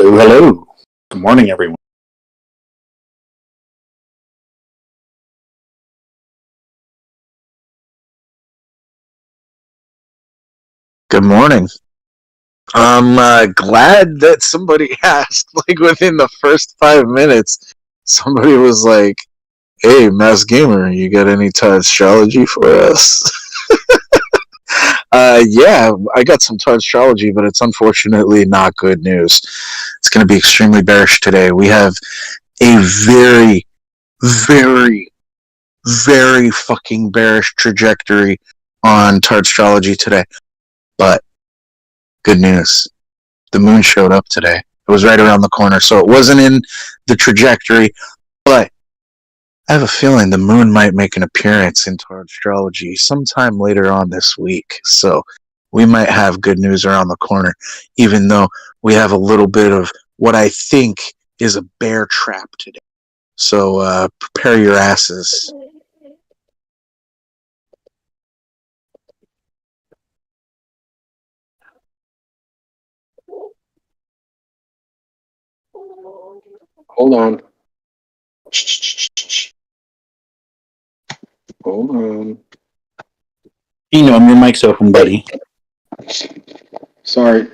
Hello, hello. Good morning, everyone. Good morning. I'm glad that somebody asked. Like within the first 5 minutes, somebody was like, "Hey, Mass Gamer, you got any astrology for us?" Yeah, I got some astrology, but it's unfortunately not good news. It's going to be extremely bearish today. We have a very, very, very fucking bearish trajectory on astrology today. But good news. The moon showed up today. It was right around the corner, so it wasn't in the trajectory, but I have a feeling the moon might make an appearance in astrology sometime later on this week. So we might have good news around the corner, even though we have a little bit of what I think is a bear trap today. So prepare your asses. Hold on. Hold on. Enum, your mic's open, buddy. Sorry.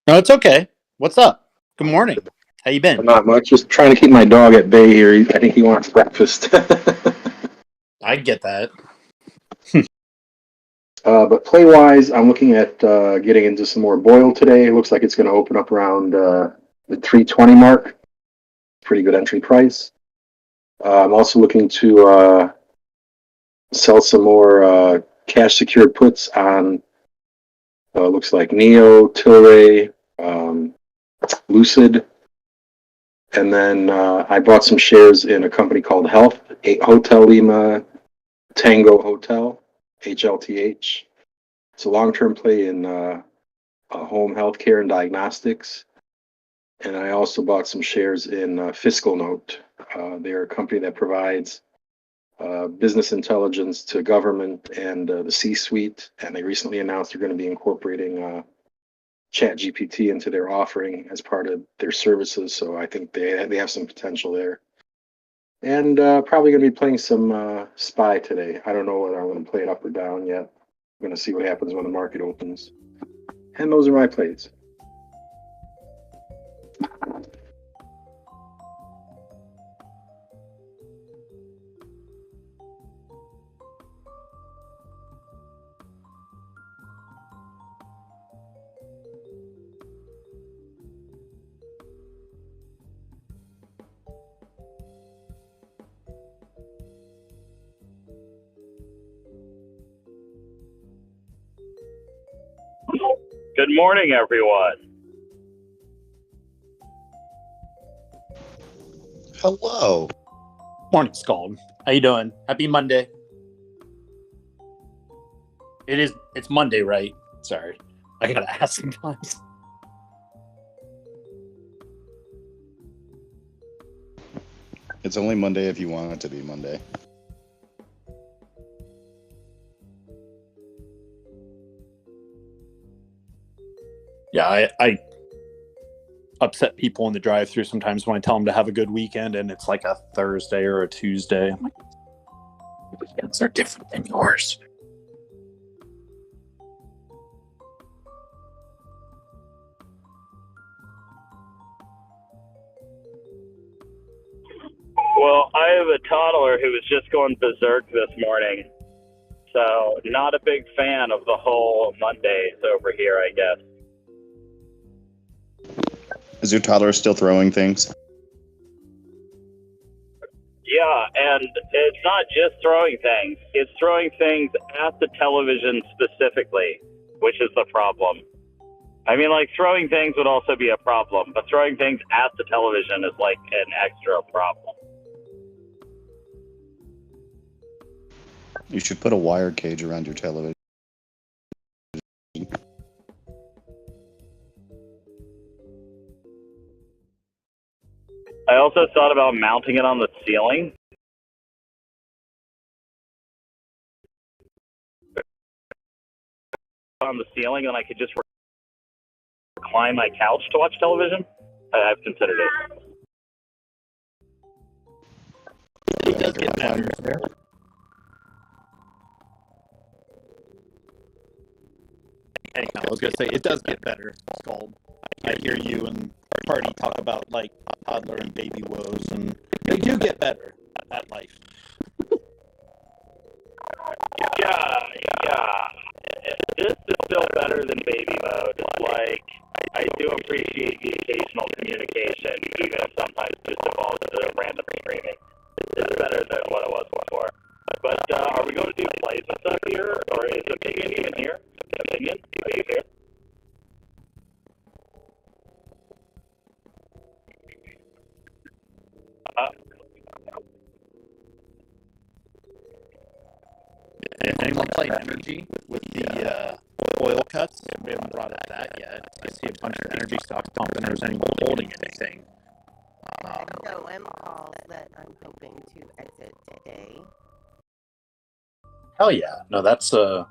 No, it's okay. What's up? Good morning. How you been? Not much. Just trying to keep my dog at bay here. I think he wants breakfast. I get that. But play-wise, I'm looking at getting into some more Boyle today. It looks like it's going to open up around the 320 mark. Pretty good entry price. I'm also looking to sell some more cash secured puts on looks like Neo, Tilray, Lucid, and then I bought some shares in a company called Health, Hotel Lima Tango Hotel, HLTH. It's a long-term play in home healthcare and diagnostics. And I also bought some shares in Fiscal Note. They're a company that provides business intelligence to government and the C-suite, and they recently announced they're going to be incorporating ChatGPT into their offering as part of their services. So I think they have some potential there. And probably going to be playing some SPY today. I don't know whether I'm going to play it up or down yet. I'm going to see what happens when the market opens. And those are my plays. Good morning, everyone. Hello. Morning, Scald. How you doing? Happy Monday. It's Monday, right? Sorry. I gotta ask sometimes. It's only Monday if you want it to be Monday. Yeah, I upset people in the drive-thru sometimes when I tell them to have a good weekend and it's like a Thursday or a Tuesday. I'm like, weekends are different than yours. Well, I have a toddler who was just going berserk this morning, so not a big fan of the whole Mondays over here, I guess. Is your toddler still throwing things? Yeah, and it's not just throwing things. It's throwing things at the television specifically, which is the problem. I mean, like, throwing things would also be a problem, but throwing things at the television is like an extra problem. You should put a wire cage around your television. I also thought about mounting it on the ceiling. On the ceiling, and I could just recline my couch to watch television. I've considered it. It does get better. Anyhow, I was gonna say it does get better. Scald. I hear you and Party talk about like toddler and baby woes, and they do get better at life. Yeah. This is still better than baby mode. Like, I do appreciate the occasional communication, even if sometimes it just involves the random screaming. It's better than what it was before. But are we going to do plays and stuff here, or is Opinion even here? Opinion, are you here? If anyone played energy with the oil cuts, we haven't brought up that yet. I see a bunch of energy stocks pumping. There's anyone holding anything? XOM calls that I'm hoping to exit today. Hell yeah! No, that's a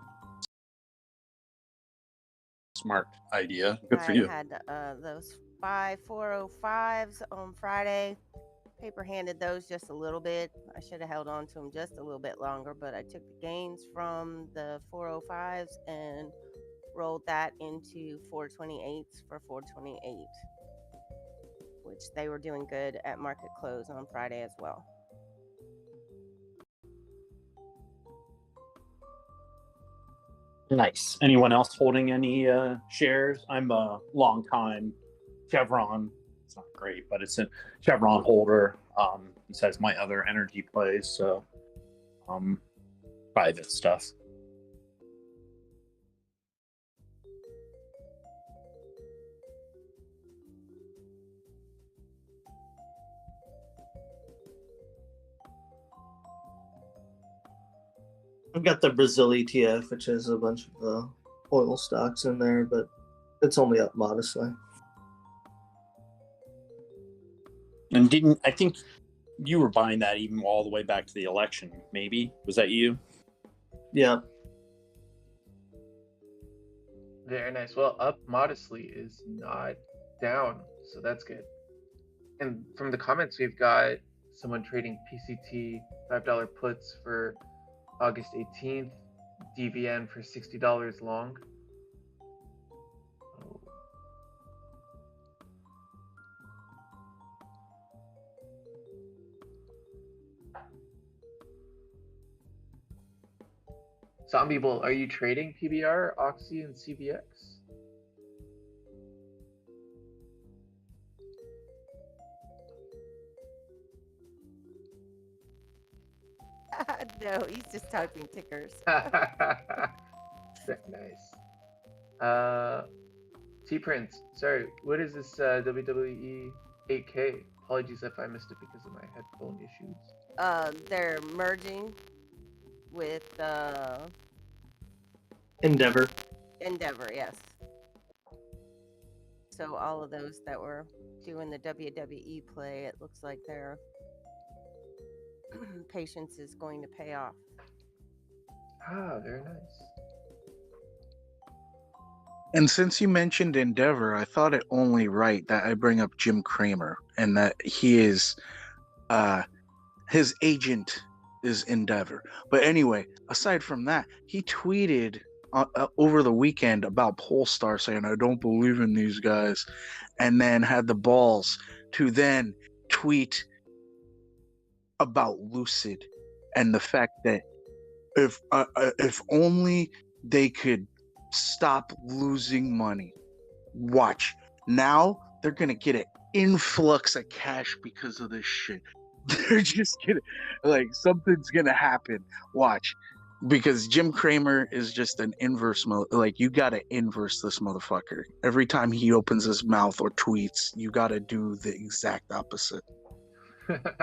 smart idea. Good for you. I had those 405s on Friday. Paper handed those just a little bit. I should have held on to them just a little bit longer, but I took the gains from the 405s and rolled that into 428s for 428, which they were doing good at market close on Friday as well. Nice. Anyone else holding any shares? I'm a long time Chevron. It's not great, but it's a Chevron holder. Besides my other energy plays, so private stuff. I've got the Brazil ETF, which has a bunch of oil stocks in there, but it's only up modestly. And I think you were buying that even all the way back to the election, maybe? Was that you? Yeah. Very nice. Well, up modestly is not down, so that's good. And from the comments, we've got someone trading PCT $5 puts for August 18th, DVN for $60 long. Zombie Bull, are you trading PBR, Oxy, and CVX? No, he's just typing tickers. Nice. T-Prince, sorry, what is this WWE 8K? Apologies if I missed it because of my headphone issues. They're merging with Endeavor. Endeavor, yes. So all of those that were doing the WWE play, it looks like their patience is going to pay off. Ah, very nice. And since you mentioned Endeavor, I thought it only right that I bring up Jim Cramer and that he is, his agent is Endeavor. But anyway, aside from that, he tweeted over the weekend about Polestar saying, I don't believe in these guys, and then had the balls to then tweet about Lucid and the fact that if only they could stop losing money. Watch. Now they're gonna get an influx of cash because of this shit. They're just gonna, like, something's gonna happen. Watch. Because Jim Cramer is just an inverse like, you gotta inverse this motherfucker. Every time he opens his mouth or tweets, you gotta do the exact opposite.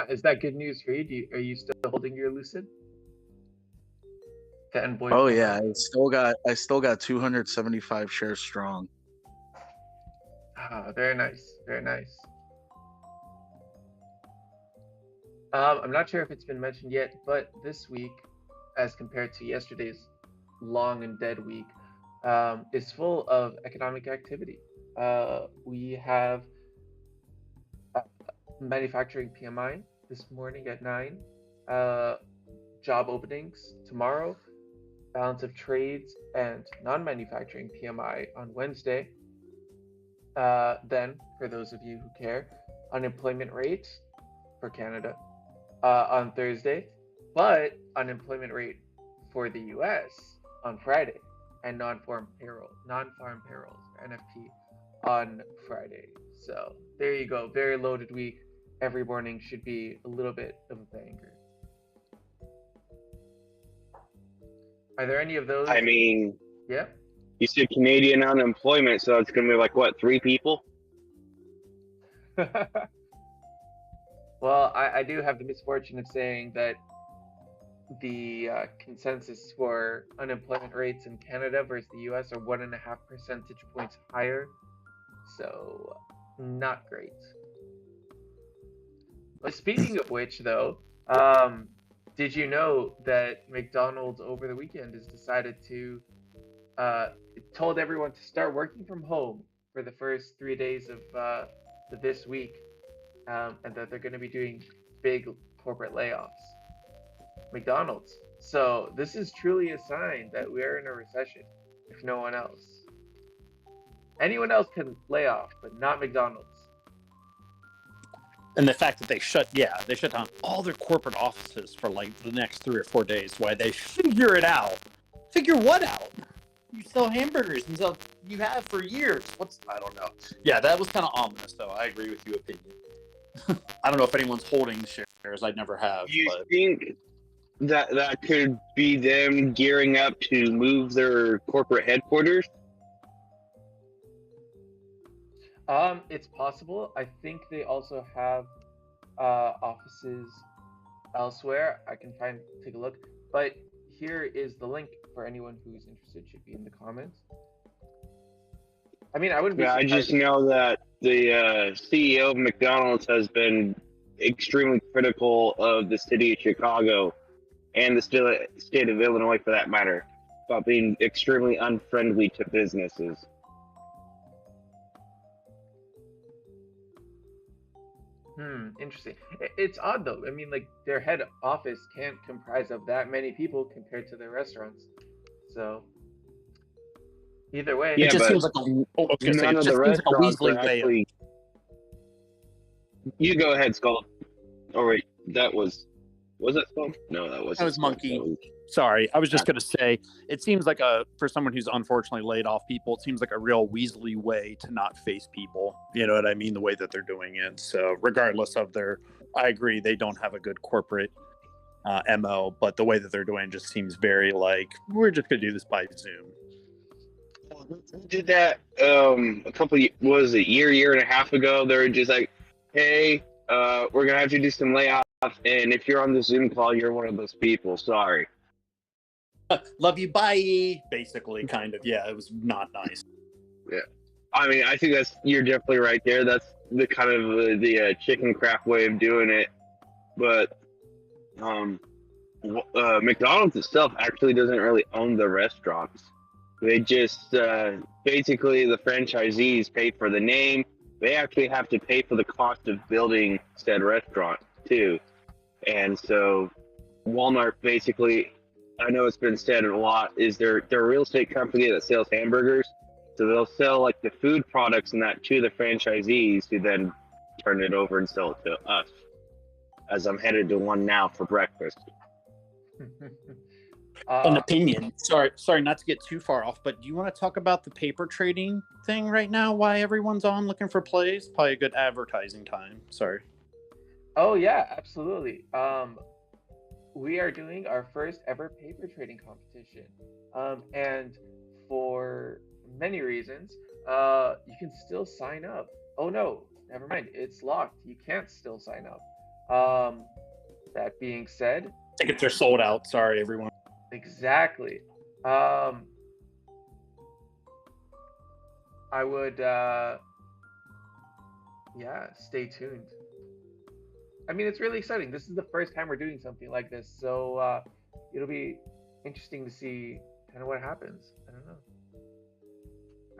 Is that good news for you? Are you still holding your Lucid? Oh yeah, I still got 275 shares strong. Ah, very nice, very nice. I'm not sure if it's been mentioned yet, but this week, as compared to yesterday's long and dead week, is full of economic activity. We have manufacturing PMI this morning at 9. Job openings tomorrow. Balance of trades and non-manufacturing PMI on Wednesday. Then, for those of you who care, unemployment rate for Canada on Thursday, but unemployment rate for the US on Friday, and non-farm payrolls, NFP, on Friday. So there you go. Very loaded week. Every morning should be a little bit of a banger. Are there any of those? I mean, Yeah. you said Canadian unemployment, so it's going to be like, what, 3 people? Well, I do have the misfortune of saying that the consensus for unemployment rates in Canada versus the US are 1.5 percentage points higher. So, not great. But speaking of which, though, did you know that McDonald's over the weekend has decided to told everyone to start working from home for the first 3 days of this week, and that they're going to be doing big corporate layoffs. McDonald's. So this is truly a sign that we're in a recession, if no one else. Anyone else can lay off, but not McDonald's. And the fact that they shut down all their corporate offices for like the next 3 or 4 days while they figure it out. Figure what out? You sell hamburgers and stuff you have for years. I don't know. Yeah, that was kind of ominous, though. I agree with you, opinion. I don't know if anyone's holding shares. I never have. You But think that could be them gearing up to move their corporate headquarters? It's possible. I think they also have offices elsewhere. I can take a look. But here is the link for anyone who's interested. Should be in the comments. I mean, I wouldn't be Yeah, I surprised. just know that the CEO of McDonald's has been extremely critical of the city of Chicago and the state of Illinois, for that matter, about being extremely unfriendly to businesses. Interesting. It's odd though. I mean, like their head office can't comprise of that many people compared to their restaurants. So either way, Yeah, it just but seems like a none of the seems like a restaurants Weasley are way. actually. You go ahead, Skull. Oh wait, that was that Skull? No, that wasn't. That was Skull. Monkey. That was- Sorry, I was just going to say, it seems like for someone who's unfortunately laid off people, it seems like a real Weasley way to not face people. You know what I mean? The way that they're doing it. So regardless of I agree, they don't have a good corporate MO, but the way that they're doing it just seems very like, we're just going to do this by Zoom. Did that a couple year and a half ago. They were just like, hey, we're gonna have to do some layoffs, and if you're on the Zoom call, you're one of those people. Sorry. Love you, bye. Basically, kind of. Yeah, it was not nice. Yeah, I mean, I think you're definitely right there. That's the kind of the chicken crap way of doing it. But McDonald's itself actually doesn't really own the restaurants. They just basically the franchisees pay for the name. They actually have to pay for the cost of building said restaurant too. And so Walmart basically, I know it's been said a lot, is they're a real estate company that sells hamburgers. So they'll sell like the food products and that to the franchisees, who then turn it over and sell it to us. As I'm headed to one now for breakfast. An opinion. Sorry, not to get too far off, but do you want to talk about the paper trading thing right now? Why everyone's on looking for plays? Probably a good advertising time. Sorry. Oh yeah, absolutely. We are doing our first ever paper trading competition, and for many reasons, you can still sign up. Oh no, never mind. It's locked. You can't still sign up. That being said, Tickets are sold out. Sorry, everyone. exactly. I would, stay tuned. I mean, it's really exciting. This is the first time we're doing something like this, so it'll be interesting to see kind of what happens. I don't know.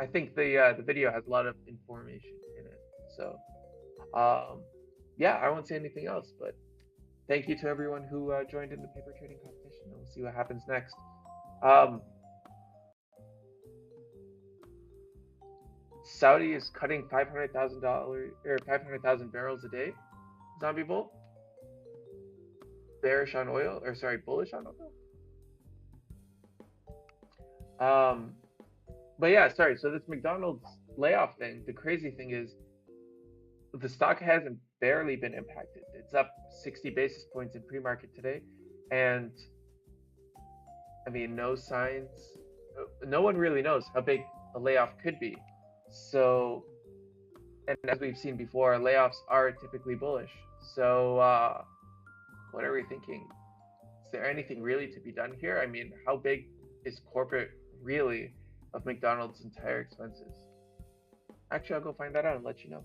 I think the video has a lot of information in it, so yeah, I won't say anything else, but thank you to everyone who joined in the paper trading competition. And we'll see what happens next. Saudi is cutting $500,000 or 500,000 barrels a day. Zombie Bolt. Bearish on oil, or sorry, bullish on oil. But yeah, sorry. So this McDonald's layoff thing, the crazy thing is the stock hasn't barely been impacted. It's up 60 basis points in pre-market today. And I mean, no signs, no one really knows how big a layoff could be. So, and as we've seen before, layoffs are typically bullish. So, what are we thinking? Is there anything really to be done here? I mean, how big is corporate really of McDonald's entire expenses? Actually, I'll go find that out and let you know.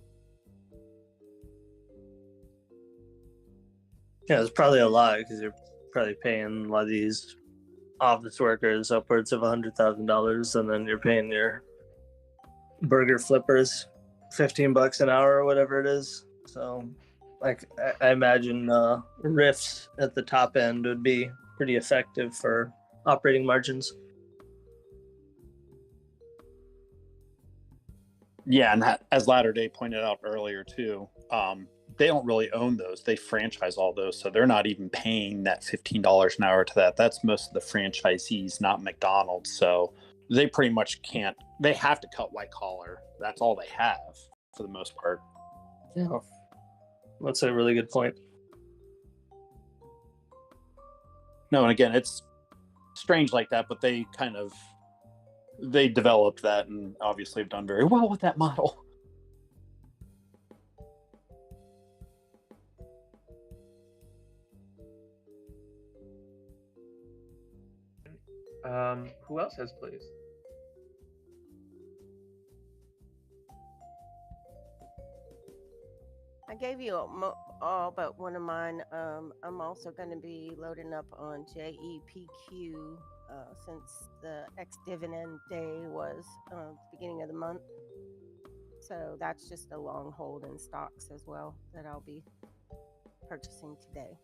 Yeah, it's probably a lot because you're probably paying a lot of these office workers upwards of $100,000, and then you're paying your burger flippers $15 an hour or whatever it is. So, like, I imagine riffs at the top end would be pretty effective for operating margins. Yeah, and that, as Latter Day pointed out earlier too, they don't really own those. They franchise all those, so they're not even paying that $15 an hour to that. That's most of the franchisees, not McDonald's. So they pretty much can't. They have to cut white collar. That's all they have for the most part. Yeah, that's a really good point. No, and again, it's strange like that, but they developed that and obviously have done very well with that model. Who else has plays? I gave you all but one of mine. I'm also going to be loading up on JEPQ since the ex-dividend day was the beginning of the month. So that's just a long hold in stocks as well that I'll be purchasing today.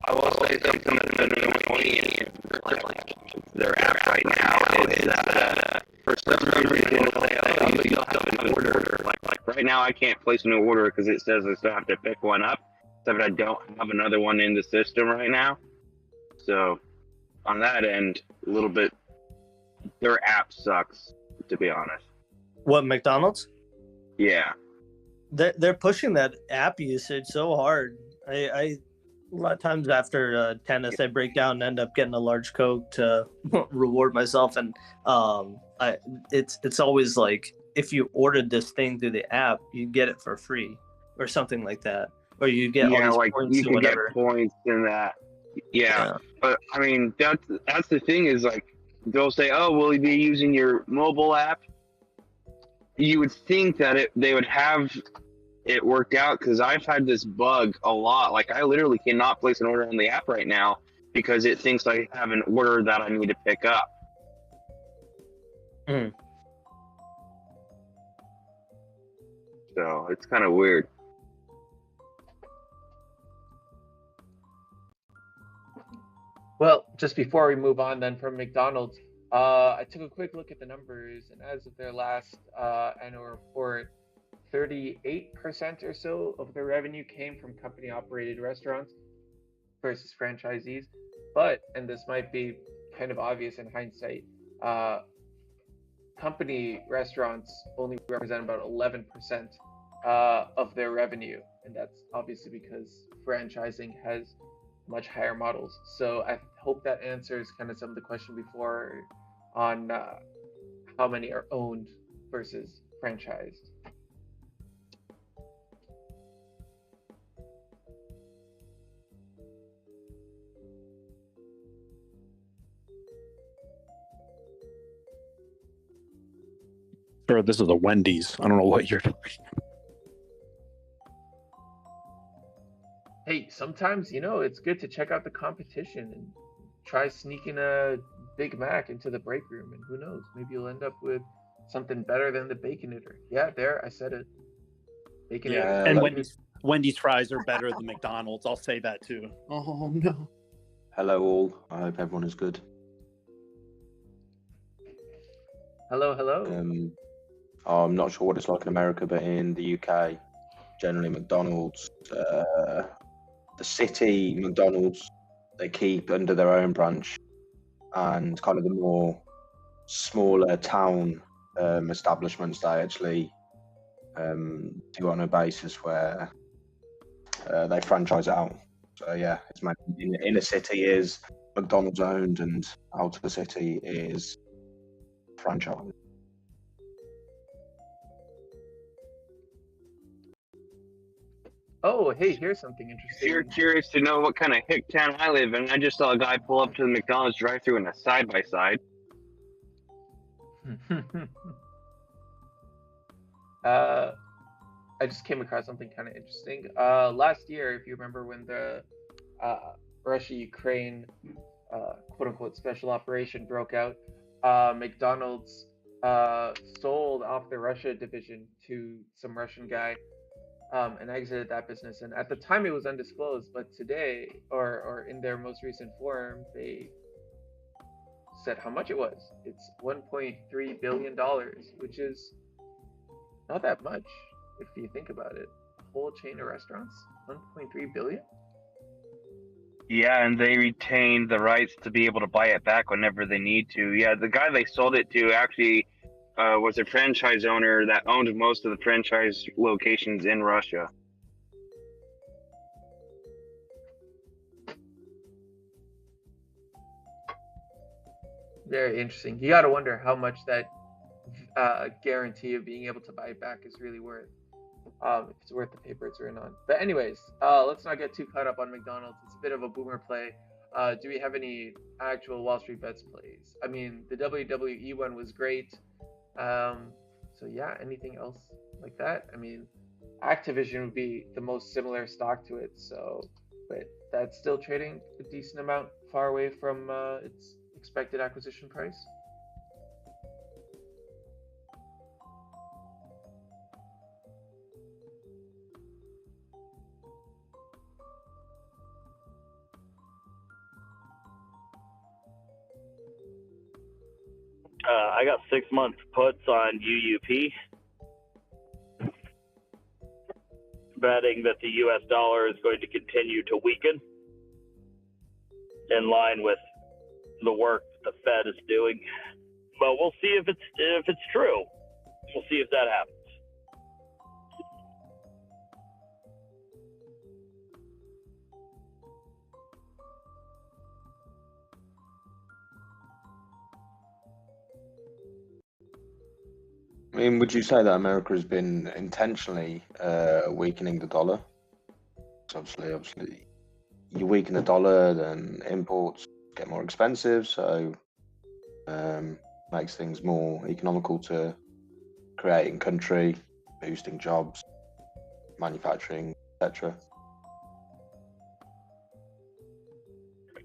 I will say something that's been annoying their app right now is that for some reason it'll say, oh, you still have an order. Like right now I can't place a new order because it says I still have to pick one up, except I don't have another one in the system right now. So on that end, a little bit, their app sucks, to be honest. What, McDonald's? Yeah. They're pushing that app usage so hard. I a lot of times after tennis, I break down and end up getting a large Coke to reward myself. And it's always like, if you ordered this thing through the app, you get it for free or something like that. Or you get all these like points you or can whatever. get points in that. Yeah. But I mean, that's the thing is like, they'll say, oh, will you be using your mobile app? You would think that they would have it worked out, because I've had this bug a lot. Like I literally cannot place an order on the app right now because it thinks I have an order that I need to pick up. Mm. So it's kind of weird. Well, just before we move on then from McDonald's, I took a quick look at the numbers, and as of their last annual report, 38% or so of their revenue came from company-operated restaurants versus franchisees. But, and this might be kind of obvious in hindsight, company restaurants only represent about 11% of their revenue. and that's obviously because franchising has much higher models. So I hope that answers kind of some of the question before on how many are owned versus franchised. Sure, this is a Wendy's. I don't know what you're doing. Hey, sometimes, it's good to check out the competition and try sneaking a Big Mac into the break room, and who knows, maybe you'll end up with something better than the Baconator. Yeah, there, I said it. Baconator. Yeah, And like- Wendy's fries are better than McDonald's. I'll say that too. Oh no. Hello all. I hope everyone is good. Hello, hello. I'm not sure what it's like in America, but in the UK, generally McDonald's, the city McDonald's, they keep under their own branch, and kind of the more smaller town establishments, they actually do on a basis where they franchise it out. So yeah, it's inner city is McDonald's owned, and out of the city is franchise. Oh, hey, here's something If you're interesting. curious to know what kind of hick town I live in, I just saw a guy pull up to the McDonald's drive-thru in a side-by-side. I just came across something kind of interesting. Last year, if you remember when the Russia-Ukraine quote-unquote special operation broke out, McDonald's sold off the Russia division to some Russian guy and exited that business. And at the time, it was undisclosed, but today, or in their most recent form, they said how much it was. It's $1.3 billion, which is not that much if you think about it. A whole chain of restaurants, 1.3 billion. Yeah, and they retain the rights to be able to buy it back whenever they need to. Yeah, the guy they sold it to actually was a franchise owner that owned most of the franchise locations in Russia. Very interesting. You got to wonder how much that guarantee of being able to buy it back is really worth. If it's worth the paper it's written on. But anyways, let's not get too caught up on McDonald's. It's a bit of a boomer play. Do we have any actual Wall Street Bets plays? I mean, the WWE one was great. So yeah, anything else like that? I mean, Activision would be the most similar stock to it. So, but that's still trading a decent amount far away from its expected acquisition price. I got 6-month puts on UUP, betting that the U.S. dollar is going to continue to weaken in line with the work that the Fed is doing. But we'll see if it's true. We'll see if that happens. I mean, would you say that America has been intentionally weakening the dollar? So obviously, you weaken the dollar, then imports get more expensive, so makes things more economical to create in country, boosting jobs, manufacturing, etc.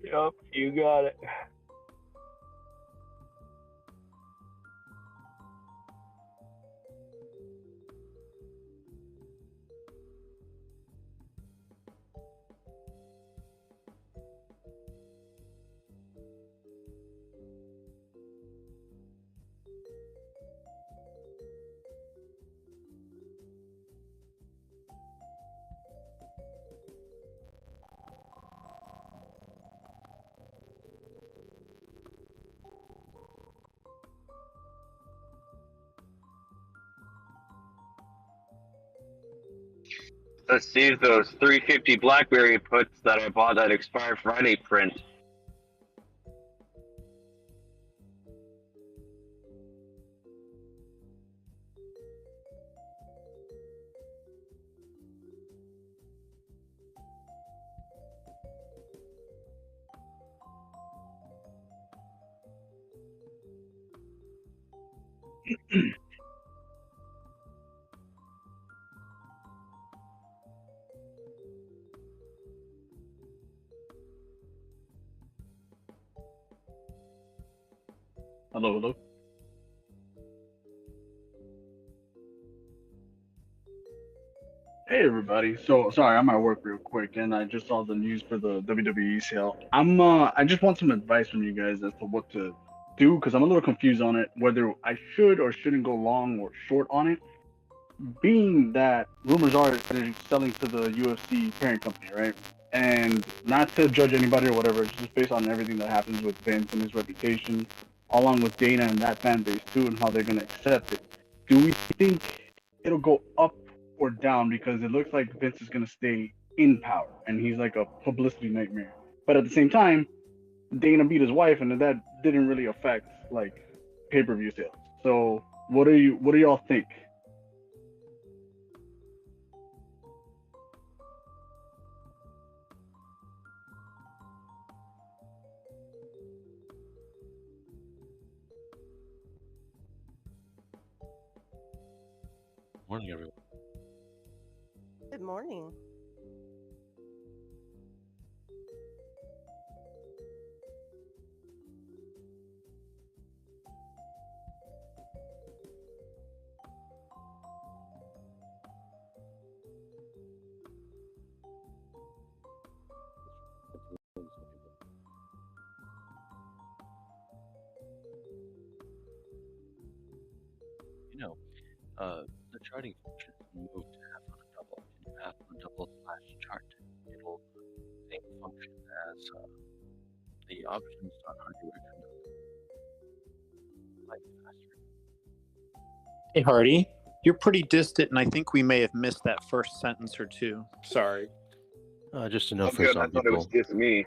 Yep, you got it. Let's see if those 350 BlackBerry puts that I bought that expired Friday print. Hello. Hey everybody. So sorry, I'm at work real quick, and I just saw the news for the WWE sale. I just want some advice from you guys as to what to do because I'm a little confused on it, whether I should or shouldn't go long or short on it. Being that rumors are they're selling to the UFC parent company, right? And not to judge anybody or whatever, it's just based on everything that happens with Vince and his reputation, along with Dana and that fan base too, and how they're gonna accept it. Do we think it'll go up or down? Because it looks like Vince is gonna stay in power, and he's like a publicity nightmare. But at the same time, Dana beat his wife, and that didn't really affect like pay-per-view sales. So what do y'all think? Morning, everyone. Good morning. You know, the charting function moved to half on a double. Can you half on a double slash chart? It'll same function as the options on hard direction like faster. Hey, Hardy, you're pretty distant, and I think we may have missed that first sentence or two. Sorry. Just a note I'm for good. I Zombie thought it was Bull. just me.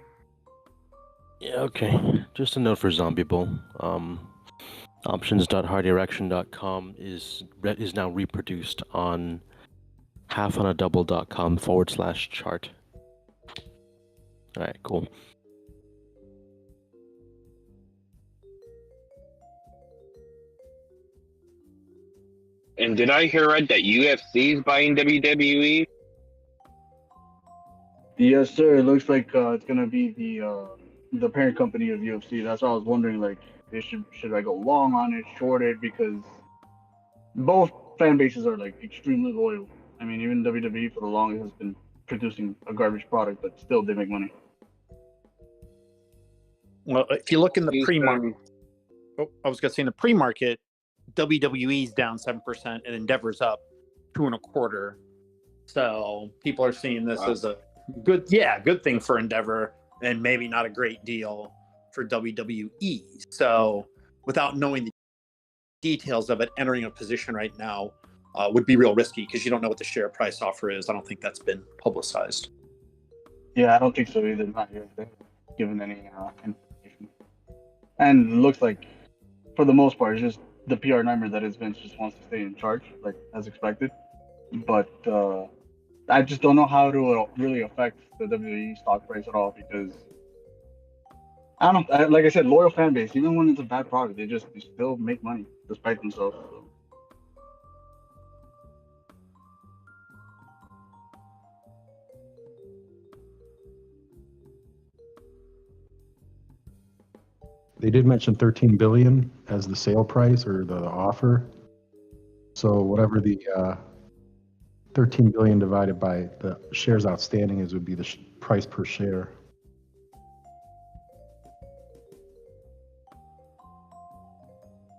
Yeah, okay. Just a note for Zombie Bull. Options.harddirection.com is now reproduced on halfonadouble.com/chart. All right, cool. And did I hear right that UFC is buying WWE? Yes, sir. It looks like it's gonna be the parent company of UFC. That's why I was wondering, like, should I go long on it, short it, because both fan bases are like extremely loyal. I mean, even WWE for the longest has been producing a garbage product, but still they make money. Well, if you look in the pre-market, Houston. I was going to say in the pre-market, WWE's down 7% and Endeavor's up 2.25%. So people are seeing this as a good thing for Endeavor, and maybe not a great deal for WWE. So without knowing the details of it, entering a position right now would be real risky because you don't know what the share price offer is. I don't think that's been publicized. Yeah, I don't think so either. Not yet. They haven't given any information. And it looks like, for the most part, it's just the PR nightmare that is Vince just wants to stay in charge, like as expected. But I just don't know how it will really affect the WWE stock price at all because I don't know. Like I said, loyal fan base. Even when it's a bad product, they still make money despite themselves. So. They did mention 13 billion as the sale price or the offer. So whatever the 13 billion divided by the shares outstanding is would be the price per share.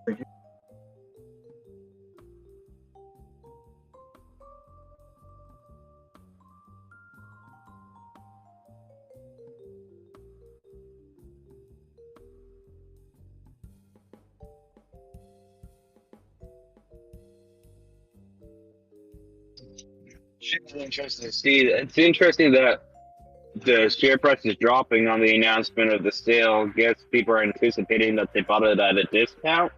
Thank you. It's interesting to see. It's interesting that the share price is dropping on the announcement of the sale. Guess people are anticipating that they bought it at a discount.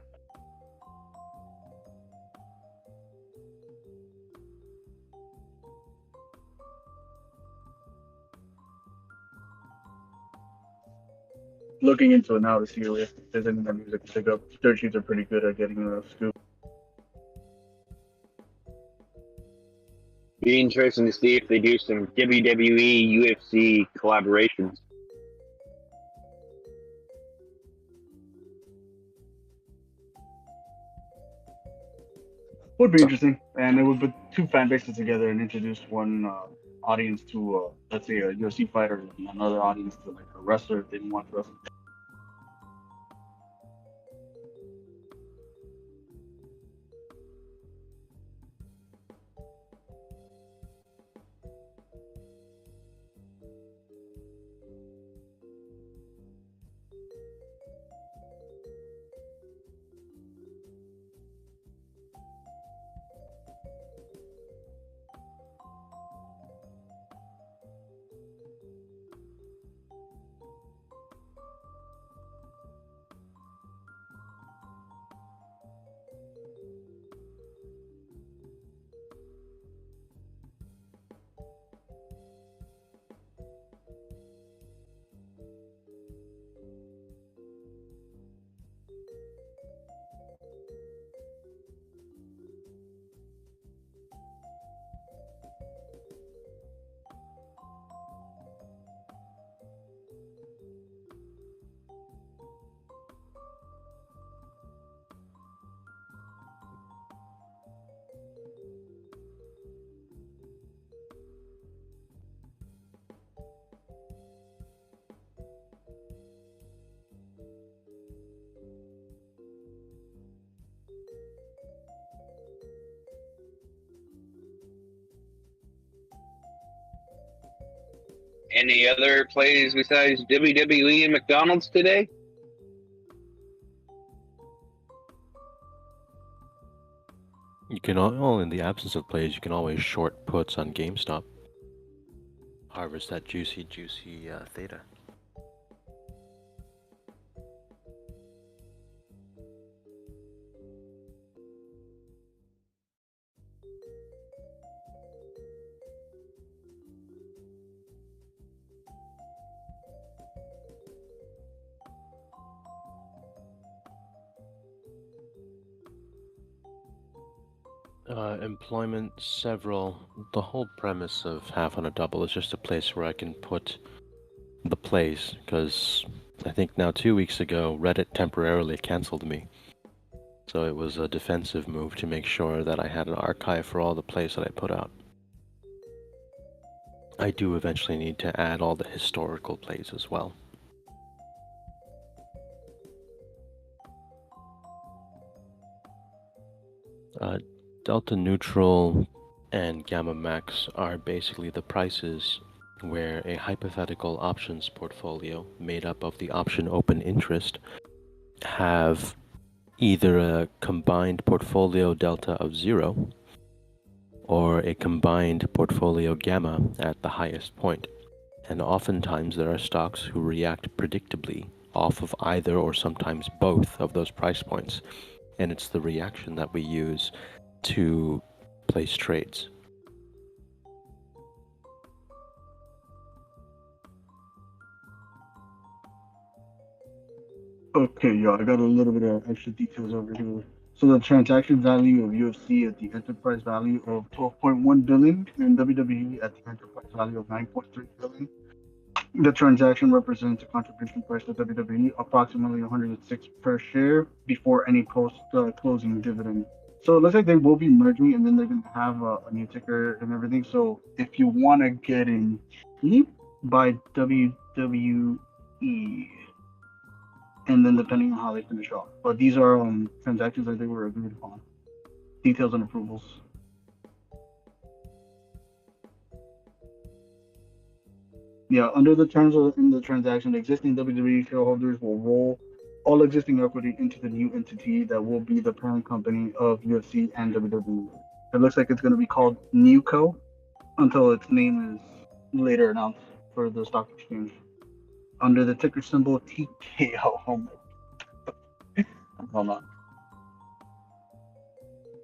Looking into it now to see if there's any more music to pick up. Dirt sheets are pretty good at getting a scoop. Be interesting to see if they do some WWE, UFC collaborations. Would be interesting, and it would put two fan bases together and introduce one audience to, let's say, a UFC fighter, and another audience to like a wrestler if they didn't want to wrestle. Any other plays besides WWE and McDonald's today? You can all in the absence of plays, you can always short puts on GameStop. Harvest that juicy theta. Employment, several. The whole premise of half on a double is just a place where I can put the plays, because I think now 2 weeks ago Reddit temporarily canceled me. So it was a defensive move to make sure that I had an archive for all the plays that I put out. I do eventually need to add all the historical plays as well. Delta neutral and gamma max are basically the prices where a hypothetical options portfolio made up of the option open interest have either a combined portfolio delta of 0 or a combined portfolio gamma at the highest point. And oftentimes there are stocks who react predictably off of either or sometimes both of those price points. And it's the reaction that we use to place trades. Okay, yeah, I got a little bit of extra details over here. So the transaction value of UFC at the enterprise value of 12.1 billion and WWE at the enterprise value of 9.3 billion. The transaction represents a contribution price to WWE approximately 106 per share before any post-closing dividend. So it looks like they will be merging, and then they're going to have a new ticker and everything. So if you want to get in cheap, buy WWE, and then depending on how they finish off. But these are transactions that they were agreed upon. Details and approvals. Yeah, under the terms of the transaction, existing WWE shareholders will roll all existing equity into the new entity that will be the parent company of UFC and WWE. It looks like it's going to be called NewCo, until its name is later announced for the stock exchange under the ticker symbol TKO. Hold on.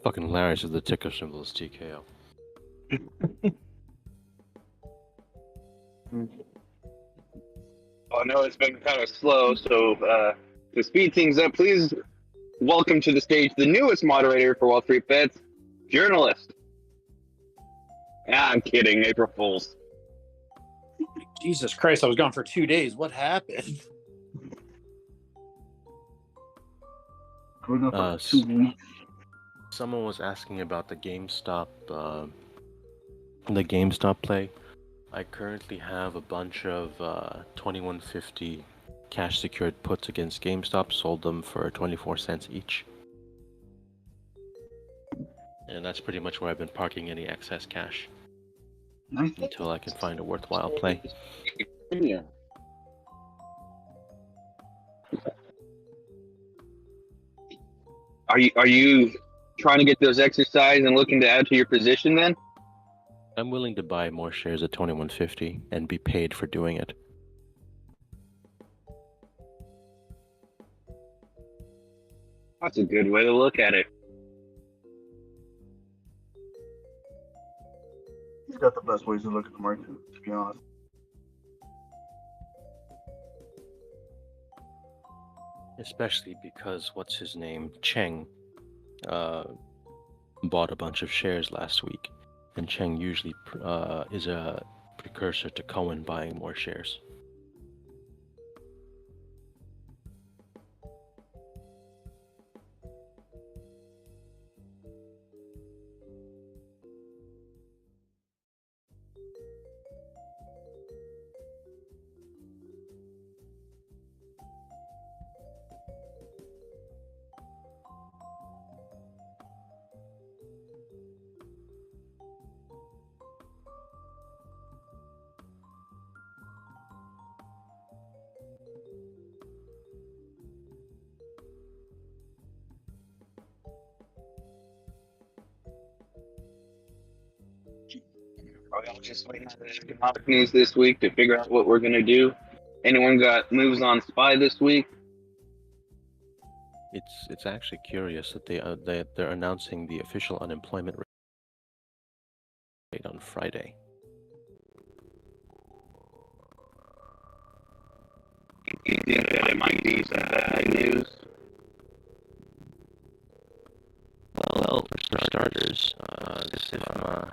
Fucking hilarious if the ticker symbol is TKO. I know it's been kind of slow, so to speed things up, please welcome to the stage the newest moderator for Wall Street Bets, journalist. I'm kidding, April Fools. Jesus Christ, I was gone for 2 days. What happened? Going up Uh, for 2 weeks. Someone was asking about the GameStop play. I currently have a bunch of 2150 cash secured puts against GameStop, sold them for 24 cents each. And that's pretty much where I've been parking any excess cash Nice. until I can find a worthwhile play. Yeah. Are you trying to get those exercise and looking to add to your position then? I'm willing to buy more shares at 2150 and be paid for doing it. That's a good way to look at it. He's got the best ways to look at the market, to be honest. Especially because, what's his name, Cheng, bought a bunch of shares last week. And Cheng usually is a precursor to Cohen buying more shares. Are we all just waiting for the economic news this week to figure out what we're going to do? Anyone got moves on SPY this week? It's actually curious that they're announcing the official unemployment rate on Friday. You think that it might be some bad news? Well, for starters, the SIFMA.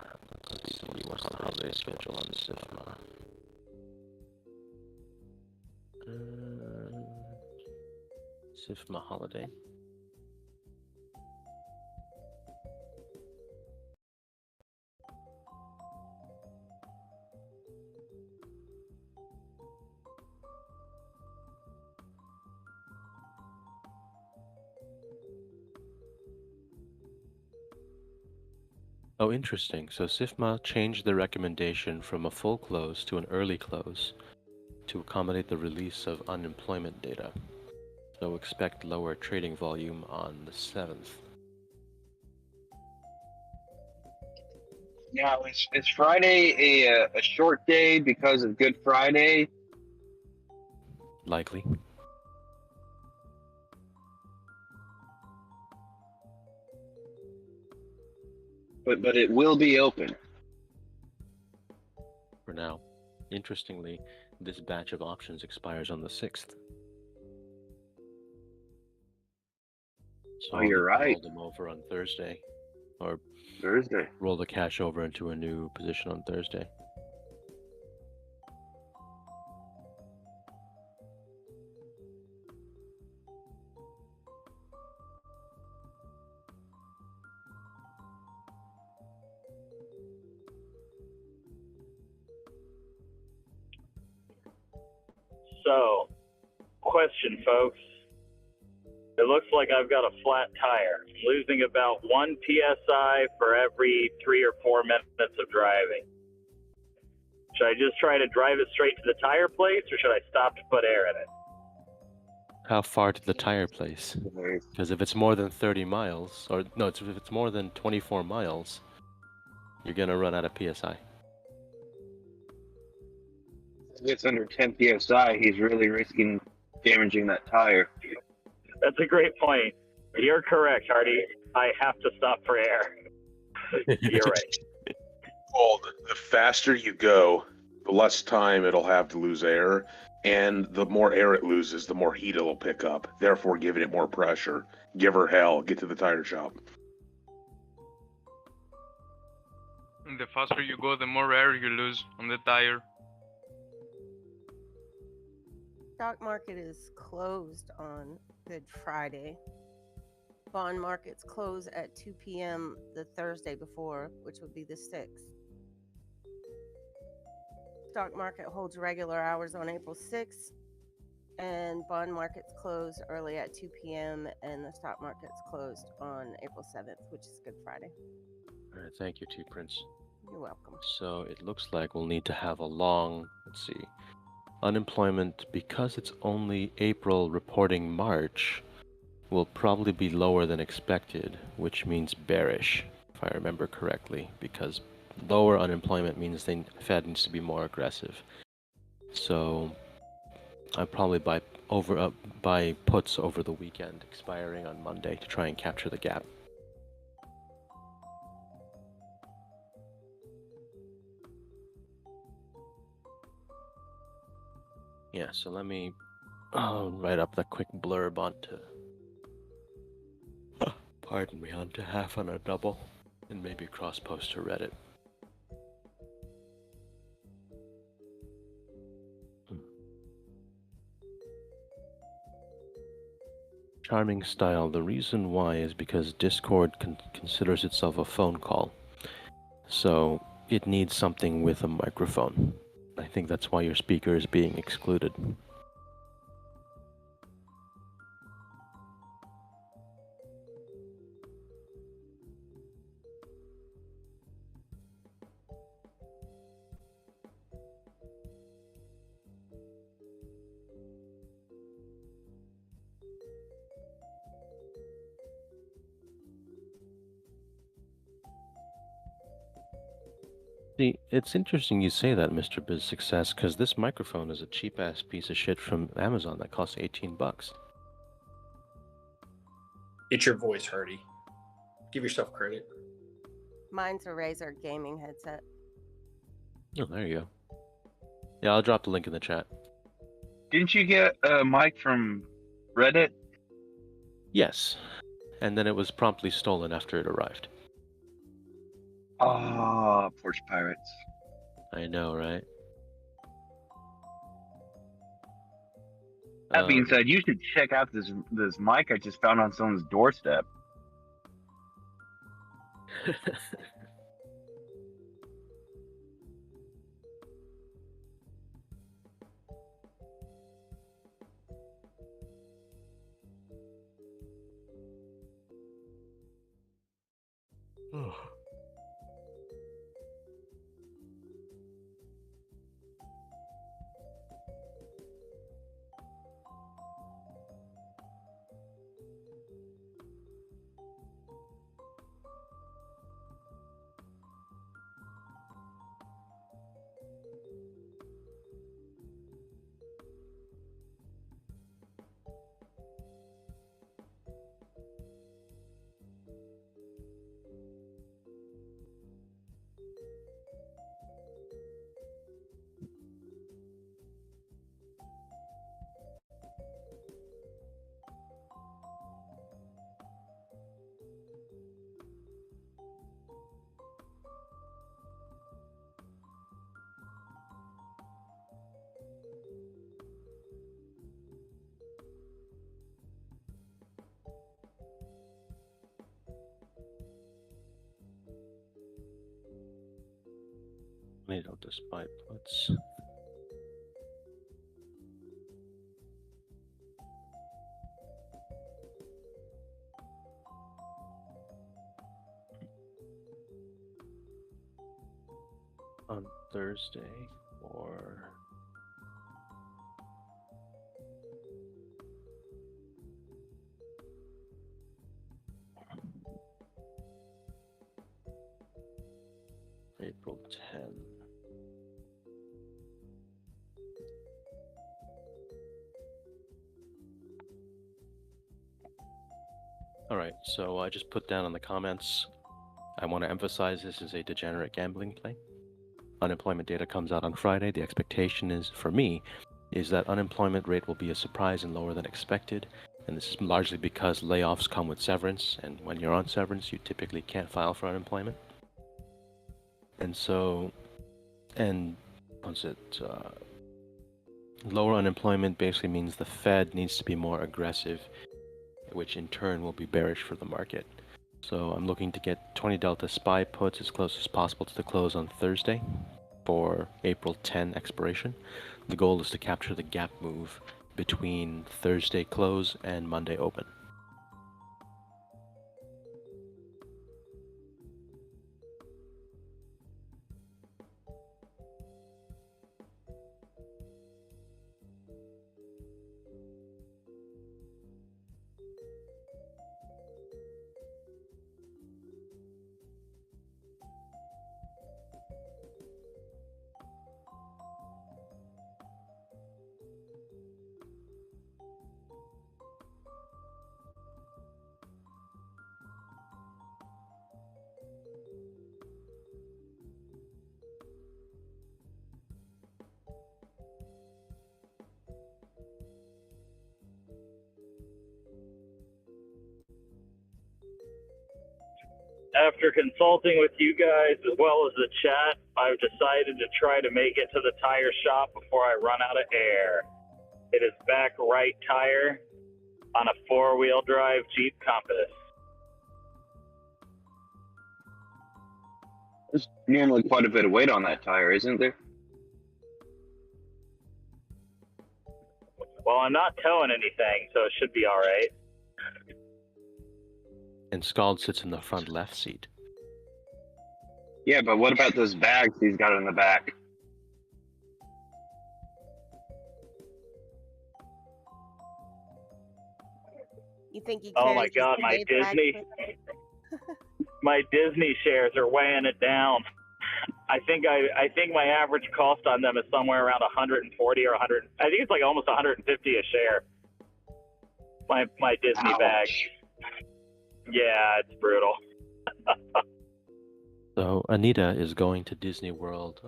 Let's see what's the holiday schedule on the SIFMA. SIFMA holiday. Oh, interesting. So SIFMA changed the recommendation from a full close to an early close to accommodate the release of unemployment data. So expect lower trading volume on the 7th. Now, is Friday a short day because of Good Friday? Likely. But it will be open. For now. Interestingly, this batch of options expires on the 6th. So Oh, you're right. roll them over on Thursday. Or Thursday. roll the cash over into a new position on Thursday. So, question, folks. It looks like I've got a flat tire. I'm losing about 1 psi for every 3 or 4 minutes of driving. Should I just try to drive it straight to the tire place, or should I stop to put air in it? How far to the tire place? Because if it's more than 30 miles, or no, if it's more than 24 miles, you're gonna run out of PSI. gets under 10 psi, he's really risking damaging that tire. That's a great point. You're correct, Hardy. I have to stop for air. You're right. Well, the faster you go, the less time it'll have to lose air, and the more air it loses, the more heat it'll pick up, therefore giving it more pressure. Give her hell. Get to the tire shop. And the faster you go, the more air you lose on the tire. Stock market is closed on Good Friday. Bond markets close at 2 p.m. the Thursday before, which would be the 6th. Stock market holds regular hours on April 6th, and bond markets close early at 2 p.m., and the stock market's closed on April 7th, which is Good Friday. All right, thank you, T Prince. You're welcome. So it looks like we'll need to have a long, let's see, unemployment, because it's only April reporting March, will probably be lower than expected, which means bearish, if I remember correctly, because lower unemployment means the Fed needs to be more aggressive. So I probably buy puts over the weekend, expiring on Monday, to try and capture the gap. Yeah, so let me write up the quick blurb onto, pardon me, onto half on a double, and maybe cross post to Reddit. Charming style. The reason why is because Discord considers itself a phone call, so it needs something with a microphone. I think that's why your speaker is being excluded. See, it's interesting you say that, Mr. Biz Success, because this microphone is a cheap-ass piece of shit from Amazon that costs $18. It's your voice, Hardy. Give yourself credit. Mine's a Razer gaming headset. Oh, there you go. Yeah, I'll drop the link in the chat. Didn't you get a mic from Reddit? Yes, and then it was promptly stolen after it arrived. Ah, Porch Pirates. I know, right? That being said, you should check out this mic I just found on someone's doorstep. Made out despite puts. On Thursday or April 10. All right, so I just put down in the comments, I want to emphasize this is a degenerate gambling play. Unemployment data comes out on Friday. The expectation is, for me, is that unemployment rate will be a surprise and lower than expected. And this is largely because layoffs come with severance, and when you're on severance, you typically can't file for unemployment. And so, lower unemployment basically means the Fed needs to be more aggressive, which in turn will be bearish for the market. So I'm looking to get 20 Delta SPY puts as close as possible to the close on Thursday for April 10 expiration. The goal is to capture the gap move between Thursday close and Monday open. After consulting with you guys as well as the chat, I've decided to try to make it to the tire shop before I run out of air. It is back right tire on a 4-wheel drive Jeep Compass. There's normally quite a bit of weight on that tire, isn't there? Well, I'm not towing anything, so it should be all right. And Scald sits in the front left seat. Yeah, but what about those bags he's got in the back? You think he Oh my carries his God, my pay bag Disney, with- my Disney shares are weighing it down. I think my average cost on them is somewhere around 140 or 100. I think it's like almost 150 a share. My Disney Ouch. bag. Yeah, it's brutal. So Anita is going to Disney World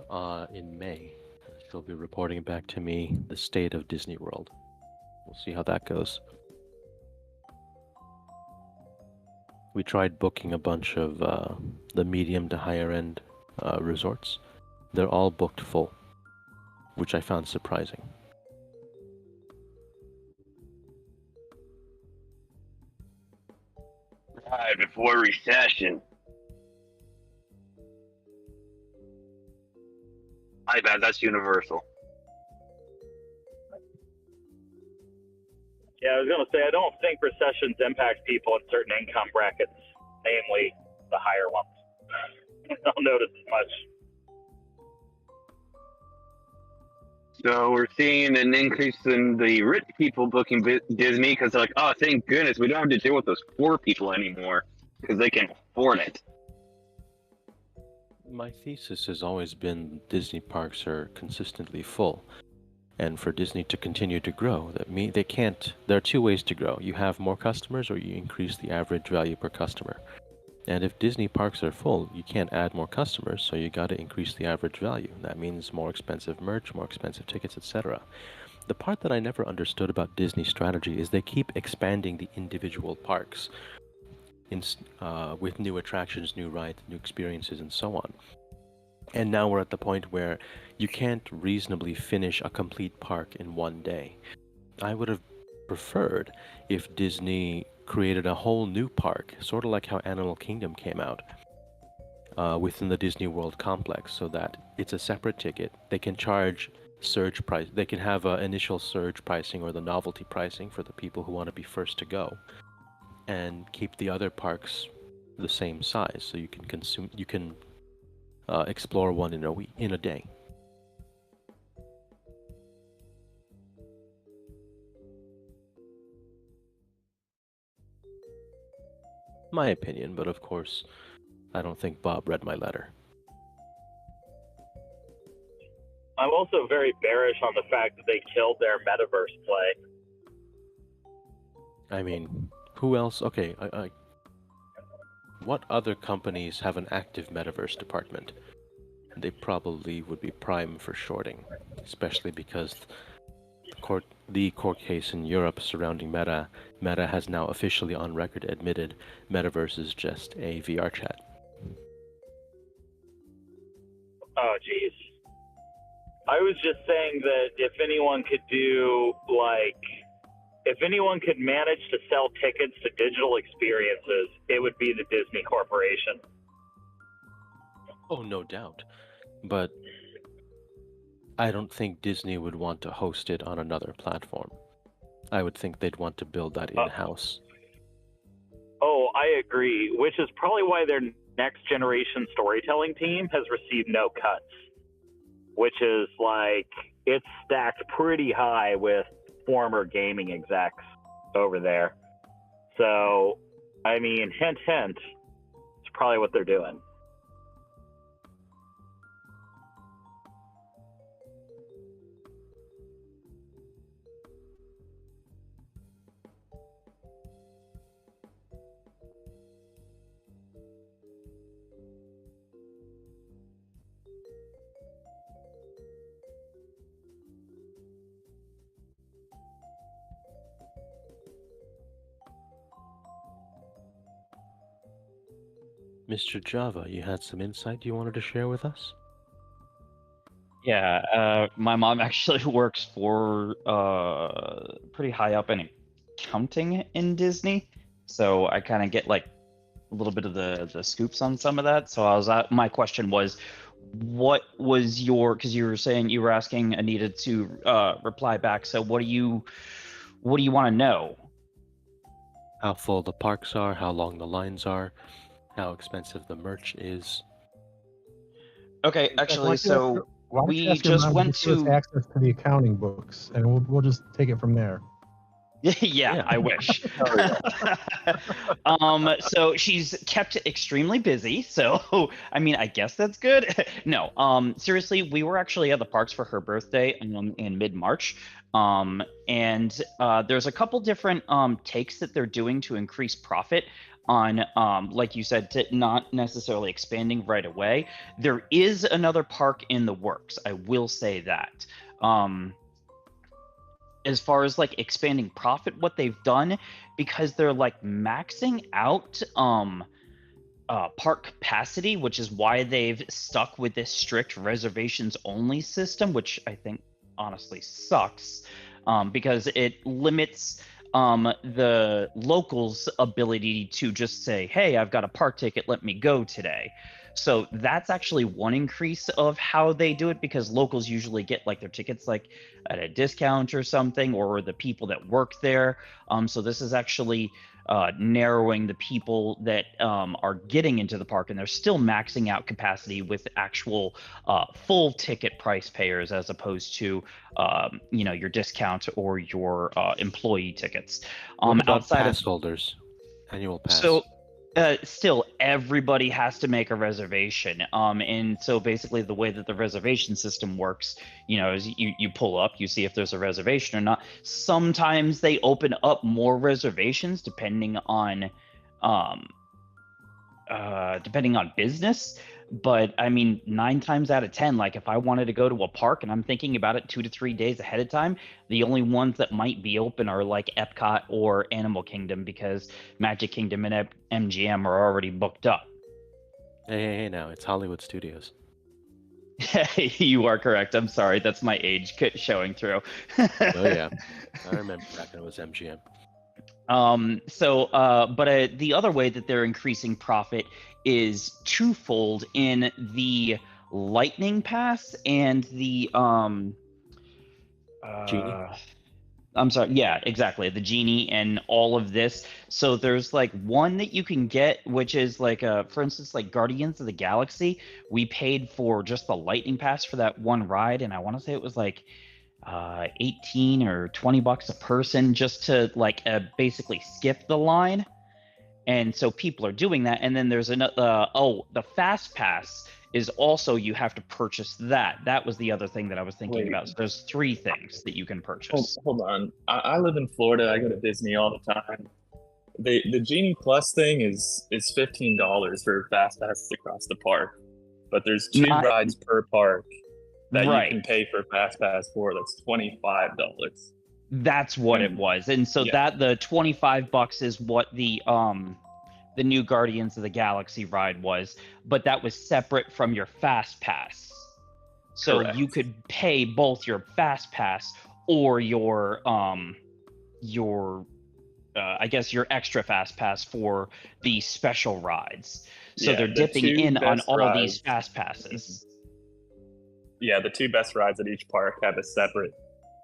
in May. She'll be reporting back to me the state of Disney World. We'll see how that goes. We tried booking a bunch of the medium to higher end resorts. They're all booked full, which I found surprising. Right before recession. I bet that's universal. Yeah, I was going to say, I don't think recessions impact people in certain income brackets, namely the higher ones. I'll notice as much. So we're seeing an increase in the rich people booking Disney because they're like, oh, thank goodness we don't have to deal with those poor people anymore because they can afford it. My thesis has always been Disney parks are consistently full. And for Disney to continue to grow, there are two ways to grow. You have more customers or you increase the average value per customer. And if Disney parks are full, you can't add more customers, so you got to increase the average value. That means more expensive merch, more expensive tickets, etc. The part that I never understood about Disney's strategy is they keep expanding the individual parks with new attractions, new rides, new experiences, and so on. And now we're at the point where you can't reasonably finish a complete park in one day. I would have preferred if Disney created a whole new park, sort of like how Animal Kingdom came out, within the Disney World complex, so that it's a separate ticket. They can charge surge price. They can have initial surge pricing or the novelty pricing for the people who want to be first to go, and keep the other parks the same size, so you can explore one in a day. My opinion, but of course, I don't think Bob read my letter. I'm also very bearish on the fact that they killed their metaverse play. I mean, Who else? Okay, what other companies have an active metaverse department? They probably would be prime for shorting, especially because the court case in Europe surrounding Meta has now officially on record admitted metaverse is just a VR chat. Oh, geez. I was just saying that if anyone could manage to sell tickets to digital experiences, it would be the Disney Corporation. Oh, no doubt. But I don't think Disney would want to host it on another platform. I would think they'd want to build that in-house. Oh, I agree, which is probably why their next generation storytelling team has received no cuts, which is like, it's stacked pretty high with former gaming execs over there. So, I mean, hint, hint, it's probably what they're doing. Mr. Java, you had some insight you wanted to share with us? Yeah, my mom actually works for pretty high up in accounting in Disney, so I kind of get like a little bit of the scoops on some of that. So my question was, what was because you were saying you were asking Anita to reply back. So what do you want to know? How full the parks are, how long the lines are, how expensive the merch is. Okay, actually, so we ask your just mom went give us to. access to the accounting books, and we'll just take it from there. Yeah, I wish. So she's kept extremely busy. So, I mean, I guess that's good. No, seriously, we were actually at the parks for her birthday in mid-March. And there's a couple different takes that they're doing to increase profit on, like you said, to not necessarily expanding right away. There is another park in the works. I will say that. As far as like expanding profit, what they've done, because they're like maxing out park capacity, which is why they've stuck with this strict reservations only system, which I think honestly sucks, because it limits the locals' ability to just say, hey, I've got a park ticket, let me go today. So that's actually one increase of how they do it, because locals usually get like their tickets like at a discount or something, or the people that work there. So this is actually narrowing the people that are getting into the park, and they're still maxing out capacity with actual full ticket price payers, as opposed to your discount or your employee tickets. What about Outside pass of holders? Annual pass. So still, everybody has to make a reservation. And so basically the way that the reservation system works, is you pull up, you see if there's a reservation or not. Sometimes they open up more reservations depending on business. But I mean, 9 times out of 10, like if I wanted to go to a park and I'm thinking about it 2 to 3 days ahead of time, the only ones that might be open are like Epcot or Animal Kingdom, because Magic Kingdom and MGM are already booked up. Hey, now, it's Hollywood Studios. You are correct. I'm sorry. That's my age showing through. Oh, yeah. I remember back when it was MGM. But the other way that they're increasing profit is twofold in the Lightning Pass and the Genie. I'm sorry. Yeah, exactly. The Genie and all of this. So there's like one that you can get, which is like, for instance, like Guardians of the Galaxy. We paid for just the Lightning Pass for that one ride, and I want to say it was like 18 or 20 bucks a person just to like basically skip the line. And so people are doing that. And then there's another the Fast Pass is also, you have to purchase that. That was the other thing that I was thinking about. So there's 3 things that you can purchase. Hold on. I live in Florida. I go to Disney all the time. The Genie Plus thing is $15 for fast passes across the park, but there's two Not- rides per park that Right. you can pay for fast pass for. That's $25. That's what it And- was. And so yeah. that the $25 is what the new Guardians of the Galaxy ride was, but that was separate from your fast pass. So Correct. you could pay both your fast pass or your I guess your extra fast pass for the special rides. So Yeah, they're the dipping two in on best all these rides- fast passes. Yeah, the two best rides at each park have a separate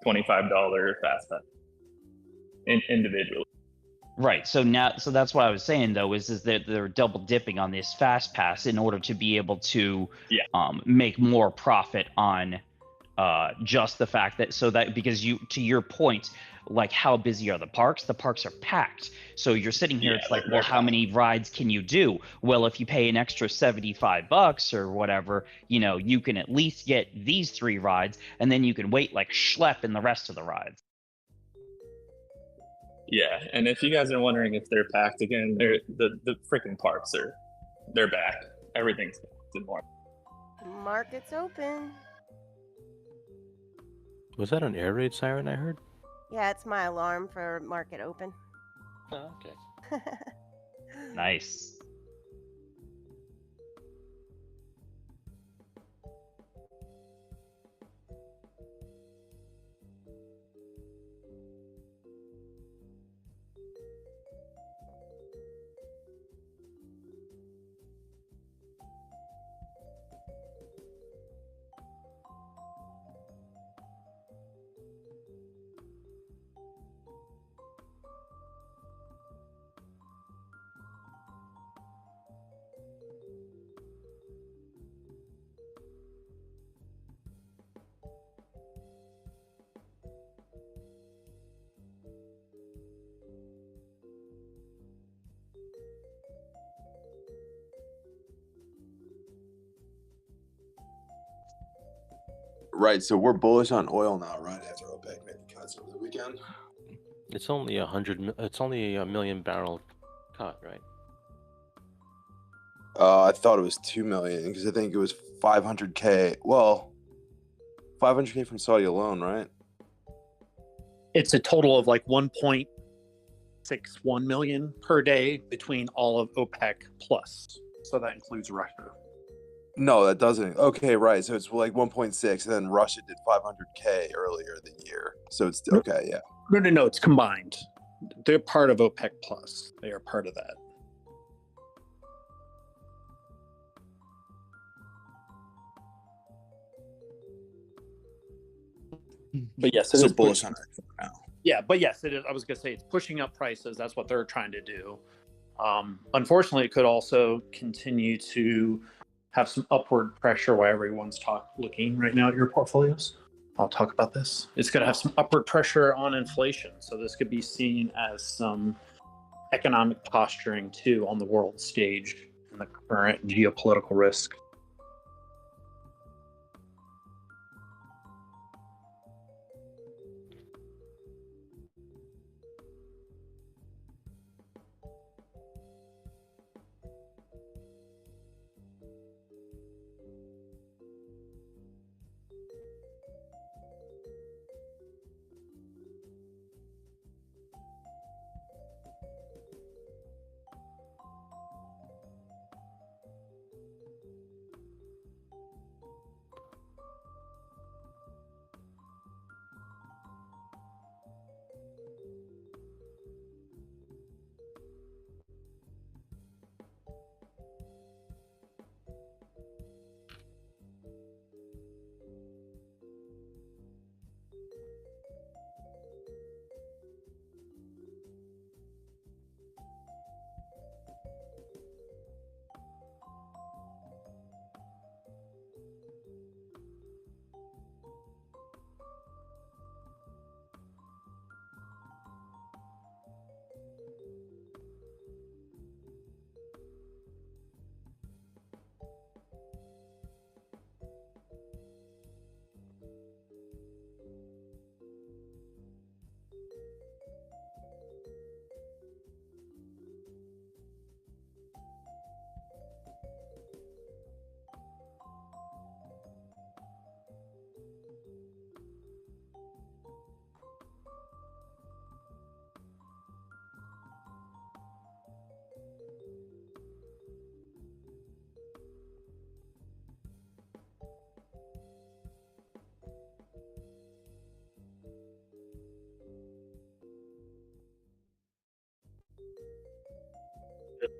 $25 fast pass individually. Right. So that's what I was saying though is that they're double dipping on this fast pass in order to be able to make more profit on just the fact that because to your point, like how busy are the parks? The parks are packed. So you're sitting here, it's like, well, how many rides can you do? Well, if you pay an extra $75 or whatever, you can at least get these 3 rides, and then you can wait like schlep in the rest of the rides. Yeah, and if you guys are wondering if they're packed again, the freaking parks they're back. Everything's back to normal. Market's open. Was that an air raid siren I heard? Yeah, it's my alarm for market open. Oh, okay. Nice. Right, so we're bullish on oil now, right? After OPEC made the cuts over the weekend. It's only It's only a million barrel cut, right? I thought it was 2 million because I think it was 500K. Well, 500K from Saudi alone, right? It's a total of like 1.61 million per day between all of OPEC plus. So that includes Russia. No, that doesn't. Okay, right. So it's like 1.6, and then Russia did 500K earlier the year. So it's okay, yeah. No, it's combined. They're part of OPEC plus. They are part of that. But yes, it So is bullish pushing- on it now. Yeah, but yes, it is. I was going to say it's pushing up prices. That's what they're trying to do. Unfortunately, it could also continue to have some upward pressure while everyone's looking right now at your portfolios. I'll talk about this. It's going to have some upward pressure on inflation. So this could be seen as some economic posturing too on the world stage in the current geopolitical risk.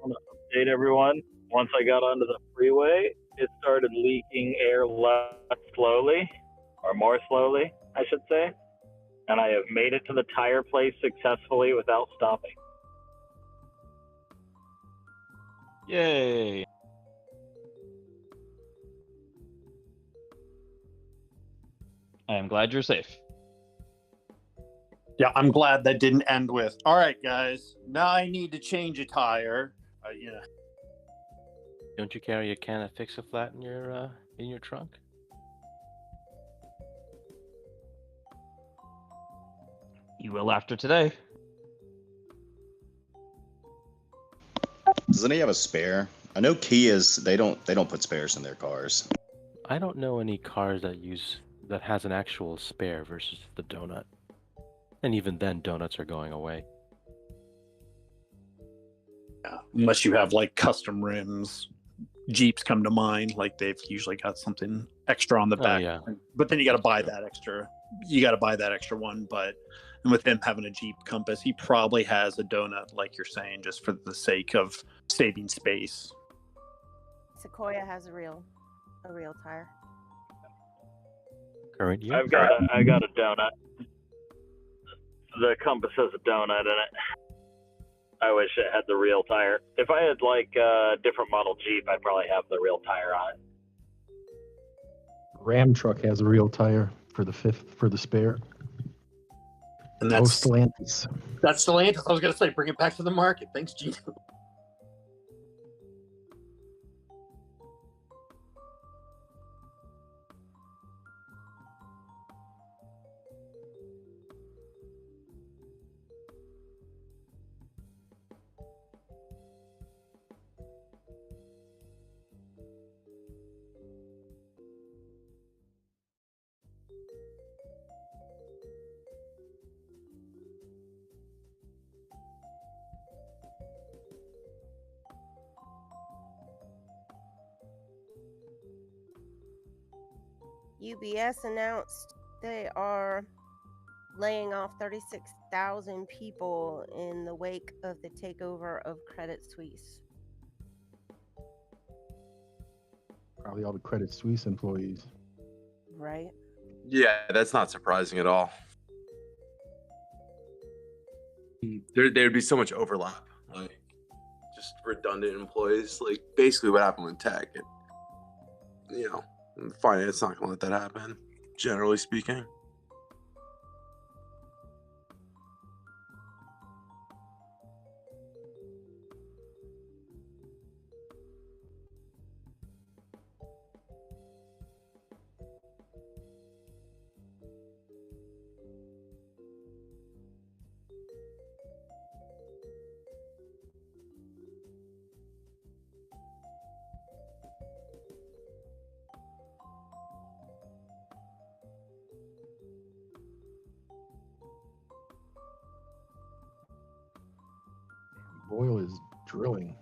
want to update everyone. Once I got onto the freeway, it started leaking air less slowly, or more slowly, I should say. And I have made it to the tire place successfully without stopping. Yay. I am glad you're safe. Yeah, I'm glad that didn't end with, all right, guys, now I need to change a tire. Yeah. Don't you carry a can of Fix-A-Flat in your trunk? You will after today. Doesn't he have a spare? I know Kias they don't put spares in their cars. I don't know any cars that has an actual spare versus the donut. And even then, donuts are going away. Yeah, unless you have like custom rims. Jeeps come to mind, like they've usually got something extra on the back. Yeah. But then you got to buy that extra. You got to buy that extra one. But with him having a Jeep Compass, he probably has a donut, like you're saying, just for the sake of saving space. Sequoia has a real tire. Current year? I got a donut. The Compass has a donut in it. I wish it had the real tire. If I had like a different model Jeep, I'd probably have the real tire on it. Ram truck has a real tire for the spare. And that's Stellantis. That's Stellantis. I was gonna say, bring it back to the market. Thanks, Gino. UBS announced they are laying off 36,000 people in the wake of the takeover of Credit Suisse. Probably all the Credit Suisse employees. Right? Yeah, that's not surprising at all. There'd be so much overlap, like just redundant employees. Like basically what happened with tech. Finance not gonna let that happen, generally speaking. Oil is drilling.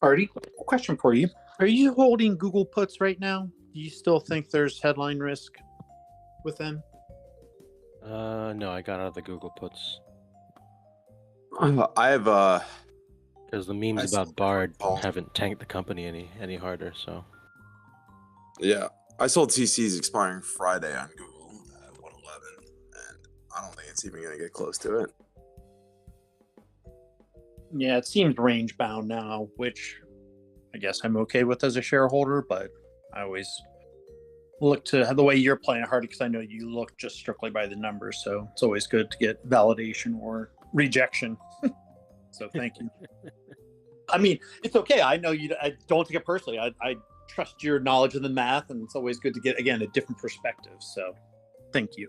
Artie, question for you. Are you holding Google puts right now? Do you still think there's headline risk with them? No, I got out of the Google puts. I have Because the memes about Bard haven't tanked the company any harder, so. Yeah, I sold TCs expiring Friday on Google at 111, and I don't think it's even gonna get close to it. Yeah, it seems range bound now, which I guess I'm okay with as a shareholder, but I always look to the way you're playing hard because I know you look just strictly by the numbers. So it's always good to get validation or rejection. So thank you. I mean, it's okay. I know you. I don't take it personally. I trust your knowledge of the math, and it's always good to get, again, a different perspective. So, thank you.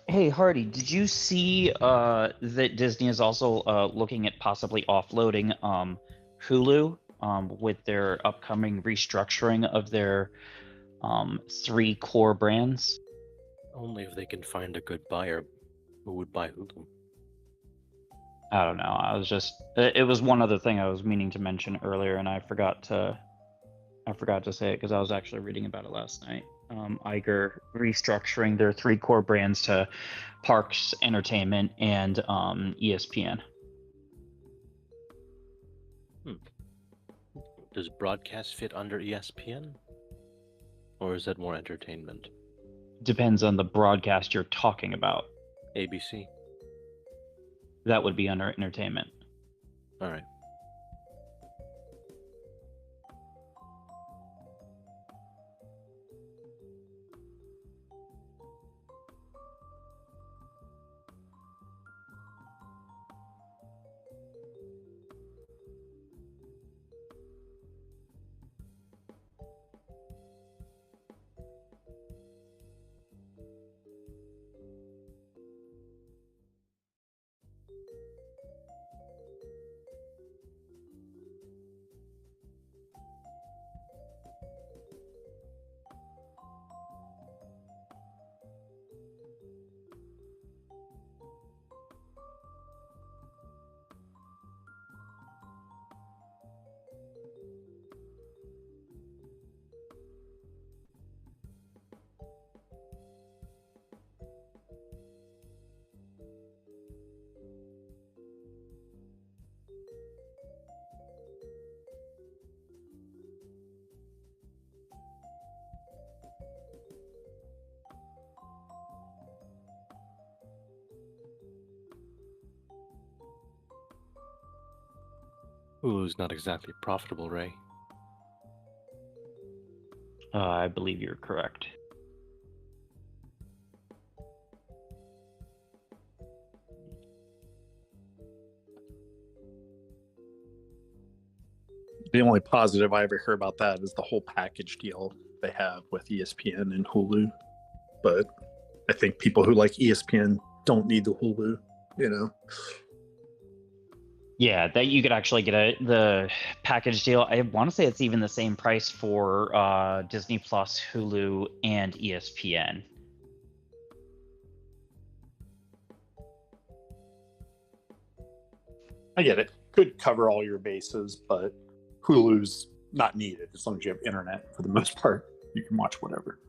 Hey Hardy, did you see that Disney is also looking at possibly offloading Hulu with their upcoming restructuring of their 3 core brands? Only if they can find a good buyer who would buy Hulu. I don't know. I was just it was one other thing I was meaning to mention earlier, and I forgot to say it because I was actually reading about it last night. Iger restructuring their 3 core brands to Parks, Entertainment, and ESPN. Does broadcast fit under ESPN? Or is that more entertainment? Depends on the broadcast you're talking about. ABC. That would be under entertainment. All right. Hulu's not exactly profitable, Ray. I believe you're correct. The only positive I ever hear about that is the whole package deal they have with ESPN and Hulu. But I think people who like ESPN don't need the Hulu, you know? Yeah, that you could actually get the package deal. I want to say it's even the same price for Disney Plus, Hulu, and ESPN. I get it. Could cover all your bases, but Hulu's not needed as long as you have internet. For the most part, you can watch whatever.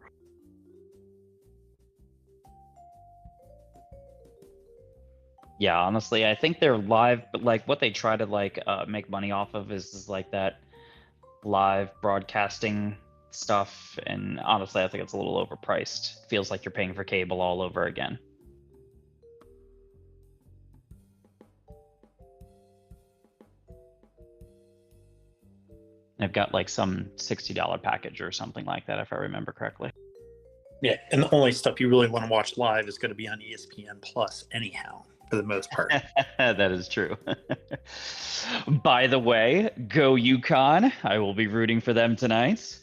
Yeah, honestly, I think they're live, but like what they try to make money off of is like that live broadcasting stuff. And honestly, I think it's a little overpriced. Feels like you're paying for cable all over again. They've got like some $60 package or something like that, if I remember correctly. Yeah, and the only stuff you really want to watch live is going to be on ESPN Plus anyhow, for the most part. That is true. By the way, go UConn. I will be rooting for them tonight.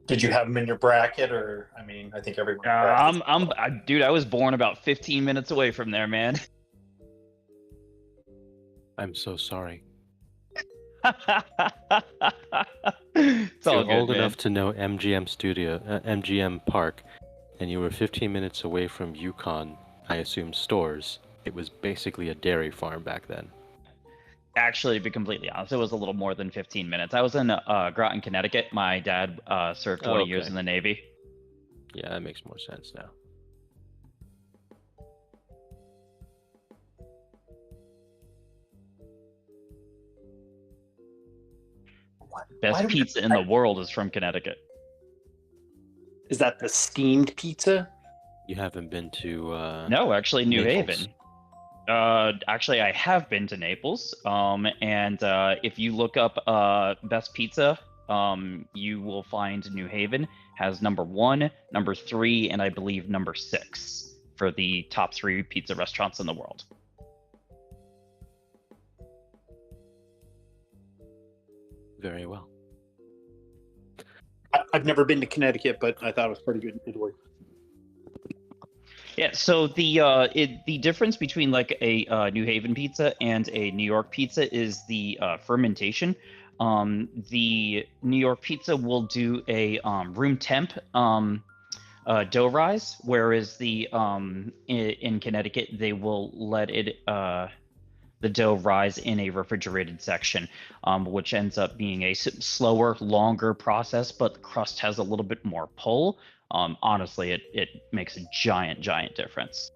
Did you have them in your bracket, or I mean, I think everyone. Dude, I was born about 15 minutes away from there, man. I'm so sorry. It's all You're good, old man. enough to know MGM Park, and you were 15 minutes away from Yukon, I assume stores. It was basically a dairy farm back then. Actually, to be completely honest, it was a little more than 15 minutes. I was in Groton, Connecticut. My dad served 20 years in the Navy. Yeah, that makes more sense now. Best pizza in the world is from Connecticut. Is that the steamed pizza? You haven't been to No, actually, New Naples. Haven. Actually, I have been to Naples. And if you look up best pizza, you will find New Haven has number 1, number 3, and I believe number 6 for the top 3 pizza restaurants in the world. Very well. I've never been to Connecticut, but I thought it was pretty good in Italy. Yeah, so the difference between like a New Haven pizza and a New York pizza is the fermentation. The New York pizza will do a room temp dough rise, whereas the in Connecticut they will let it the dough rise in a refrigerated section, which ends up being a slower, longer process, but the crust has a little bit more pull. honestly, it makes a giant difference.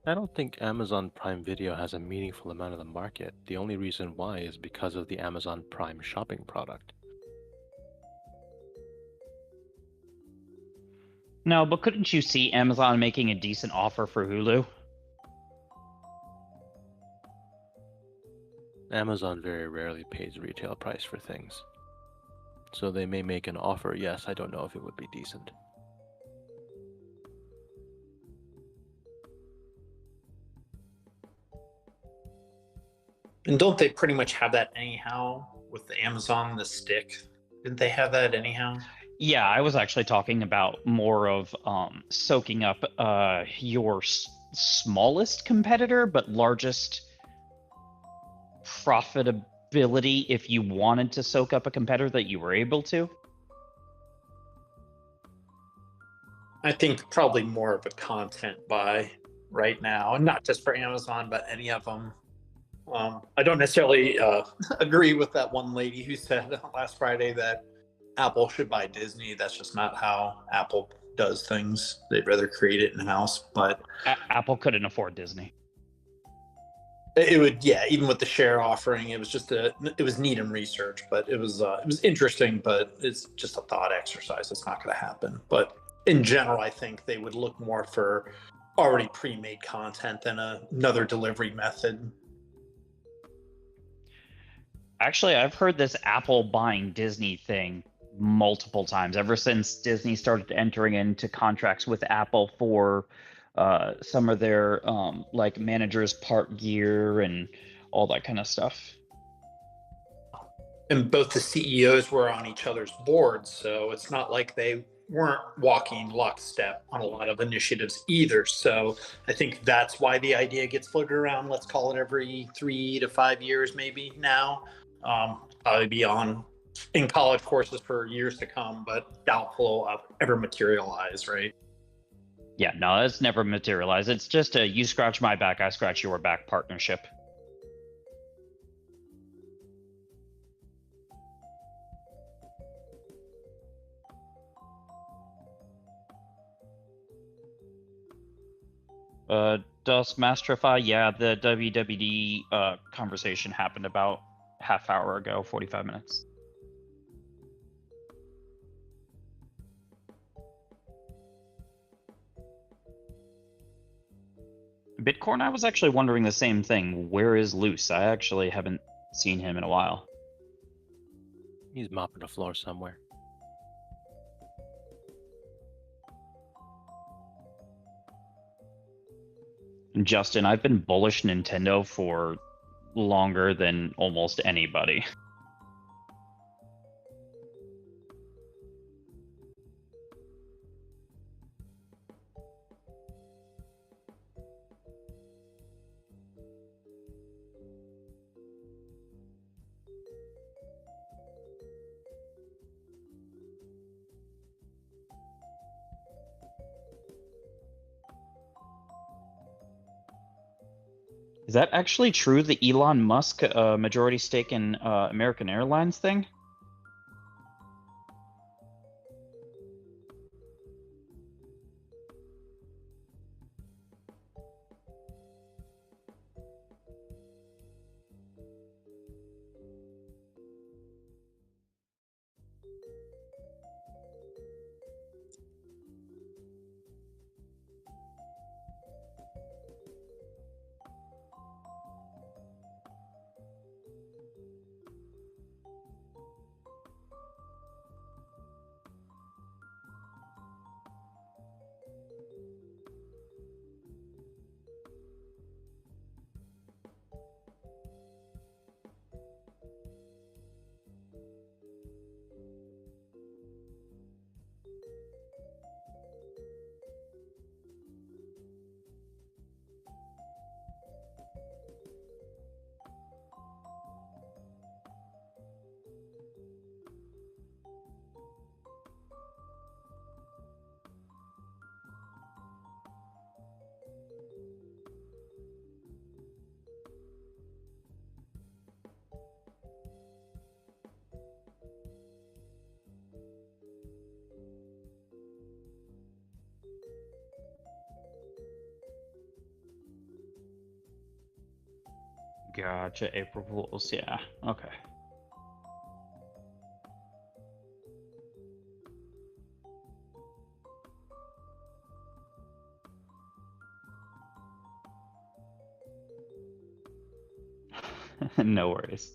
I don't think Amazon Prime Video has a meaningful amount of the market. The only reason why is because of the Amazon Prime shopping product. No, but couldn't you see Amazon making a decent offer for Hulu? Amazon very rarely pays retail price for things. So they may make an offer, yes, I don't know if it would be decent. And don't they pretty much have that anyhow with the Amazon, the stick? Didn't they have that anyhow? Yeah, I was actually talking about more of soaking up your smallest competitor, but largest profitability if you wanted to soak up a competitor that you were able to. I think probably more of a content buy right now, and not just for Amazon, but any of them. I don't necessarily agree with that one lady who said last Friday that Apple should buy Disney. That's just not how Apple does things. They'd rather create it in-house, but Apple couldn't afford Disney. It would, yeah. Even with the share offering, it was just it was neat in research, but it was interesting. But it's just a thought exercise. It's not going to happen. But in general, I think they would look more for already pre-made content than another delivery method. Actually, I've heard this Apple buying Disney thing multiple times ever since Disney started entering into contracts with Apple for some of their like managers part gear and all that kind of stuff. And both the CEOs were on each other's boards, so it's not like they weren't walking lockstep on a lot of initiatives either. So I think that's why the idea gets floated around. Let's call it every 3 to 5 years, maybe now. I'll be on in college courses for years to come, but doubtful of ever materialize, right? Yeah, no, it's never materialized. It's just a you scratch my back, I scratch your back partnership. Dusk Masterify, yeah, the WWD conversation happened about half hour ago, 45 minutes. Bitcoin, I was actually wondering the same thing. Where is Luce? I actually haven't seen him in a while. He's mopping the floor somewhere. Justin, I've been bullish Nintendo for longer than almost anybody. Is that actually true, the Elon Musk majority stake in American Airlines thing? Gotcha, April Fools, yeah, okay. No worries.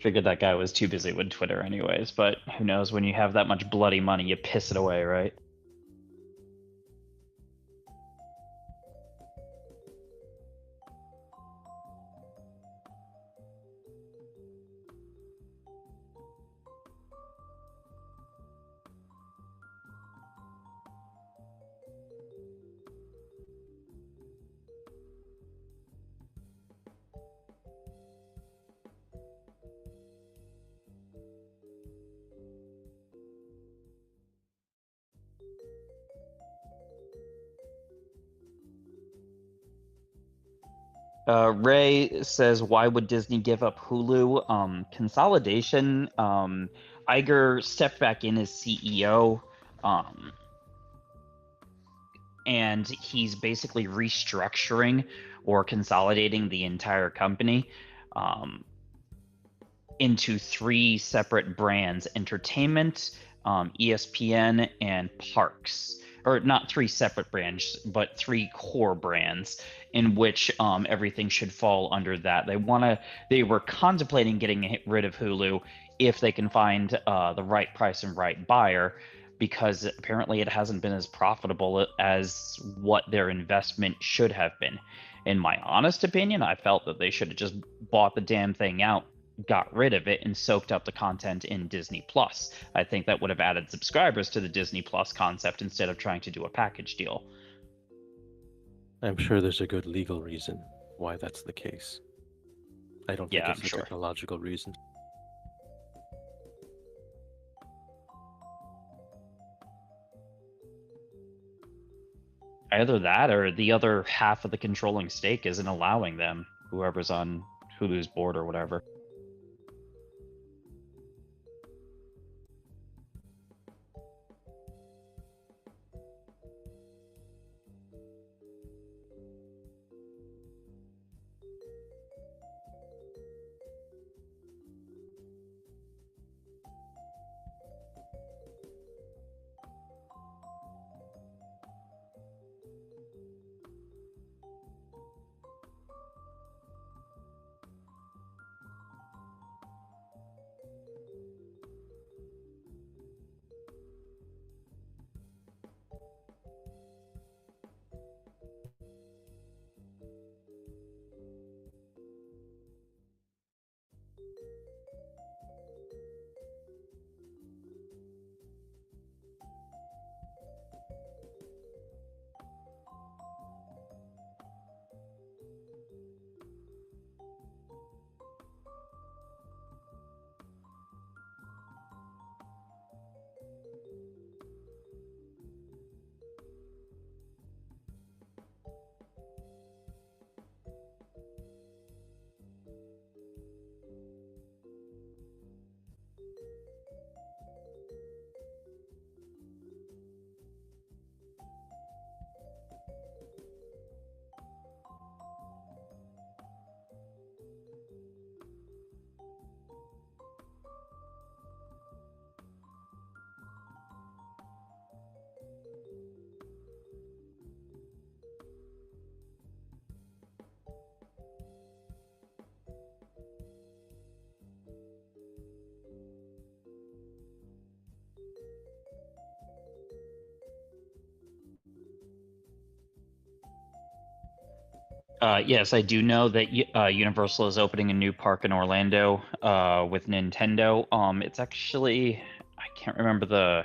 Figured that guy was too busy with Twitter anyways, but who knows, when you have that much bloody money, you piss it away, right? Ray says, why would Disney give up Hulu? Consolidation. Iger stepped back in as CEO, and he's basically restructuring or consolidating the entire company into 3 separate brands: entertainment, ESPN, and parks. Or not 3 separate brands, but 3 core brands in which everything should fall under that. They were contemplating getting rid of Hulu if they can find the right price and right buyer, because apparently it hasn't been as profitable as what their investment should have been. In my honest opinion, I felt that they should have just bought the damn thing out, got rid of it, and soaked up the content in Disney Plus. I think that would have added subscribers to the Disney Plus concept instead of trying to do a package deal. I'm sure there's a good legal reason why that's the case. I don't think it's a technological reason. Either that or the other half of the controlling stake isn't allowing them, whoever's on Hulu's board or whatever. Yes, I do know that Universal is opening a new park in Orlando with Nintendo. It's actually, I can't remember the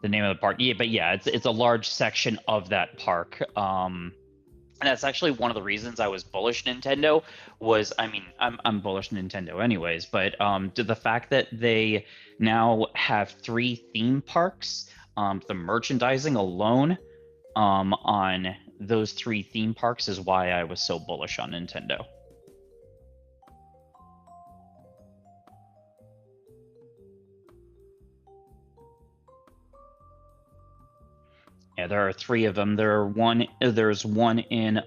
name of the park. Yeah, but yeah, it's a large section of that park. And that's actually one of the reasons I was bullish Nintendo was, I mean, I'm bullish Nintendo anyways, but to the fact that they now have 3 theme parks, the merchandising alone on those 3 theme parks is why I was so bullish on Nintendo. Yeah, there are 3 of them. There's one in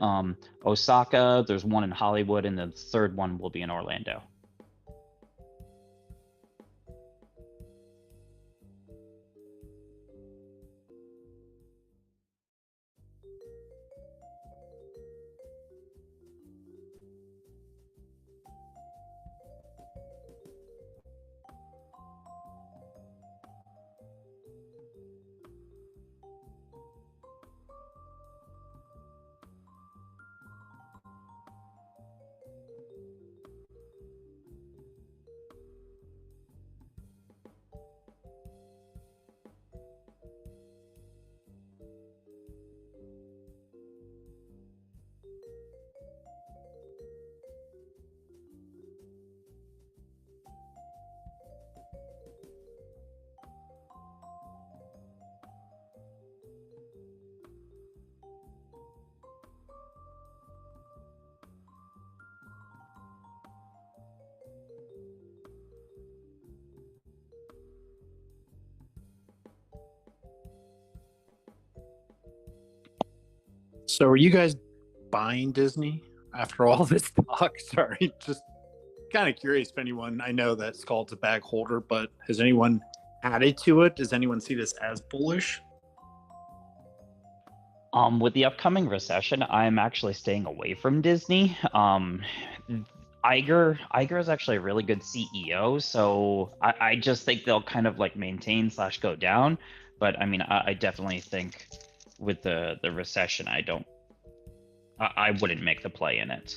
Osaka, there's one in Hollywood, and the 3rd one will be in Orlando. So are you guys buying Disney after all this talk? Sorry, just kind of curious if anyone, I know that Scald's a bag holder, but has anyone added to it? Does anyone see this as bullish? With the upcoming recession, I'm actually staying away from Disney. Iger is actually a really good CEO, so I just think they'll kind of like maintain / go down. But I mean, I definitely think with the recession, I wouldn't make the play in it.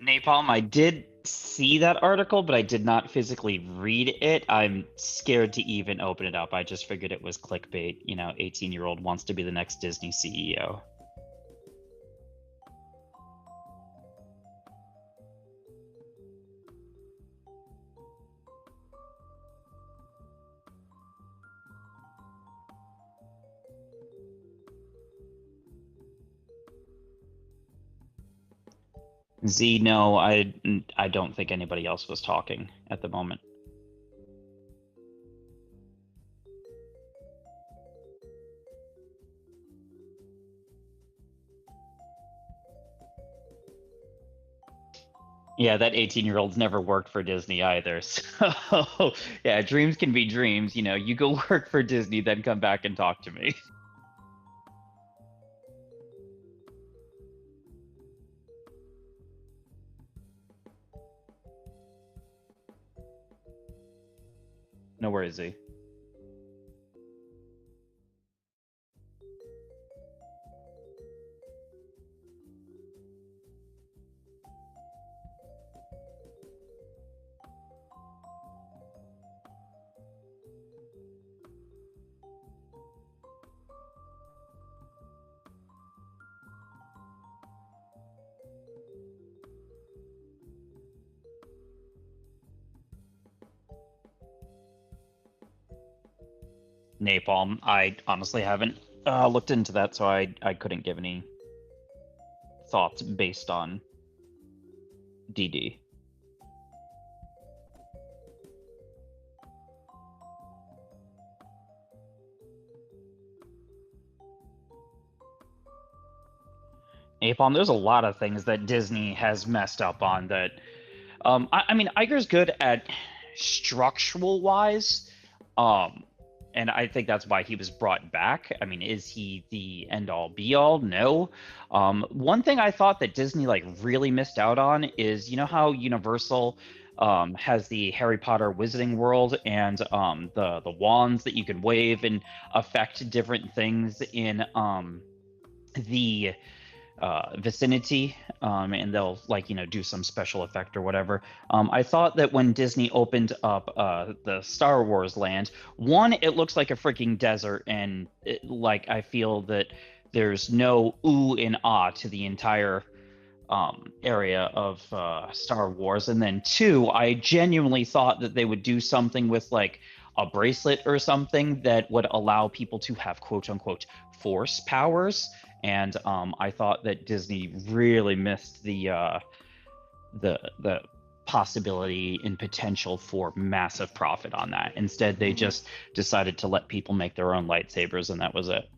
Napalm, I did see that article, but I did not physically read it. I'm scared to even open it up. I just figured it was clickbait. 18-year-old wants to be the next Disney CEO. Z, no, I don't think anybody else was talking at the moment. Yeah, that 18-year-old's never worked for Disney either. So, yeah, dreams can be dreams. You go work for Disney, then come back and talk to me. No worries, Z. Napalm. I honestly haven't looked into that, so I couldn't give any thoughts based on DD. Napalm, there's a lot of things that Disney has messed up on that. I mean, Iger's good at structural wise, and I think that's why he was brought back. I mean, is he the end all be all? No. One thing I thought that Disney like really missed out on is, you know how Universal has the Harry Potter Wizarding World and the wands that you can wave and affect different things in the vicinity, and they'll like do some special effect or whatever. I thought that when Disney opened up the Star Wars land, one, it looks like a freaking desert, and like I feel that there's no ooh and ah to the entire area of Star Wars. And then two, I genuinely thought that they would do something with like a bracelet or something that would allow people to have quote unquote force powers. And I thought that Disney really missed the possibility and potential for massive profit on that. Instead, they just decided to let people make their own lightsabers, and that was it.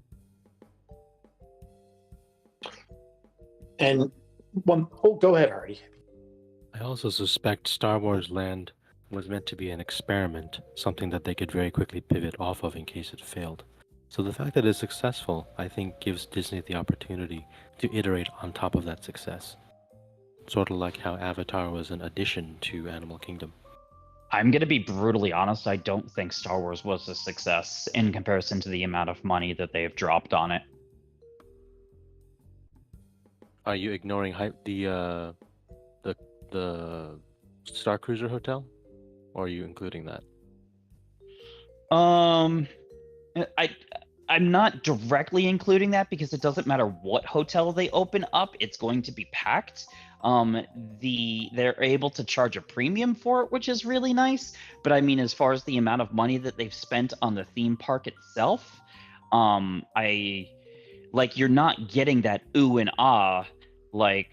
And go ahead, Hardy. I also suspect Star Wars Land was meant to be an experiment, something that they could very quickly pivot off of in case it failed. So the fact that it's successful, I think, gives Disney the opportunity to iterate on top of that success. Sort of like how Avatar was an addition to Animal Kingdom. I'm going to be brutally honest, I don't think Star Wars was a success in comparison to the amount of money that they have dropped on it. Are you ignoring the Star Cruiser Hotel? Or are you including that? I'm not directly including that because it doesn't matter what hotel they open up, it's going to be packed. They're able to charge a premium for it, which is really nice. But I mean, as far as the amount of money that they've spent on the theme park itself, you're not getting that ooh and ah. Like,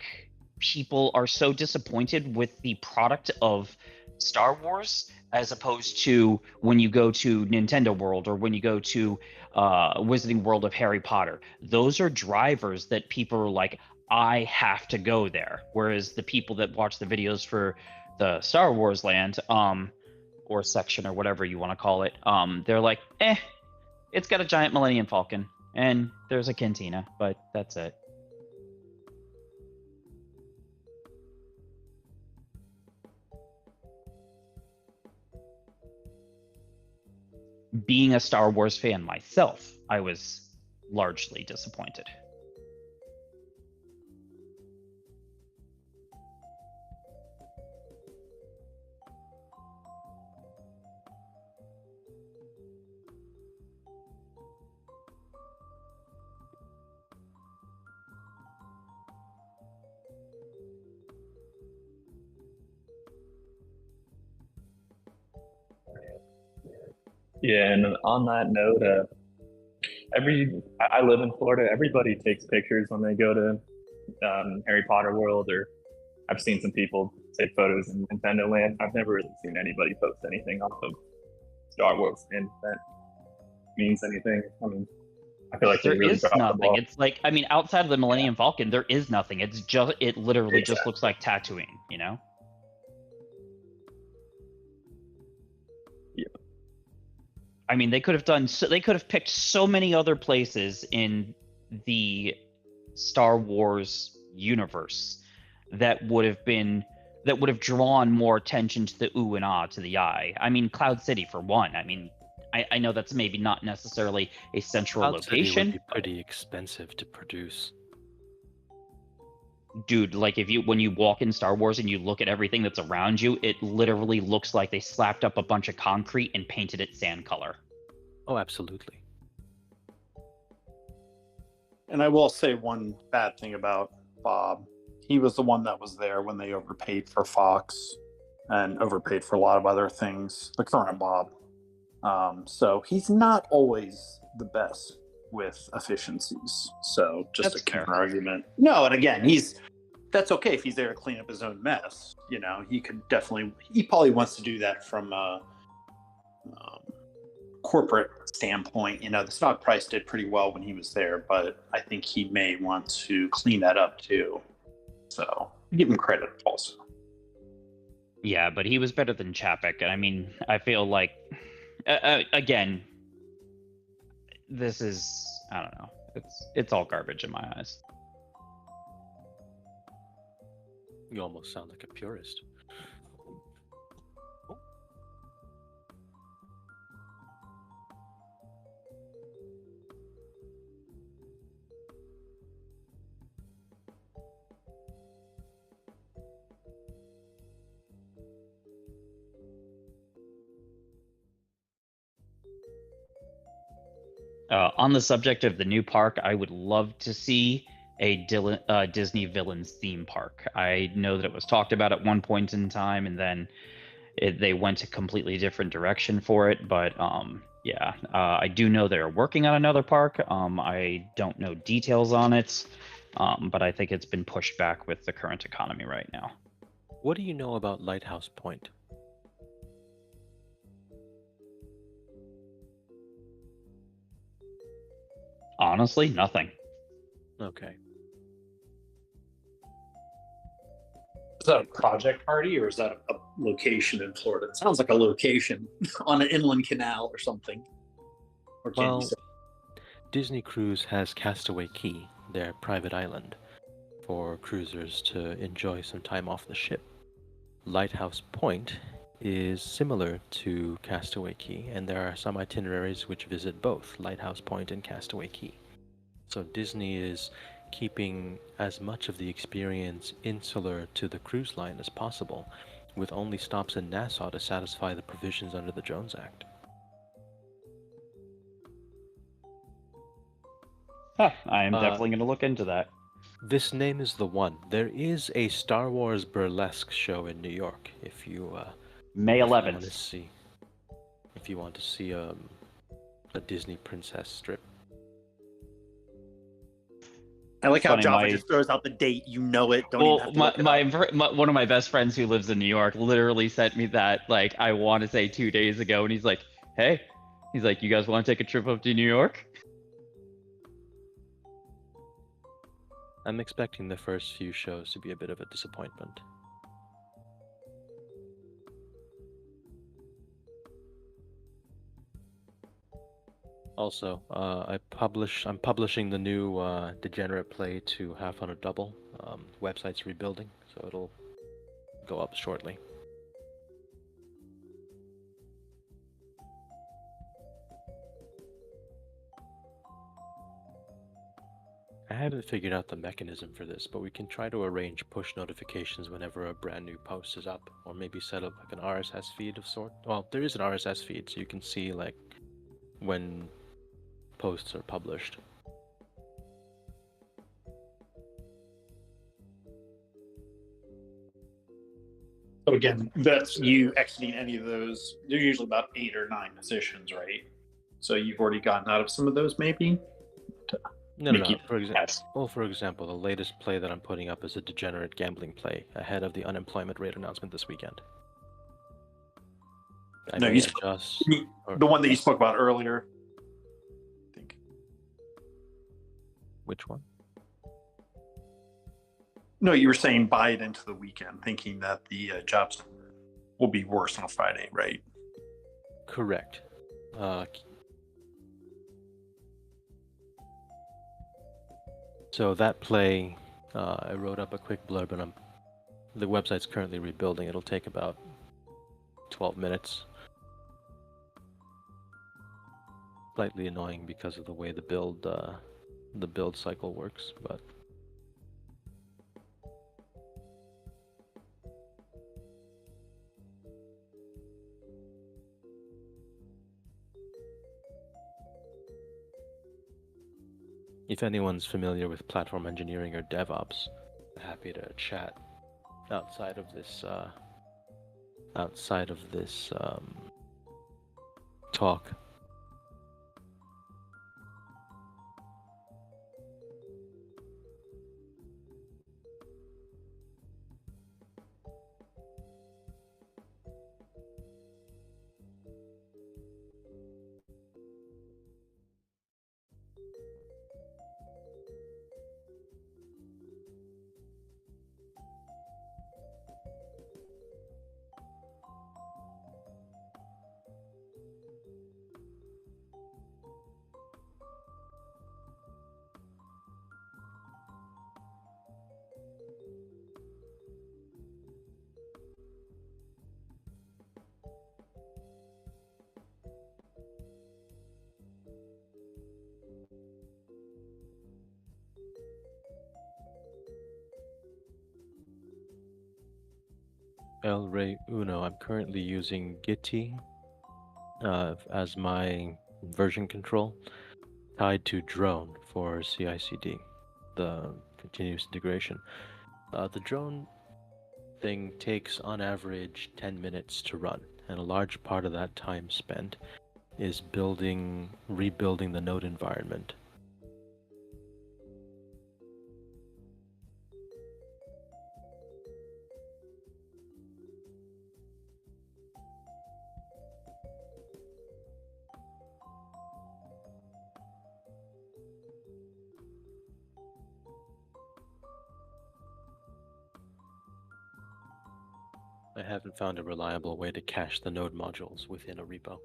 people are so disappointed with the product of Star Wars as opposed to when you go to Nintendo World or when you go to Wizarding World of Harry Potter. Those are drivers that people are like, I have to go there. Whereas the people that watch the videos for the Star Wars land, or section or whatever you want to call it, they're like, it's got a giant Millennium Falcon and there's a cantina, but that's it. Being a Star Wars fan myself, I was largely disappointed. Yeah, and on that note, I live in Florida. Everybody takes pictures when they go to Harry Potter World, or I've seen some people take photos in Nintendo Land. I've never really seen anybody post anything off of Star Wars, and that means anything. I mean, I feel like there really is dropped the nothing. ball. It's like, I mean, outside of the Millennium Falcon, there is nothing. It's just, it literally just looks like Tatooine, you know? I mean, they could have picked so many other places in the Star Wars universe that would have been that would have drawn more attention to the ooh and ah to the eye. I mean, Cloud City for one. I mean, I know that's maybe not necessarily a central Cloud City would location. be pretty expensive to produce. Dude, like when you walk in Star Wars and you look at everything that's around you, it literally looks like they slapped up a bunch of concrete and painted it sand color. Oh, absolutely. And I will say one bad thing about Bob. He was the one that was there when they overpaid for Fox and overpaid for a lot of other things, the current Bob. So he's not always the best with efficiencies. So just That's a counter argument. No, and again, that's okay if he's there to clean up his own mess. You know, he probably wants to do that from a corporate standpoint. You know, the stock price did pretty well when he was there, but I think he may want to clean that up too. So give him credit also. Yeah, but he was better than Chapek. I mean, I feel like, again, this is, I don't know. It's all garbage in my eyes. You almost sound like a purist. On the subject of the new park, I would love to see a Disney Villains theme park. I know that it was talked about at one point in time, and then they went a completely different direction for it. But yeah, I do know they're working on another park. I don't know details on it, but I think it's been pushed back with the current economy right now. What do you know about Lighthouse Point? Honestly, nothing. Okay. Is that a project party or is that a location in Florida? It sounds like a location on an inland canal or something. Or can you Well, say? Disney Cruise has Castaway Cay, their private island, for cruisers to enjoy some time off the ship. Lighthouse Point is similar to Castaway Cay, and there are some itineraries which visit both Lighthouse Point and Castaway Cay. So Disney is keeping as much of the experience insular to the cruise line as possible, with only stops in Nassau to satisfy the provisions under the Jones Act. Huh, I am definitely going to look into that. This name is the one. There is a Star Wars burlesque show in New York. If you May 11th. If you want to see a Disney princess strip. I like how Funny, Java my- just throws out the date. You know it. Don't Well, even have to look it up. one of my best friends who lives in New York literally sent me that, like, I want to say 2 days ago, and he's like, hey, he's like, you guys want to take a trip up to New York? I'm expecting the first few shows to be a bit of a disappointment. Also, I'm publishing the new Degenerate Play to Half on a Double. Website's rebuilding, so it'll go up shortly. I haven't figured out the mechanism for this, but we can try to arrange push notifications whenever a brand new post is up, or maybe set up like an RSS feed of sort. Well, there is an RSS feed, so you can see like when posts are published. So again, that's you exiting any of those. They're usually about 8 or 9 positions, right? So you've already gotten out of some of those, maybe. No. For example, the latest play that I'm putting up is a degenerate gambling play ahead of the unemployment rate announcement this weekend. I No, may you adjust, the one that you spoke about earlier. Which one? No, you were saying buy it into the weekend, thinking that the jobs will be worse on Friday, right? Correct. So that play, I wrote up a quick blurb, and I'm The website's currently rebuilding. It'll take about 12 minutes. Slightly annoying because of the way the build cycle works, but if anyone's familiar with platform engineering or DevOps, I'm happy to chat outside of this talk. El Rey Uno, I'm currently using Gitty as my version control, tied to Drone for CI/CD, the continuous integration. The drone thing takes on average 10 minutes to run, and a large part of that time spent is rebuilding the node environment. I haven't found a reliable way to cache the node modules within a repo.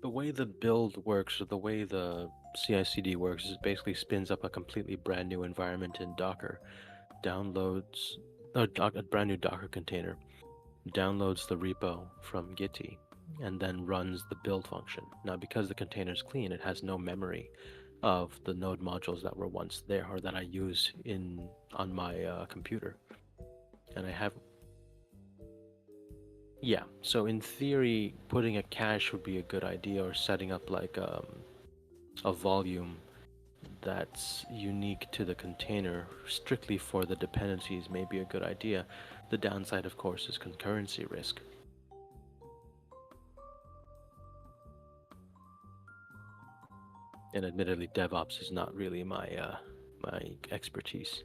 The way the build works, or the way the CI/CD works, is it basically spins up a completely brand new environment in Docker, downloads a brand new Docker container, downloads the repo from Gitty, and then runs the build function. Now, because the container is clean, it has no memory of the node modules that were once there or that I use on my computer, and I have. Yeah, so in theory, putting a cache would be a good idea, or setting up like a volume that's unique to the container strictly for the dependencies may be a good idea. The downside, of course, is concurrency risk. And admittedly, DevOps is not really my expertise.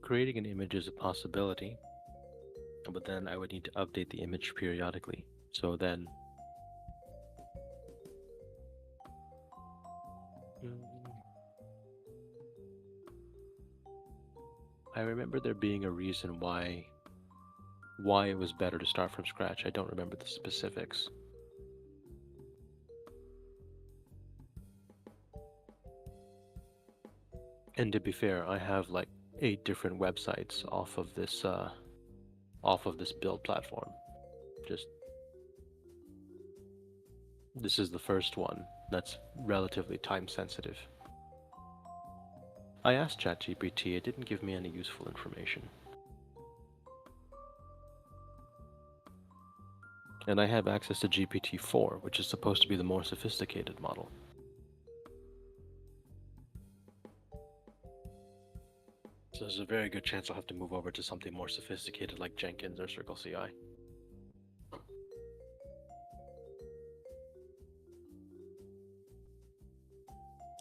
creating an image is a possibility, but then I would need to update the image periodically. So then, I remember there being a reason why it was better to start from scratch. I don't remember the specifics. And to be fair, I have like 8 different websites off of this build platform. This is the first one that's relatively time sensitive. I asked ChatGPT, it didn't give me any useful information. And I have access to GPT-4, which is supposed to be the more sophisticated model. So there's a very good chance I'll have to move over to something more sophisticated like Jenkins or Circle CI.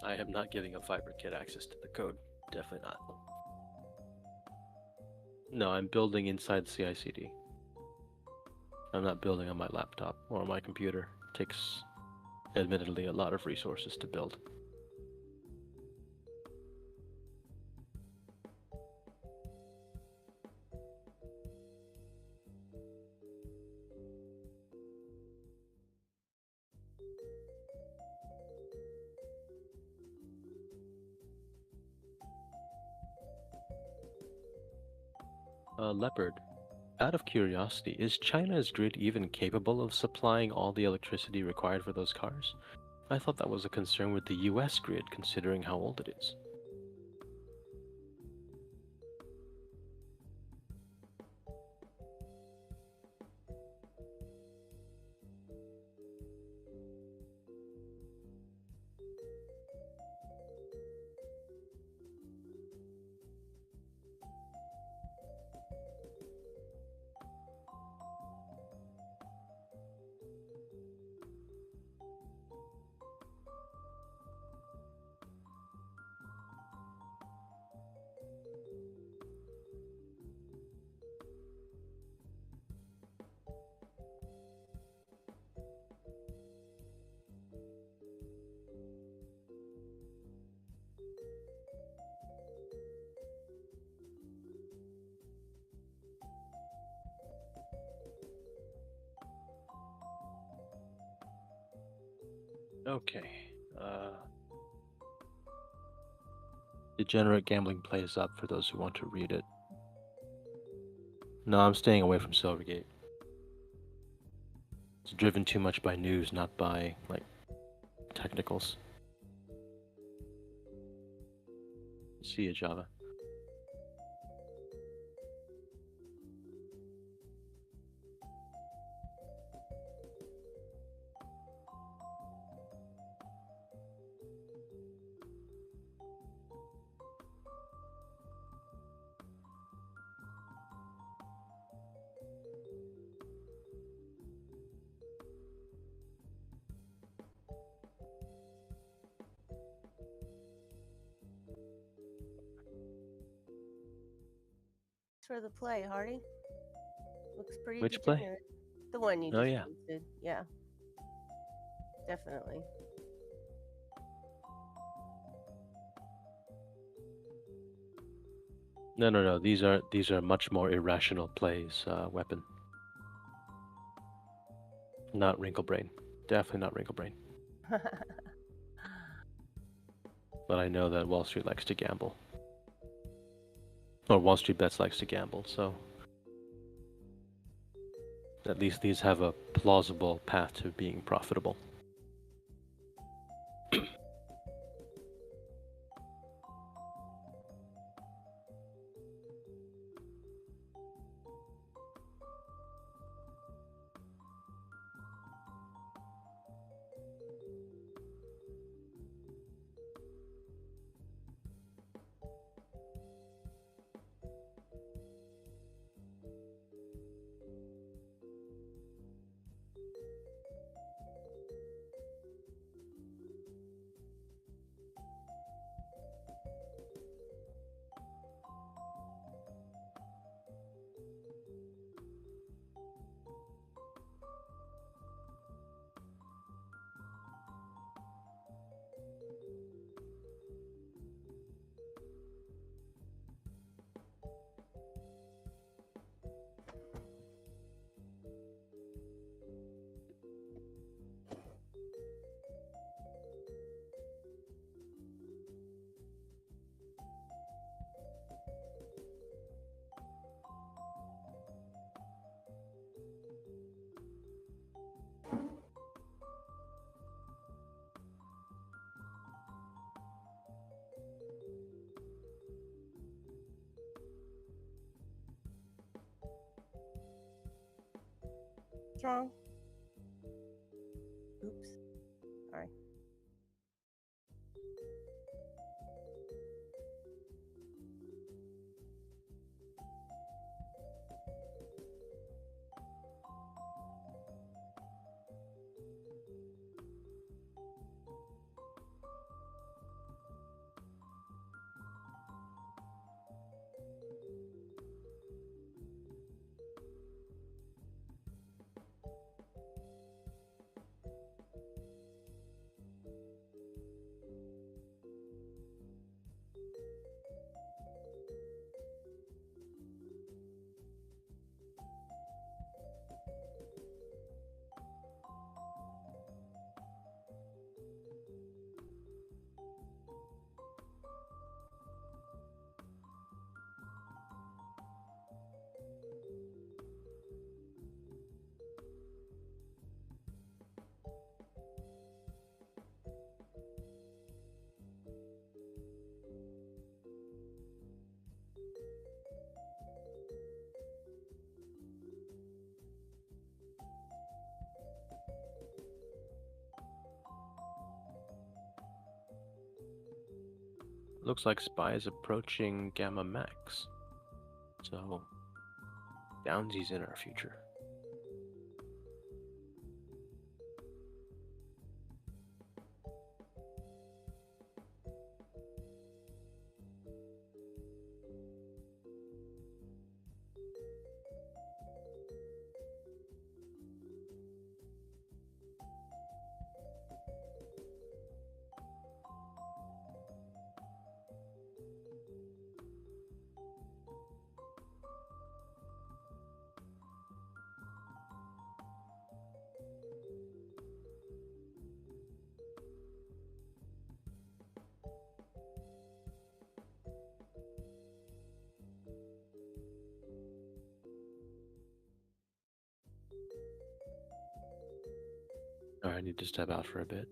I am not giving a FiberKit access to the code. Definitely not. No, I'm building inside CI/CD. I'm not building on my laptop or my computer. It takes, admittedly, a lot of resources to build. Leopard, out of curiosity, is China's grid even capable of supplying all the electricity required for those cars? I thought that was a concern with the US grid, considering how old it is. Okay. Degenerate Gambling plays up for those who want to read it. No, I'm staying away from Silvergate. It's driven too much by news, not by, like, technicals. See ya, Java. For the play, Hardy. Looks pretty Which play? degenerate. The one you Oh, just yeah. posted. Yeah. Definitely. No. These are much more irrational plays, Weapon. Not Wrinkle Brain. Definitely not Wrinkle Brain. But I know that Wall Street likes to gamble. Or WallStreetBets likes to gamble, so at least these have a plausible path to being profitable. Strong. Oops. Sorry. Looks like SPY is approaching Gamma Max. So, downsies in our future. Alright, I need to step out for a bit.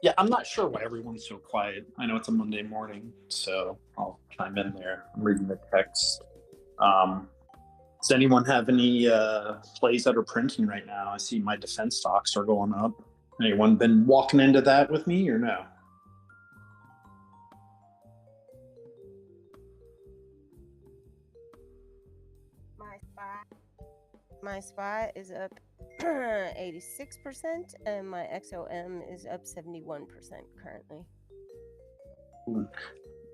Yeah, I'm not sure why everyone's so quiet. I know it's a Monday morning, so I'll chime in there. I'm reading the text. Does anyone have any plays that are printing right now? I see my defense stocks are going up. Anyone been walking into that with me or no? My SPY is up 86%, and my XOM is up 71% currently.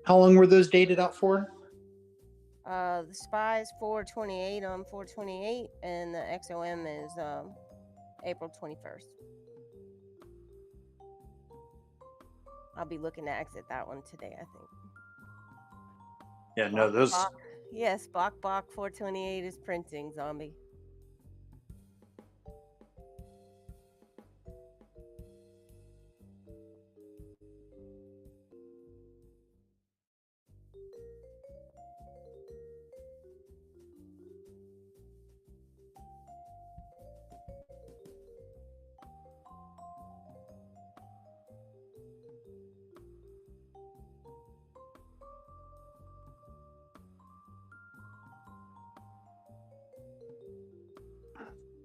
How long were those dated out for? The SPY is 4/28 on 4/28, and the XOM is April 21st. I'll be looking to exit that one today, I think. Yeah, no, those. Yes, Block 428 is printing, zombie.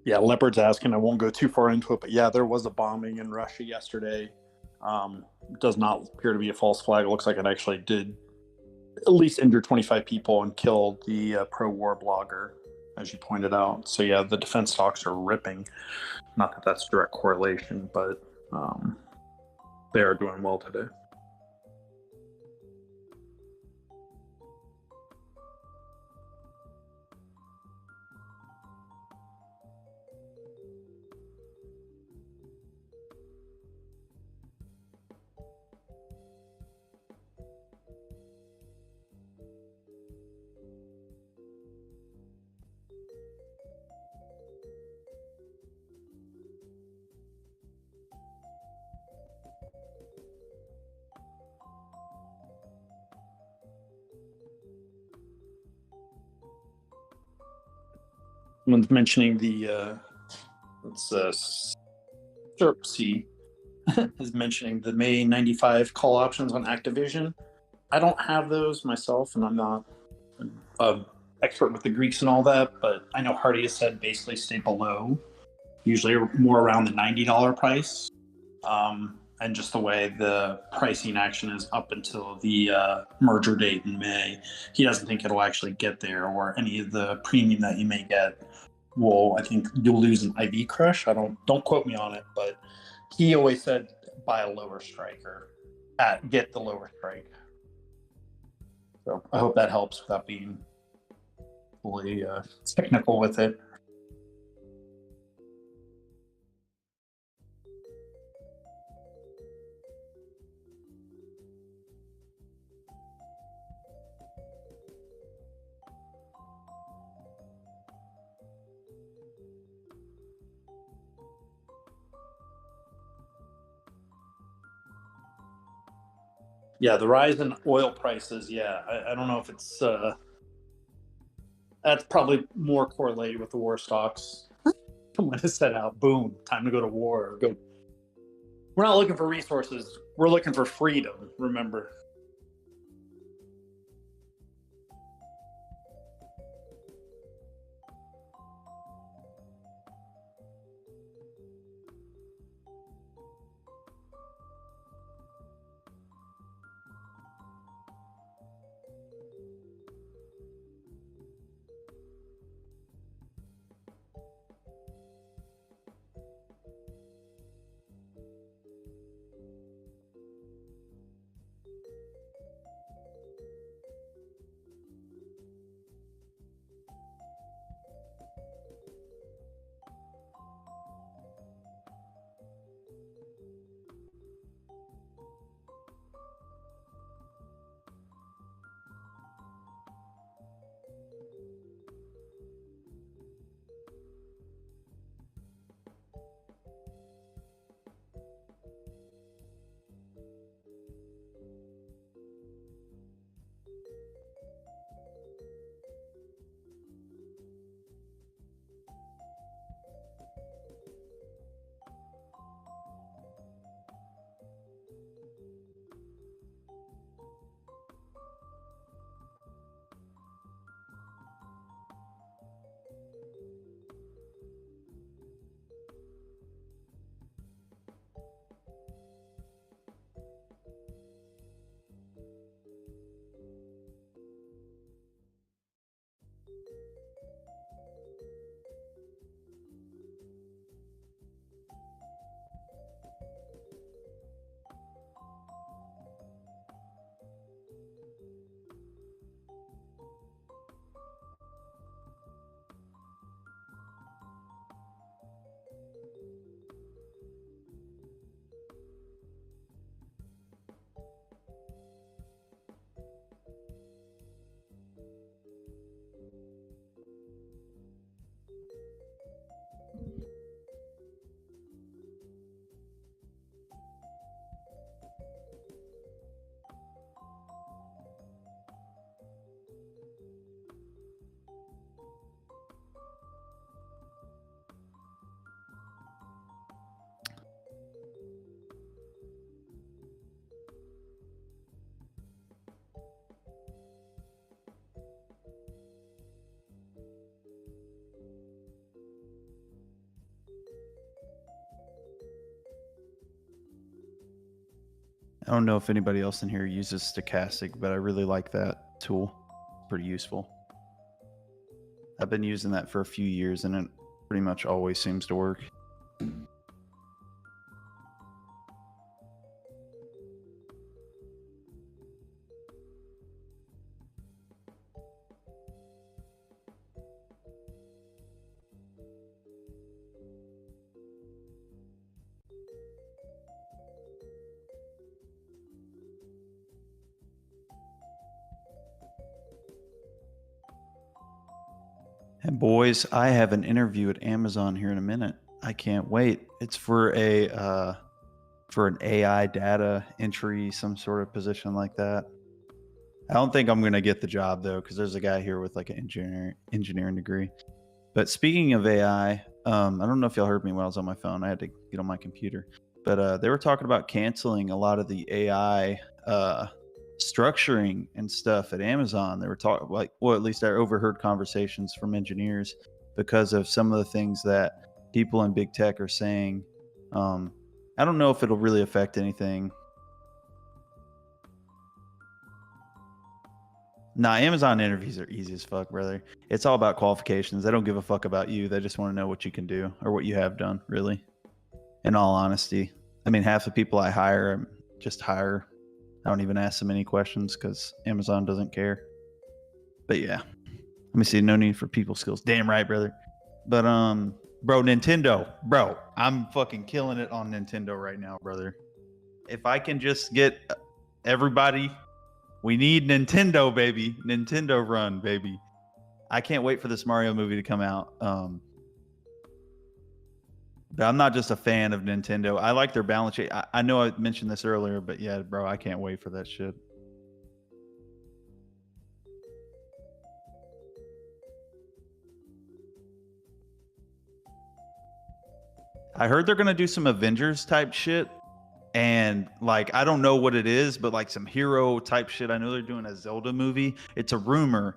Yeah, Leopard's asking. I won't go too far into it, but yeah, there was a bombing in Russia yesterday. Does not appear to be a false flag. It looks like it actually did at least injure 25 people and kill the pro-war blogger. as you pointed out. So yeah, the defense stocks are ripping. Not that that's direct correlation, but they are doing well today. Someone's mentioning the SERPC is mentioning the May 95 call options on Activision. I don't have those myself, and I'm not an expert with the Greeks and all that, but I know Hardy has said basically stay below, usually more around the $90 price. And just the way the pricing action is up until the merger date in May, he doesn't think it'll actually get there, or any of the premium that you may get will, I think you'll lose an IV crush. Don't quote me on it, but he always said buy a lower strike or get the lower strike. So I hope that helps without being fully technical with it. Yeah, the rise in oil prices, yeah, I don't know if it's that's probably more correlated with the war stocks. When it set out, boom, time to go to war. We're not looking for resources, we're looking for freedom, remember. I don't know if anybody else in here uses stochastic, but I really like that tool. Pretty useful. I've been using that for a few years, and it pretty much always seems to work. And boys, I have an interview at Amazon here in a minute. I can't wait. It's for an AI data entry, some sort of position like that. I don't think I'm going to get the job though, because there's a guy here with like an engineering degree. But speaking of AI, I don't know if y'all heard me when I was on my phone. I had to get on my computer. But they were talking about canceling a lot of the AI structuring and stuff at Amazon. They were talking like, well, at least I overheard conversations from engineers because of some of the things that people in big tech are saying. I don't know if it'll really affect anything. Nah, Amazon interviews are easy as fuck, brother. It's all about qualifications. They don't give a fuck about you. They just want to know what you can do or what you have done, really. In all honesty. I mean, half the people I hire, just hire. I don't even ask them any questions because Amazon doesn't care. But yeah. Let me see. No need for people skills. Damn right, brother. But bro, Nintendo. Bro, I'm fucking killing it on Nintendo right now, brother. If I can just get everybody, we need Nintendo, baby. Nintendo run, baby. I can't wait for this Mario movie to come out. But I'm not just a fan of Nintendo. I like their balance sheet. I know I mentioned this earlier, but yeah, bro, I can't wait for that shit. I heard they're gonna do some Avengers type shit, and like I don't know what it is, but like some hero type shit. I know they're doing a Zelda movie. It's a rumor,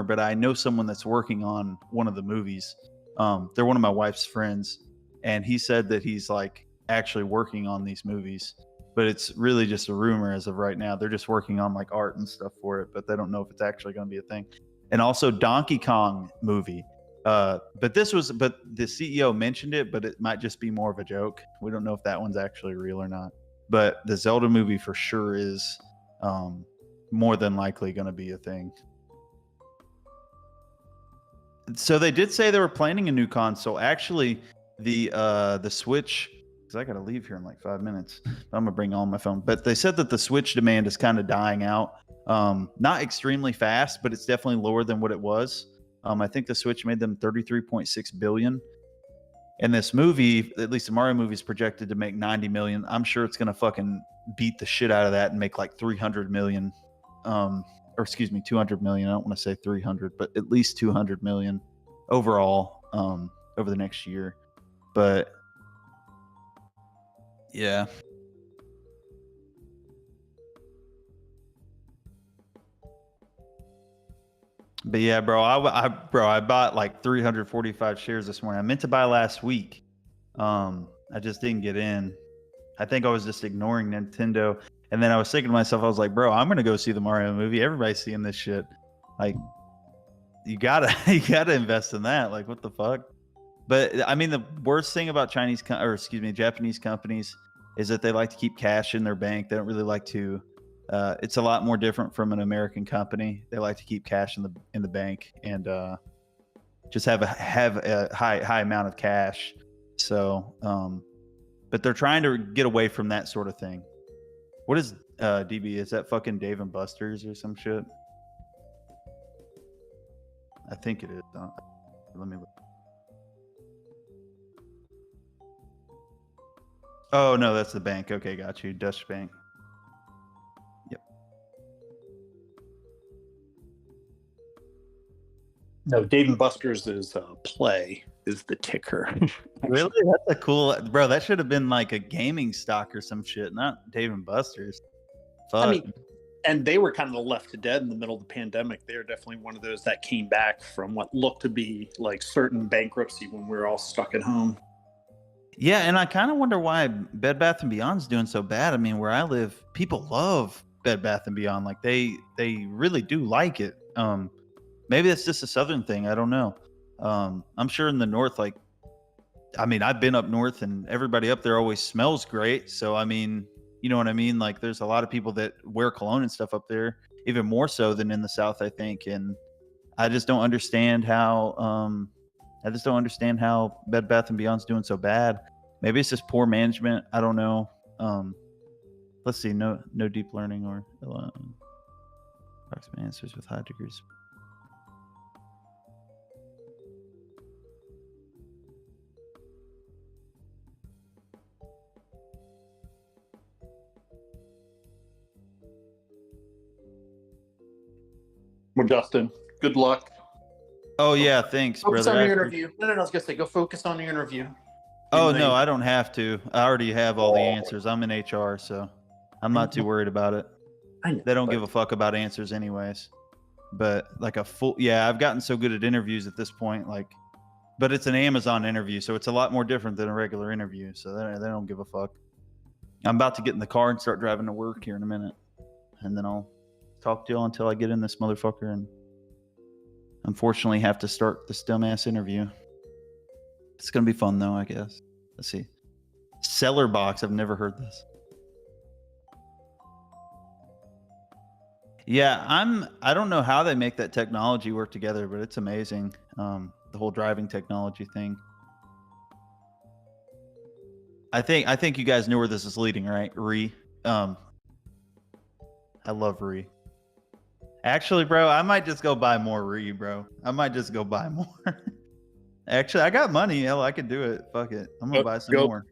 but I know someone that's working on one of the movies. They're one of my wife's friends, and he said that he's like actually working on these movies, but it's really just a rumor as of right now. They're just working on like art and stuff for it, but they don't know if it's actually going to be a thing. And also Donkey Kong movie. But the CEO mentioned it, but it might just be more of a joke. We don't know if that one's actually real or not. But the Zelda movie for sure is more than likely going to be a thing. So they did say they were planning a new console. Actually, the Switch, because I got to leave here in like 5 minutes. I'm gonna bring on my phone. But they said that the Switch demand is kind of dying out. Not extremely fast, but it's definitely lower than what it was. I think the Switch made them $33.6 billion. And this movie, at least the Mario movie, is projected to make $90 million. I'm sure it's gonna fucking beat the shit out of that and make like $300 million. Or excuse me, $200 million. I don't want to say 300, but at least $200 million overall over the next year. But yeah. But yeah, bro, I bought like 345 shares this morning. I meant to buy last week. I just didn't get in. I think I was just ignoring Nintendo. And then I was thinking to myself, I was like, bro, I'm gonna go see the Mario movie. Everybody's seeing this shit. Like, you gotta invest in that. Like, what the fuck? But I mean, the worst thing about Japanese companies is that they like to keep cash in their bank. They don't really like to. It's a lot more different from an American company. They like to keep cash in the bank and just have a high amount of cash. So, but they're trying to get away from that sort of thing. What is DB? Is that fucking Dave and Buster's or some shit? I think it is. Let me look. Oh no, that's the bank. Okay, got you. Dutch Bank. Yep. No, Dave & Buster's is Play is the ticker. Really? That's a cool, bro. That should have been like a gaming stock or some shit, not Dave & Buster's. Fuck. I mean, and they were kind of left to dead in the middle of the pandemic. They're definitely one of those that came back from what looked to be like certain bankruptcy when we were all stuck at home. Yeah, and I kind of wonder why Bed Bath & Beyond's doing so bad. I mean, where I live, people love Bed Bath & Beyond. Like they really do like it. Maybe it's just a southern thing. I don't know. I'm sure in the north, like, I mean, I've been up north and everybody up there always smells great. So, I mean, you know what I mean? Like, there's a lot of people that wear cologne and stuff up there, even more so than in the south, I think. And I just don't understand how, Bed Bath and Beyond's doing so bad. Maybe it's just poor management. I don't know. Let's see. No deep learning or approximate answers with high degrees. Well, Justin, good luck. Oh yeah, thanks, Focus brother. on your interview. No, I was gonna say, go focus on your interview. Oh no, I don't have to. I already have all the answers. I'm in HR, so I'm not too worried about it. They don't give a fuck about answers anyways. But like I've gotten so good at interviews at this point, like, but it's an Amazon interview, so it's a lot more different than a regular interview. So they don't give a fuck. I'm about to get in the car and start driving to work here in a minute, and then I'll talk to y'all until I get in this motherfucker and unfortunately have to start this dumbass interview. It's gonna be fun though, I guess. Let's see. Seller box. I've never heard this. Yeah, I don't know how they make that technology work together, but it's amazing. The whole driving technology thing. I think you guys know where this is leading, right? I love Re. Actually, bro, I might just go buy more Re, bro. I might just go buy more. Actually, I got money. Hell, I could do it. Fuck it. I'm gonna buy some more.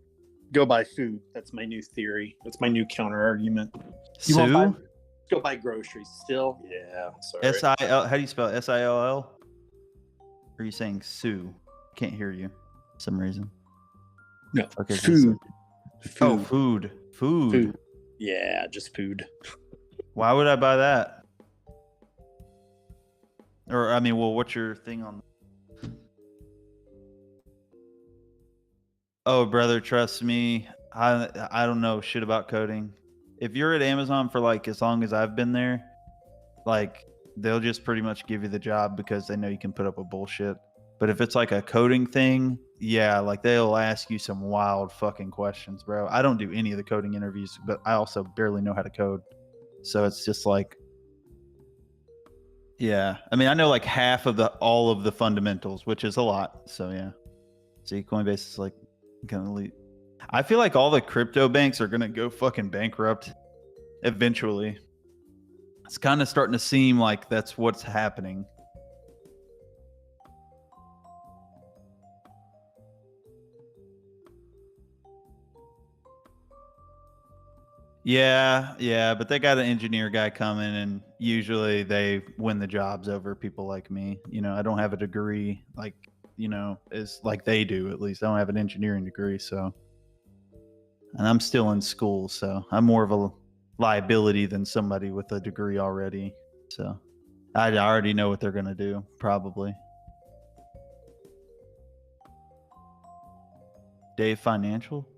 Go buy food. That's my new theory. That's my new counter argument. Sue? Go buy groceries. Still, yeah. Sorry. S-I-L. How do you spell it? S-I-L-L? Or are you saying Sue? Can't hear you for some reason. No. Okay. Food. Oh, food. Food. Yeah, just food. Why would I buy that? Or I mean, well, what's your thing on? Oh, brother, trust me. I don't know shit about coding. If you're at Amazon for like as long as I've been there, like they'll just pretty much give you the job because they know you can put up with bullshit. But if it's like a coding thing, yeah, like they'll ask you some wild fucking questions, bro. I don't do any of the coding interviews, but I also barely know how to code. So it's just like, yeah. I mean, I know like half of all of the fundamentals, which is a lot. So yeah. See, Coinbase is like kind of elite. I feel like all the crypto banks are gonna go fucking bankrupt eventually. It's kind of starting to seem like that's what's happening. Yeah, but they got an engineer guy coming, and usually they win the jobs over people like me. You know, I don't have a degree like, you know, is like they do. At least I don't have an engineering degree, so, and I'm still in school, so I'm more of a liability than somebody with a degree already. So I already know what they're gonna do, probably. Dave Financial.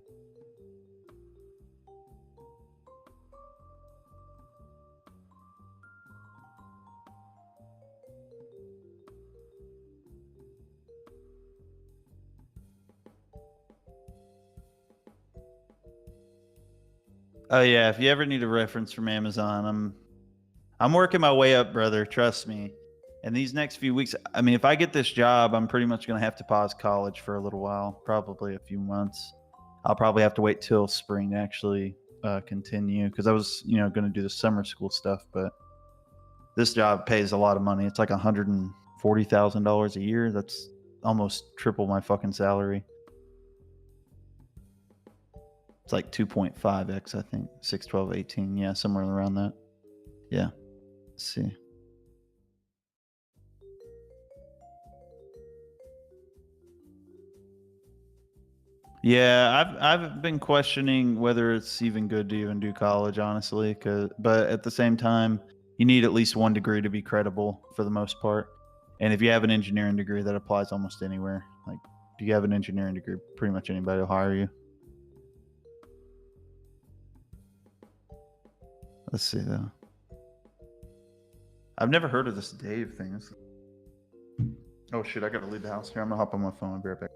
Oh yeah, if you ever need a reference from Amazon, I'm working my way up, brother. Trust me. And these next few weeks, I mean, if I get this job, I'm pretty much gonna have to pause college for a little while, probably a few months. I'll probably have to wait till spring to actually continue because I was, you know, gonna do the summer school stuff, but this job pays a lot of money. It's like $140,000 a year. That's almost triple my fucking salary. It's like 2.5x, I think. 6, 12, 18. Yeah, somewhere around that. Yeah. Let's see. Yeah, I've been questioning whether it's even good to even do college, honestly. But at the same time, you need at least one degree to be credible for the most part. And if you have an engineering degree, that applies almost anywhere. Like, if you have an engineering degree, pretty much anybody will hire you. Let's see though. I've never heard of this Dave thing. Oh shoot, I gotta leave the house here. I'm gonna hop on my phone and be right back.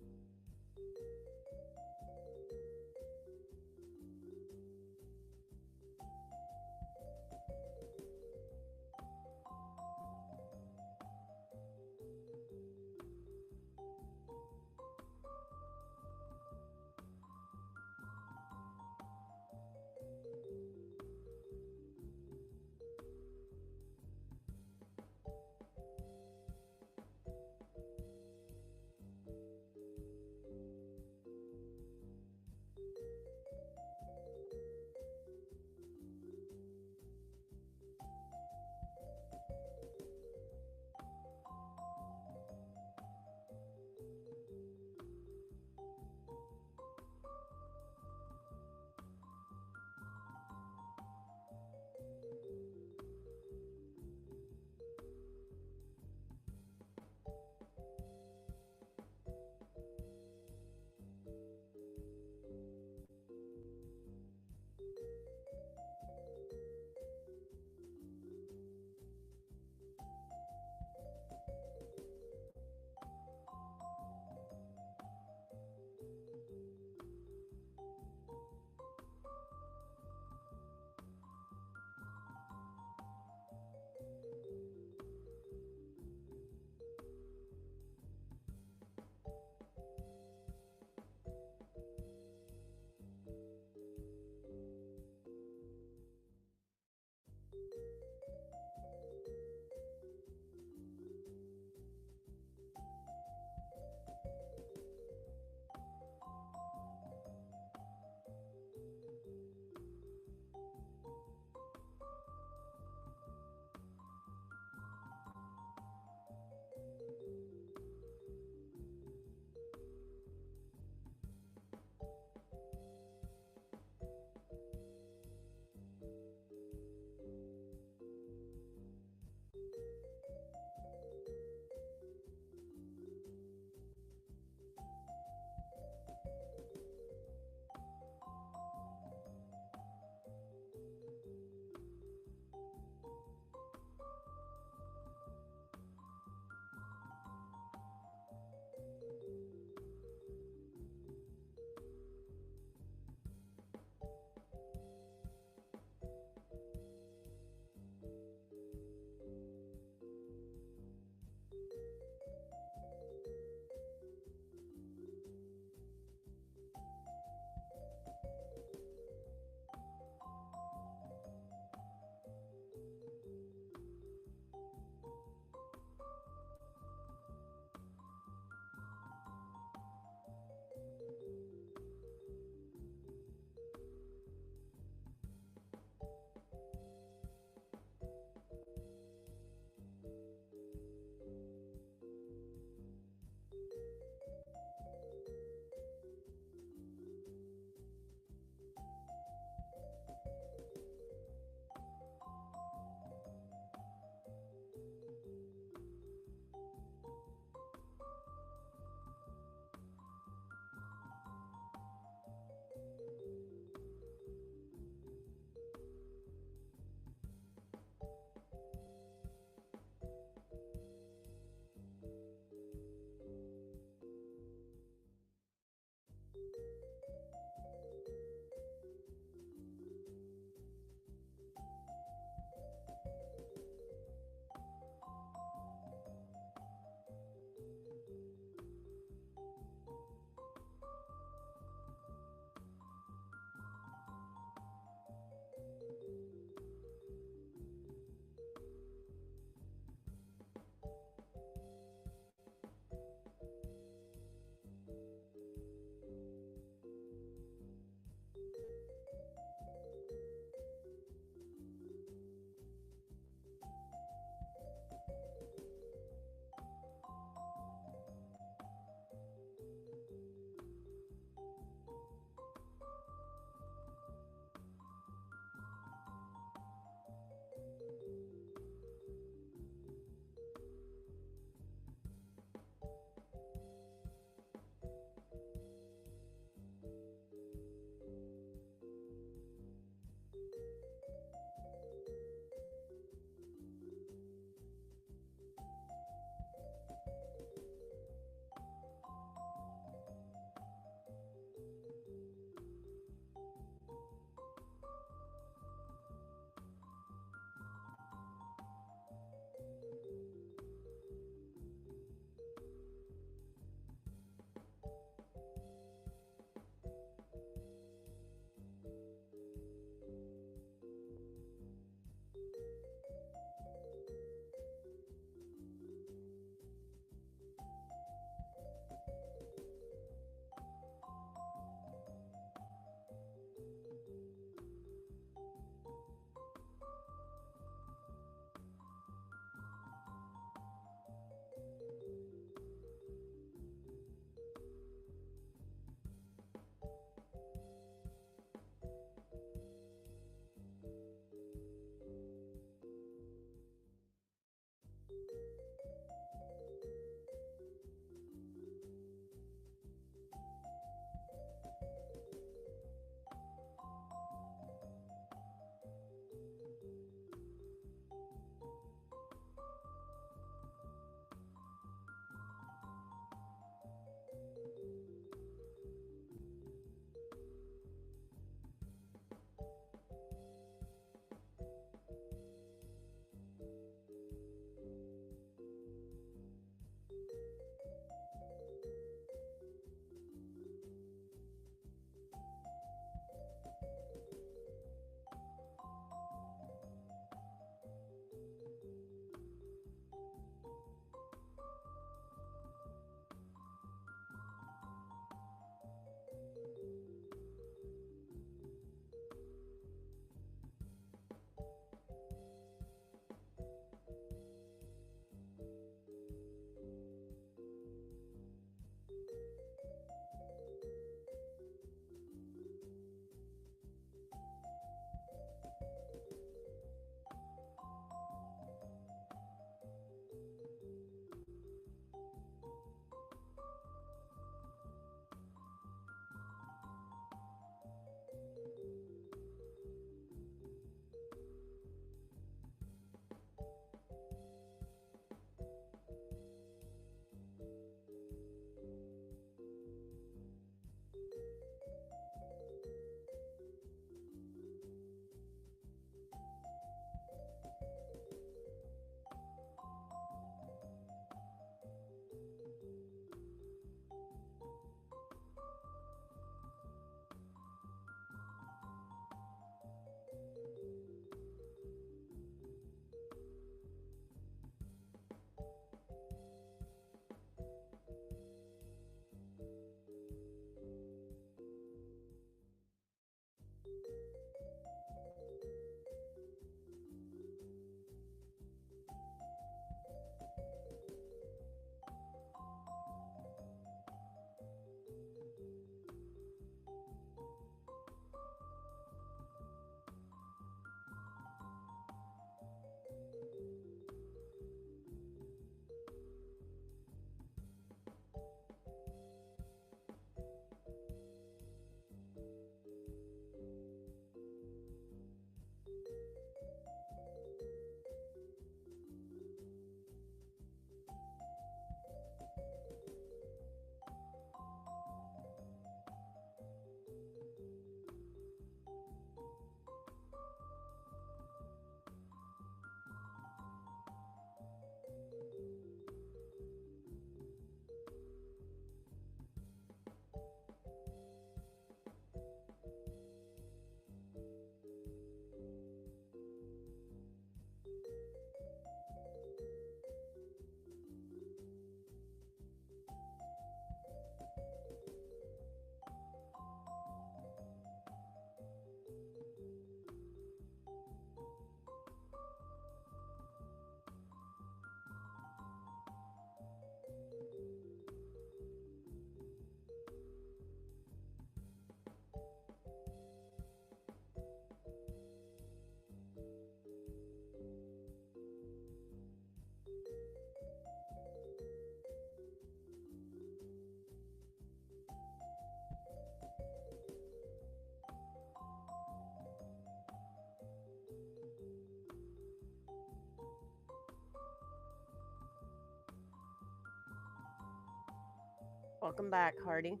Welcome back, Hardy.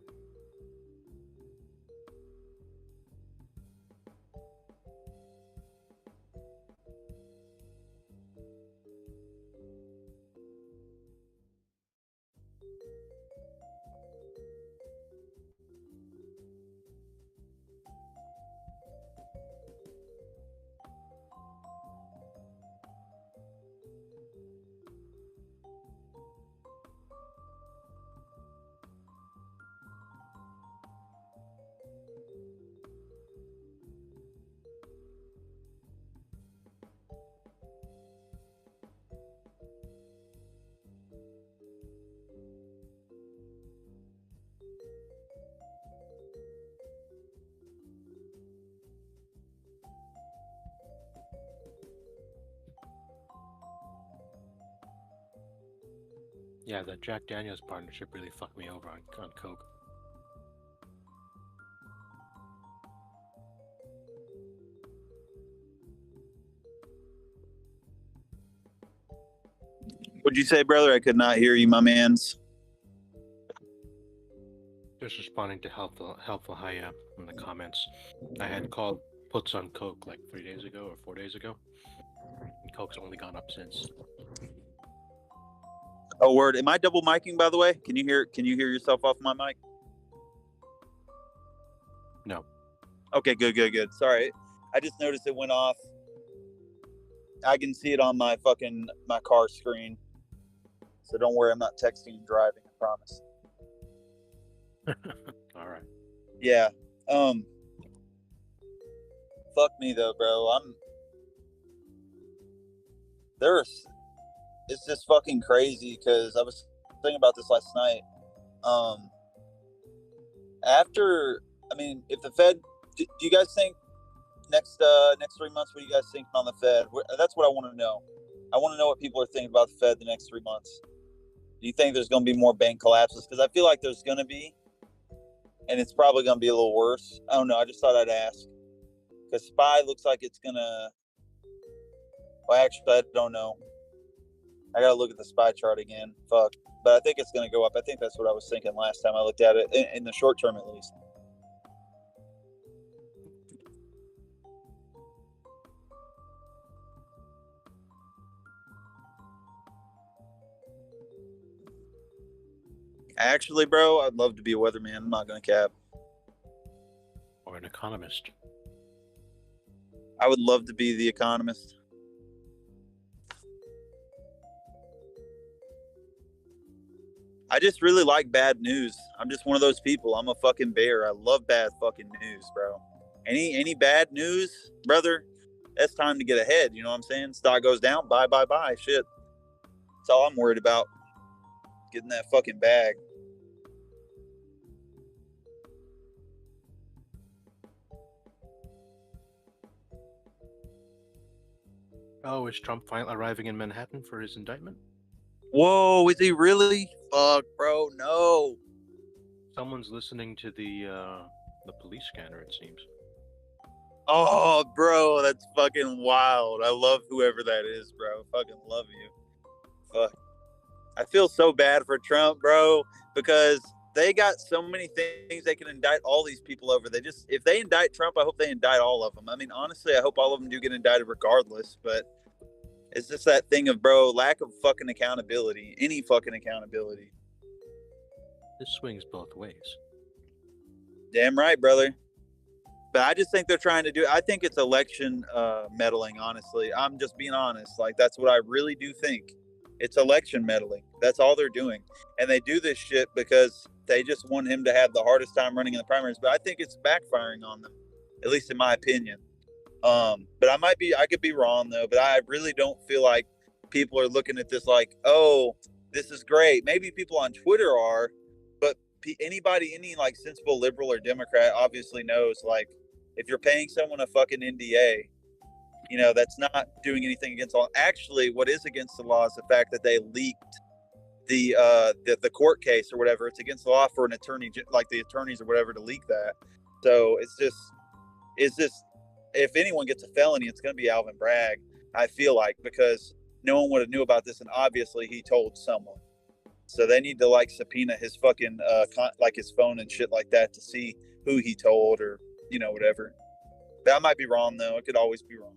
Yeah, that Jack Daniels partnership really fucked me over on Coke. What'd you say, brother? I could not hear you, my mans. Just responding to helpful Haya in the comments. I had called puts on Coke like 3 days ago or 4 days ago, and Coke's only gone up since. Oh, word. Am I double micing, by the way? Can you hear yourself off my mic? No. Okay, good. Sorry. I just noticed it went off. I can see it on my car screen. So don't worry, I'm not texting and driving, I promise. All right. Yeah. Fuck me though, bro. It's just fucking crazy because I was thinking about this last night. If the Fed, do you guys think next 3 months, what do you guys think on the Fed? That's what I want to know. I want to know what people are thinking about the Fed the next 3 months. Do you think there's going to be more bank collapses? Because I feel like there's going to be, and it's probably going to be a little worse. I don't know. I just thought I'd ask. Because SPY looks like it's going to, well, actually, I don't know. I got to look at the SPY chart again. Fuck. But I think it's going to go up. I think that's what I was thinking last time I looked at it, in the short term at least. Actually, bro, I'd love to be a weatherman. I'm not going to cap. Or an economist. I would love to be the economist. I just really like bad news. I'm just one of those people. I'm a fucking bear. I love bad fucking news, bro. Any bad news, brother, that's time to get ahead. You know what I'm saying? Stock goes down, bye. Shit. That's all I'm worried about. Getting that fucking bag. Oh, is Trump finally arriving in Manhattan for his indictment? Whoa, is he really? Fuck, bro, no. Someone's listening to the police scanner, it seems. Oh, bro, that's fucking wild. I love whoever that is, bro. Fucking love you. Fuck. I feel so bad for Trump, bro, because they got so many things they can indict all these people over. If they indict Trump, I hope they indict all of them. I mean, honestly, I hope all of them do get indicted regardless, but it's just that thing of, bro, lack of fucking accountability. Any fucking accountability. This swings both ways. Damn right, brother. But I just think they're trying to do, I think it's election meddling, honestly. I'm just being honest. Like, that's what I really do think. It's election meddling. That's all they're doing. And they do this shit because they just want him to have the hardest time running in the primaries. But I think it's backfiring on them, at least in my opinion. But I could be wrong though, but I really don't feel like people are looking at this like, oh, this is great. Maybe people on Twitter are, but any like sensible liberal or Democrat obviously knows, like, if you're paying someone a fucking NDA, you know, that's not doing anything against the law. Actually, what is against the law is the fact that they leaked the court case or whatever. It's against the law for an attorney, like the attorneys or whatever, to leak that. So it's just if anyone gets a felony, it's going to be Alvin Bragg, I feel like, because no one would have knew about this, and obviously he told someone. So they need to like subpoena his fucking like his phone and shit like that to see who he told or whatever. That might be wrong though. It could always be wrong.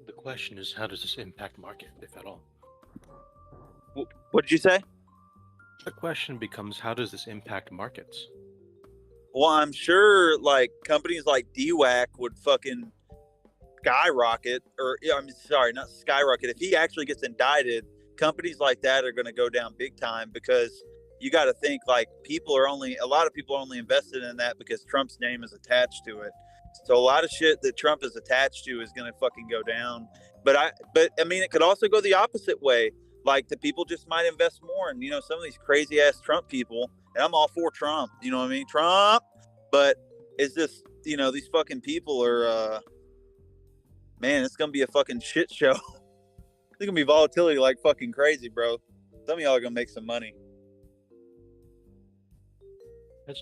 The question is, how does this impact market, if at all? What did you say? The question becomes, how does this impact markets? Well, I'm sure like companies like DWAC would fucking skyrocket, or I'm sorry, not skyrocket. If he actually gets indicted, companies like that are going to go down big time, because you got to think like a lot of people are only invested in that because Trump's name is attached to it. So a lot of shit that Trump is attached to is going to fucking go down. But I mean, it could also go the opposite way. Like the people just might invest more, and some of these crazy ass Trump people, and I'm all for Trump. You know what I mean, Trump. But it's just these fucking people are, man, it's gonna be a fucking shit show. It's gonna be volatility like fucking crazy, bro. Some of y'all are gonna make some money.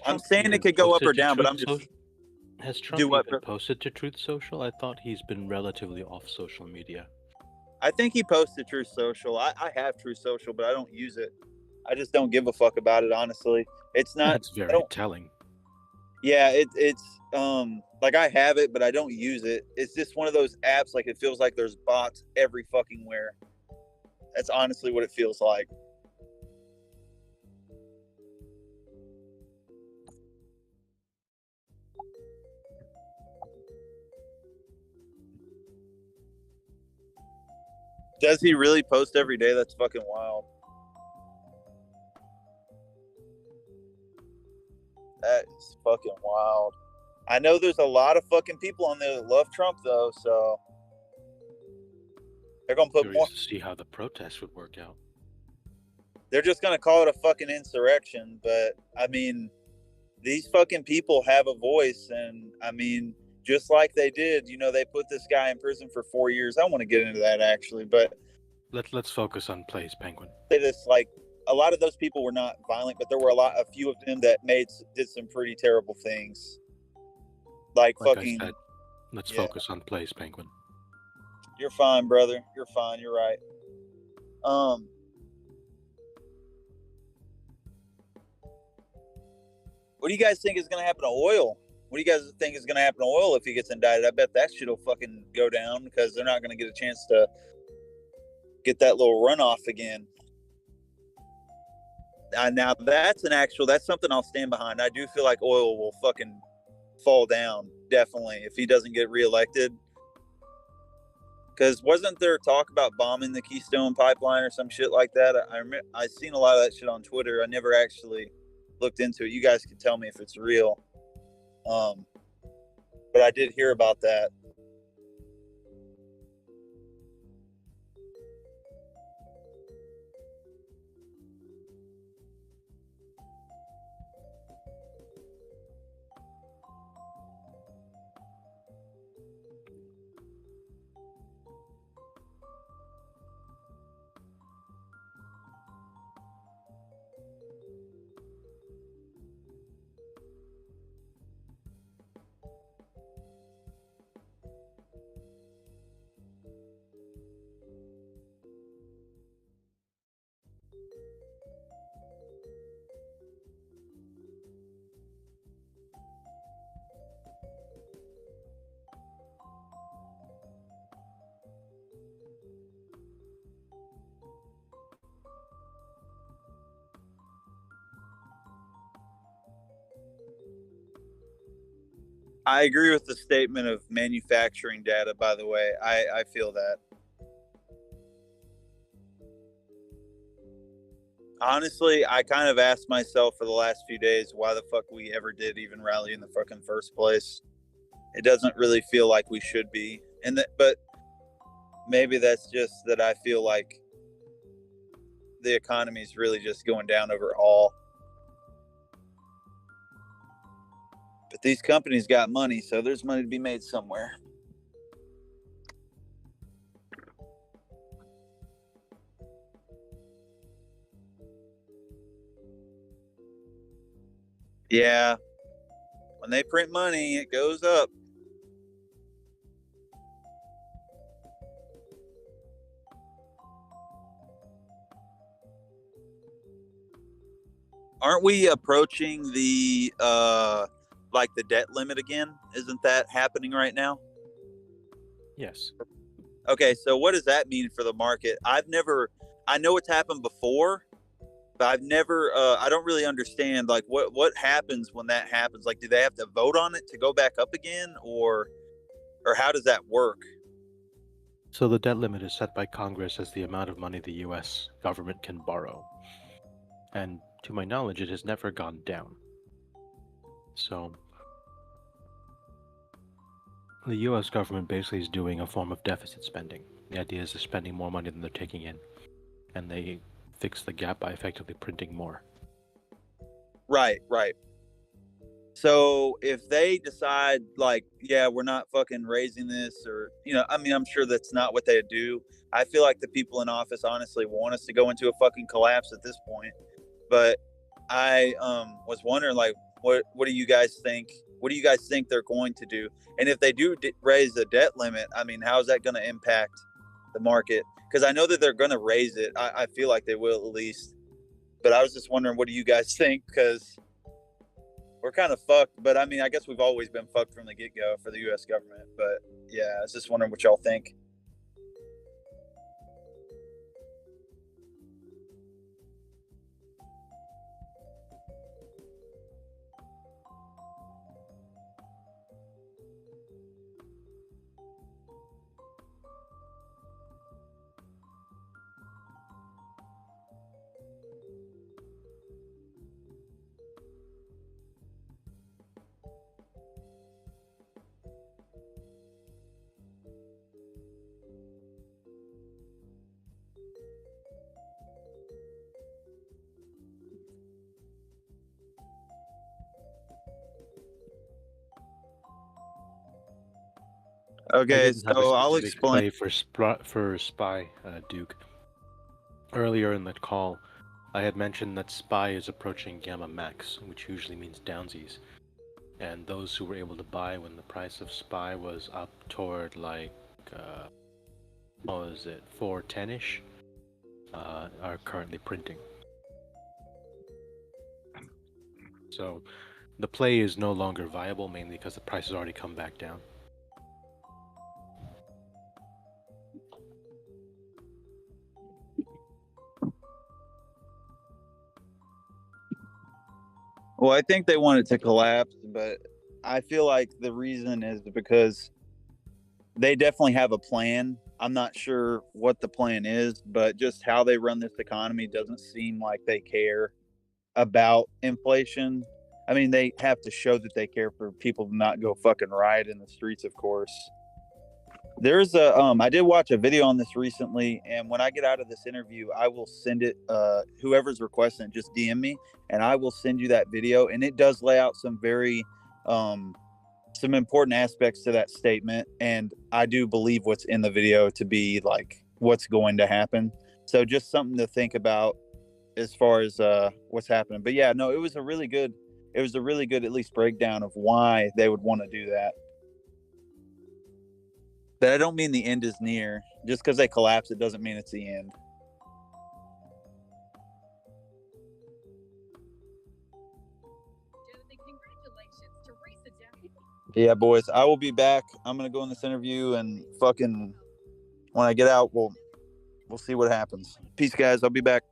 I'm saying it could go up or down, but I'm just. Has Trump even posted to Truth Social? I thought he's been relatively off social media. I think he posted Truth Social. I have Truth Social, but I don't use it. I just don't give a fuck about it, honestly. It's not. That's very telling. Yeah, it's like I have it, but I don't use it. It's just one of those apps. Like it feels like there's bots every fucking where. That's honestly what it feels like. Does he really post every day? That's fucking wild. That is fucking wild. I know there's a lot of fucking people on there that love Trump, though, so they're gonna put more. To see how the protests would work out. They're just gonna call it a fucking insurrection, but I mean, these fucking people have a voice, and I mean, just like they did, they put this guy in prison for 4 years. I don't want to get into that actually, but let's focus on plays, Penguin. Say this, like a lot of those people were not violent, but there were a few of them that did some pretty terrible things. Like fucking. I said, let's focus on plays, Penguin. You're fine, brother. You're fine. You're right. What do you guys think is going to happen to oil? What do you guys think is going to happen to oil if he gets indicted? I bet that shit will fucking go down because they're not going to get a chance to get that little runoff again. Now that's something I'll stand behind. I do feel like oil will fucking fall down, definitely, if he doesn't get reelected. Because wasn't there talk about bombing the Keystone Pipeline or some shit like that? I seen a lot of that shit on Twitter. I never actually looked into it. You guys can tell me if it's real. But I did hear about that. I agree with the statement of manufacturing data, by the way. I feel that. Honestly, I kind of asked myself for the last few days why the fuck we ever did even rally in the fucking first place. It doesn't really feel like we should be. But maybe that's just that I feel like the economy is really just going down overall. But these companies got money, so there's money to be made somewhere. Yeah. When they print money, it goes up. aren't we approaching the like the debt limit again? Isn't that happening right now? Yes. Okay, so what does that mean for the market? I know it's happened before, but I don't really understand like what happens when that happens. Like, do they have to vote on it to go back up again, or how does that work? So the debt limit is set by Congress as the amount of money the U.S. government can borrow. And to my knowledge, it has never gone down. So the U.S. government basically is doing a form of deficit spending. The idea is they're spending more money than they're taking in, and they fix the gap by effectively printing more. Right. So if they decide like, yeah, we're not fucking raising this, or I mean, I'm sure that's not what they do. I feel like the people in office honestly want us to go into a fucking collapse at this point. But I was wondering, like, what do you guys think? What do you guys think they're going to do? And if they do raise the debt limit, I mean, how is that going to impact the market? Because I know that they're going to raise it. I feel like they will at least. But I was just wondering, what do you guys think? Because we're kind of fucked. But I mean, I guess we've always been fucked from the get-go for the U.S. government. But yeah, I was just wondering what y'all think. Okay, so I'll explain. Play for SPY, Duke. Earlier in that call, I had mentioned that SPY is approaching gamma max, which usually means downsies. And those who were able to buy when the price of SPY was up toward like, what was it, 410-ish, are currently printing. So the play is no longer viable, mainly because the price has already come back down. Well, I think they want it to collapse, but I feel like the reason is because they definitely have a plan. I'm not sure what the plan is, but just how they run this economy doesn't seem like they care about inflation. I mean, they have to show that they care for people to not go fucking riot in the streets, of course. There's I did watch a video on this recently, and when I get out of this interview, I will send it, whoever's requesting it, just DM me, and I will send you that video. And it does lay out some very, some important aspects to that statement. And I do believe what's in the video to be like what's going to happen. So just something to think about as far as what's happening. But yeah, no, it was a really good at least breakdown of why they would want to do that. But I don't mean the end is near. Just because they collapse, it doesn't mean it's the end. Yeah, boys, I will be back. I'm gonna go in this interview and fucking when I get out, we'll see what happens. Peace, guys. I'll be back.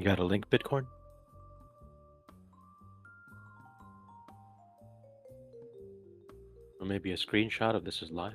You got a link, Bitcoin? Or maybe a screenshot of this is live?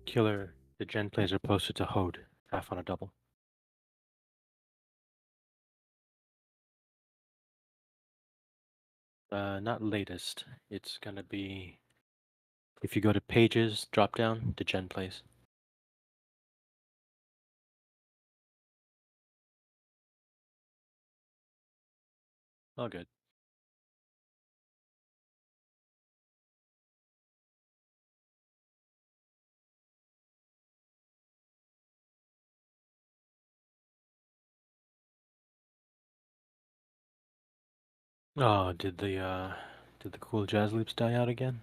Killer, the gen plays are posted to hold half on a double. Not latest. It's gonna be if you go to pages, drop down to gen plays. All good. Oh, did the cool jazz loops die out again?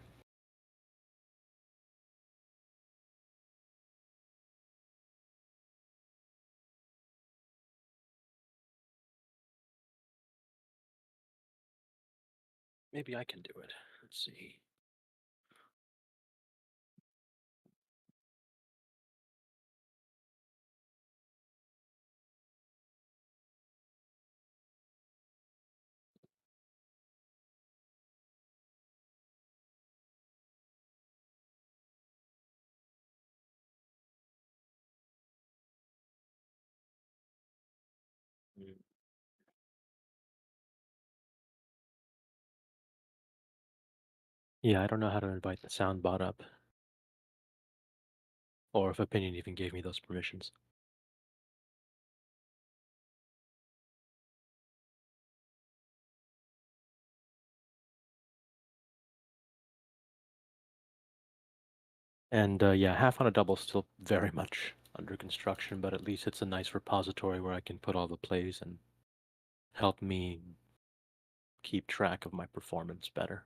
Maybe I can do it. Let's see. Yeah, I don't know how to invite the sound bot up. Or if Opinion even gave me those permissions. And yeah, half on a double still very much under construction, but at least it's a nice repository where I can put all the plays and help me keep track of my performance better.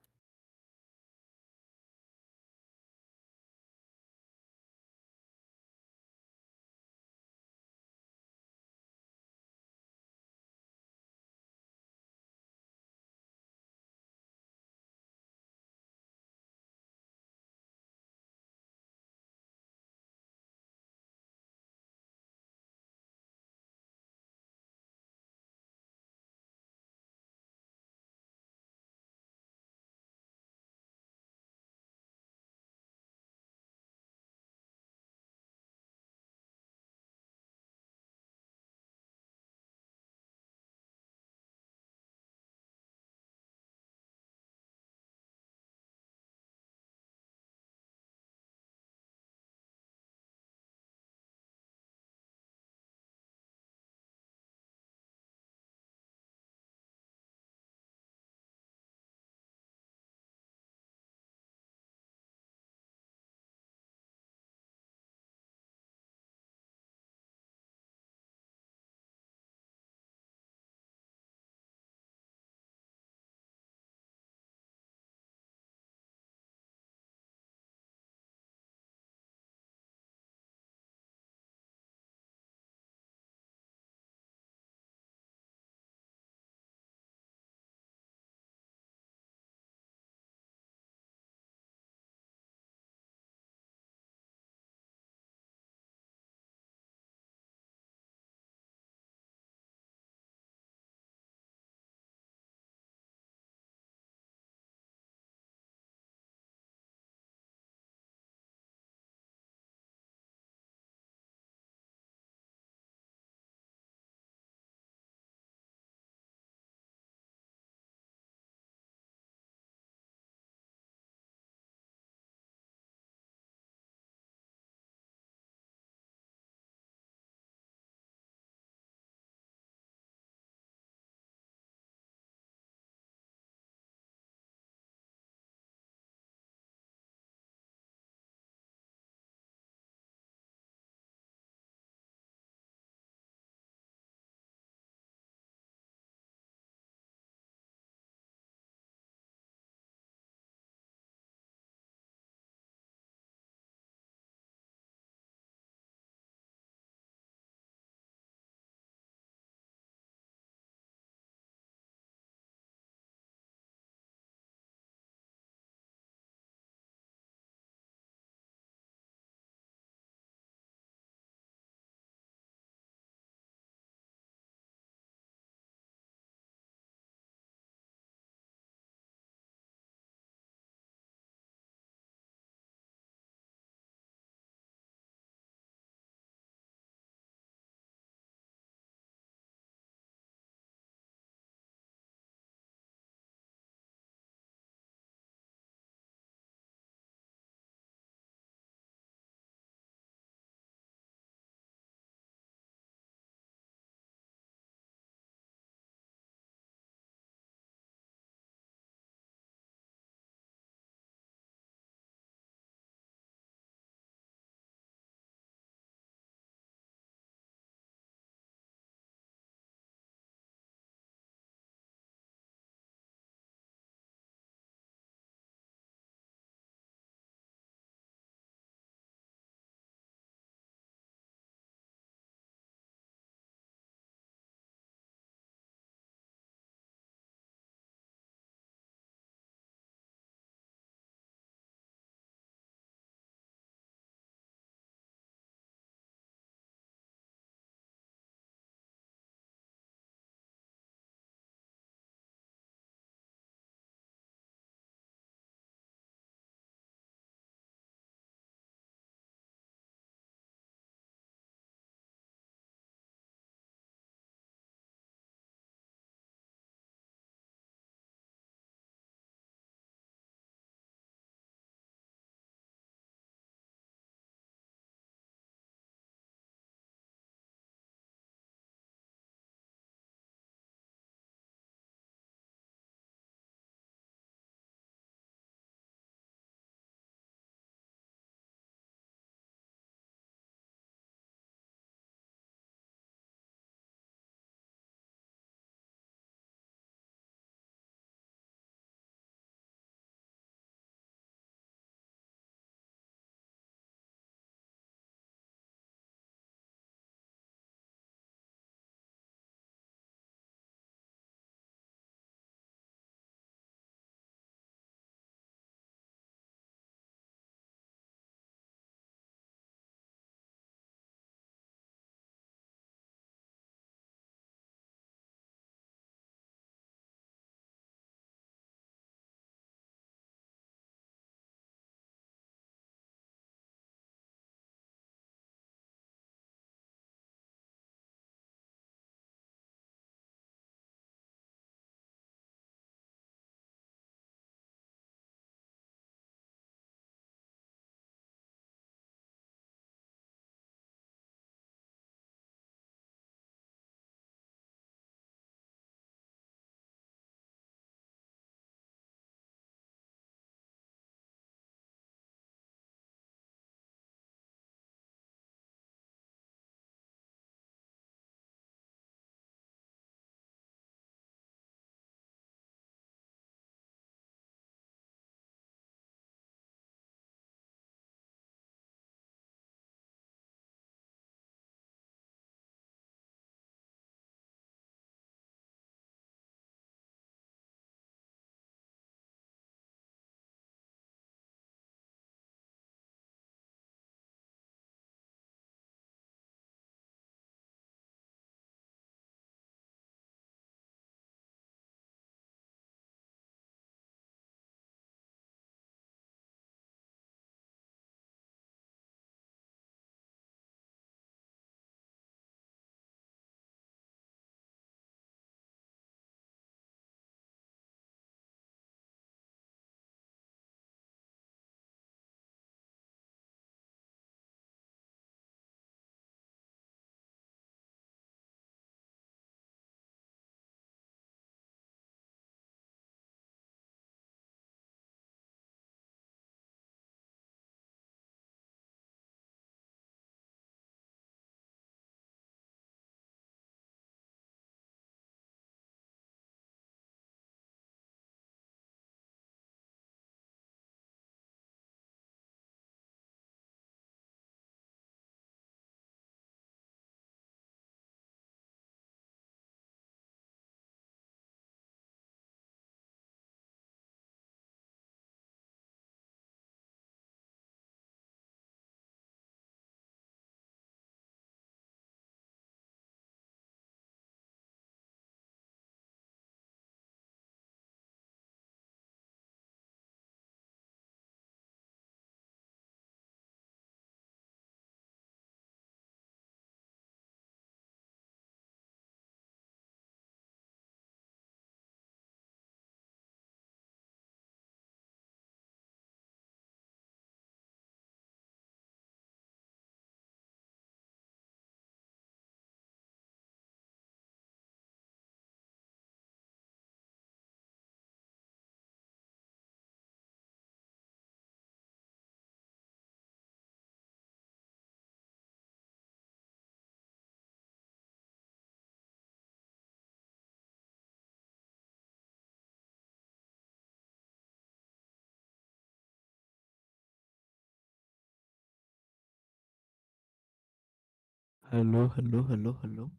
Hello, hello, hello, hello.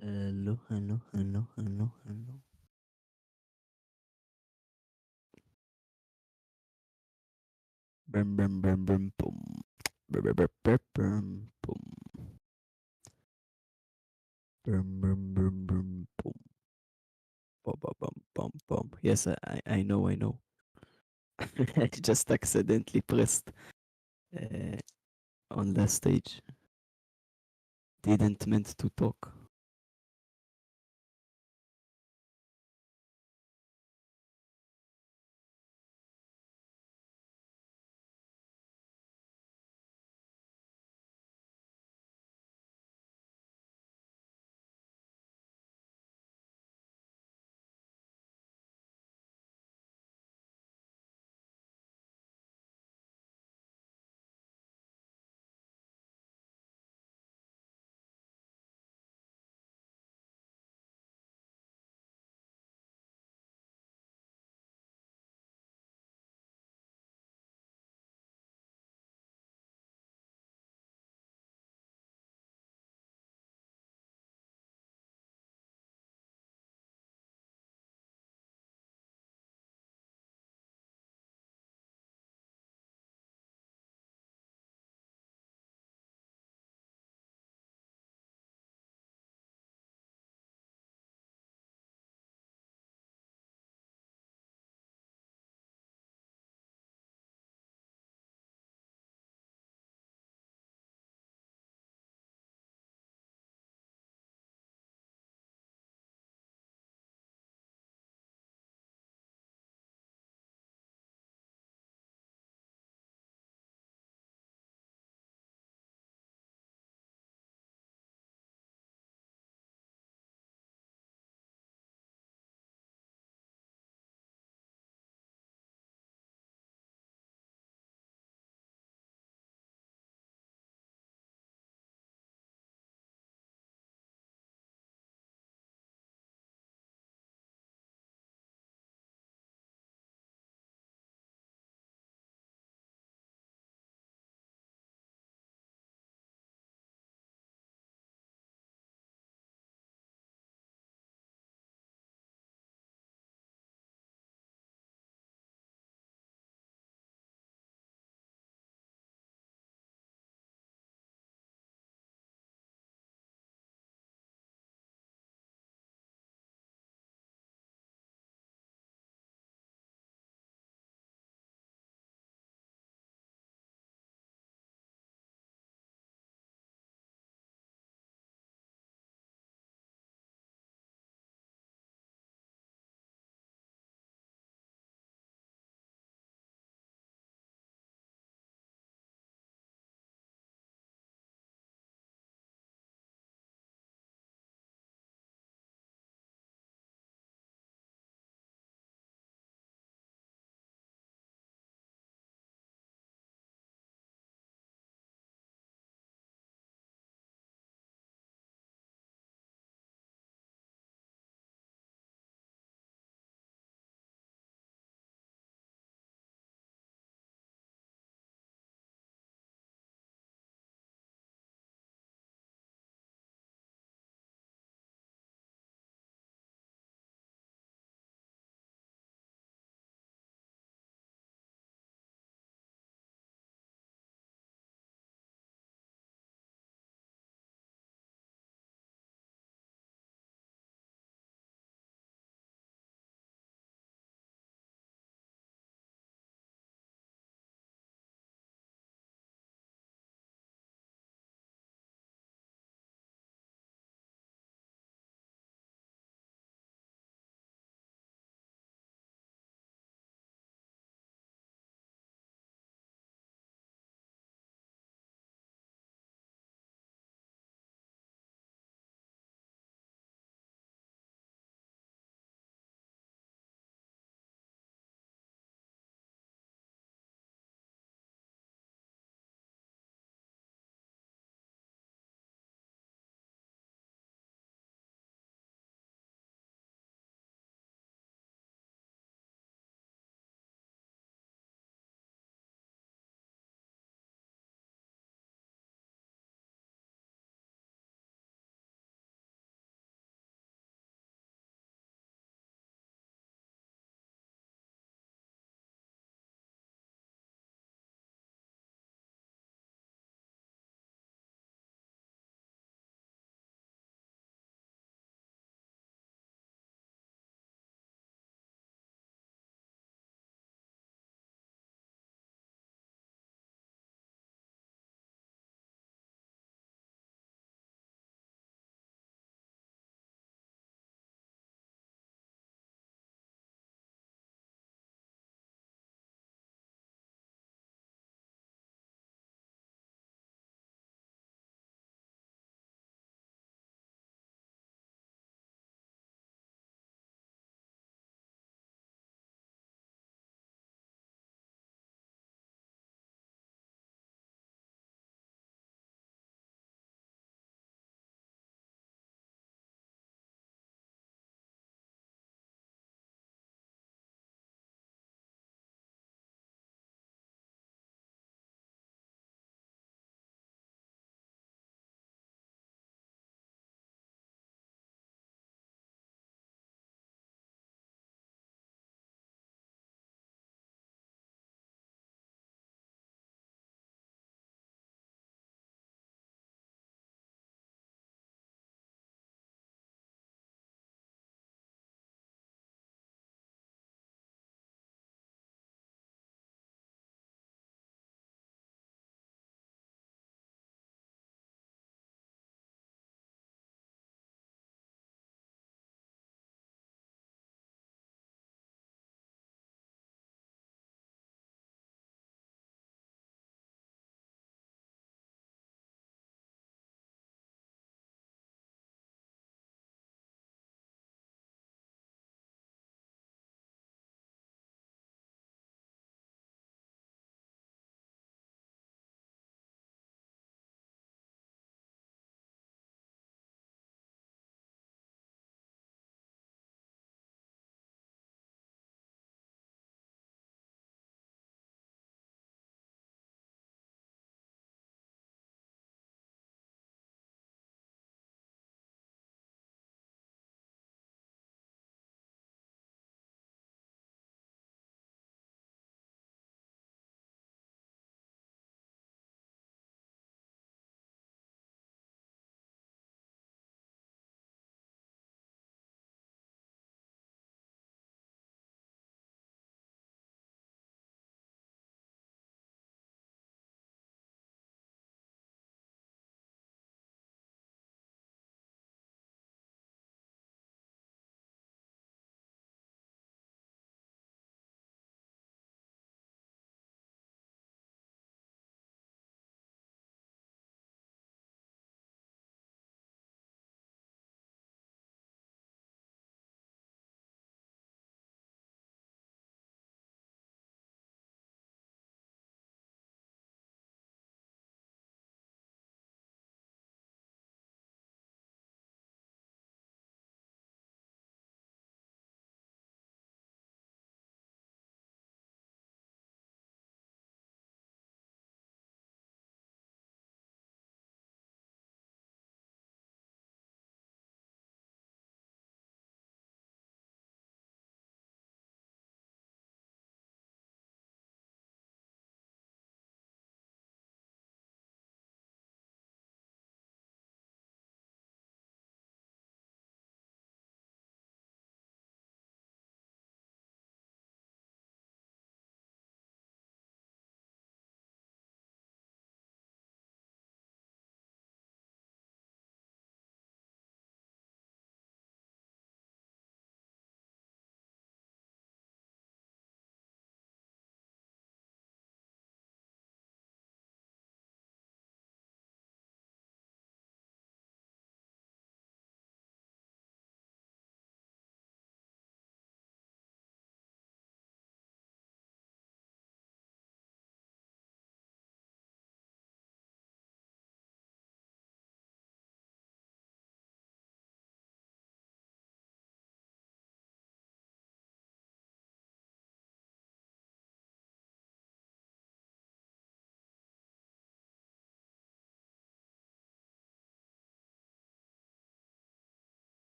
Hello, hello, hello, hello, hello. Brum, brum, brum, brum, boom. Brum, brum, brum, brum, boom. Brum, brum, brum, brum, boom. Bum, bum, bum, bum, bum. Yes, I know, I know. I just accidentally pressed on the stage. Didn't meant to talk.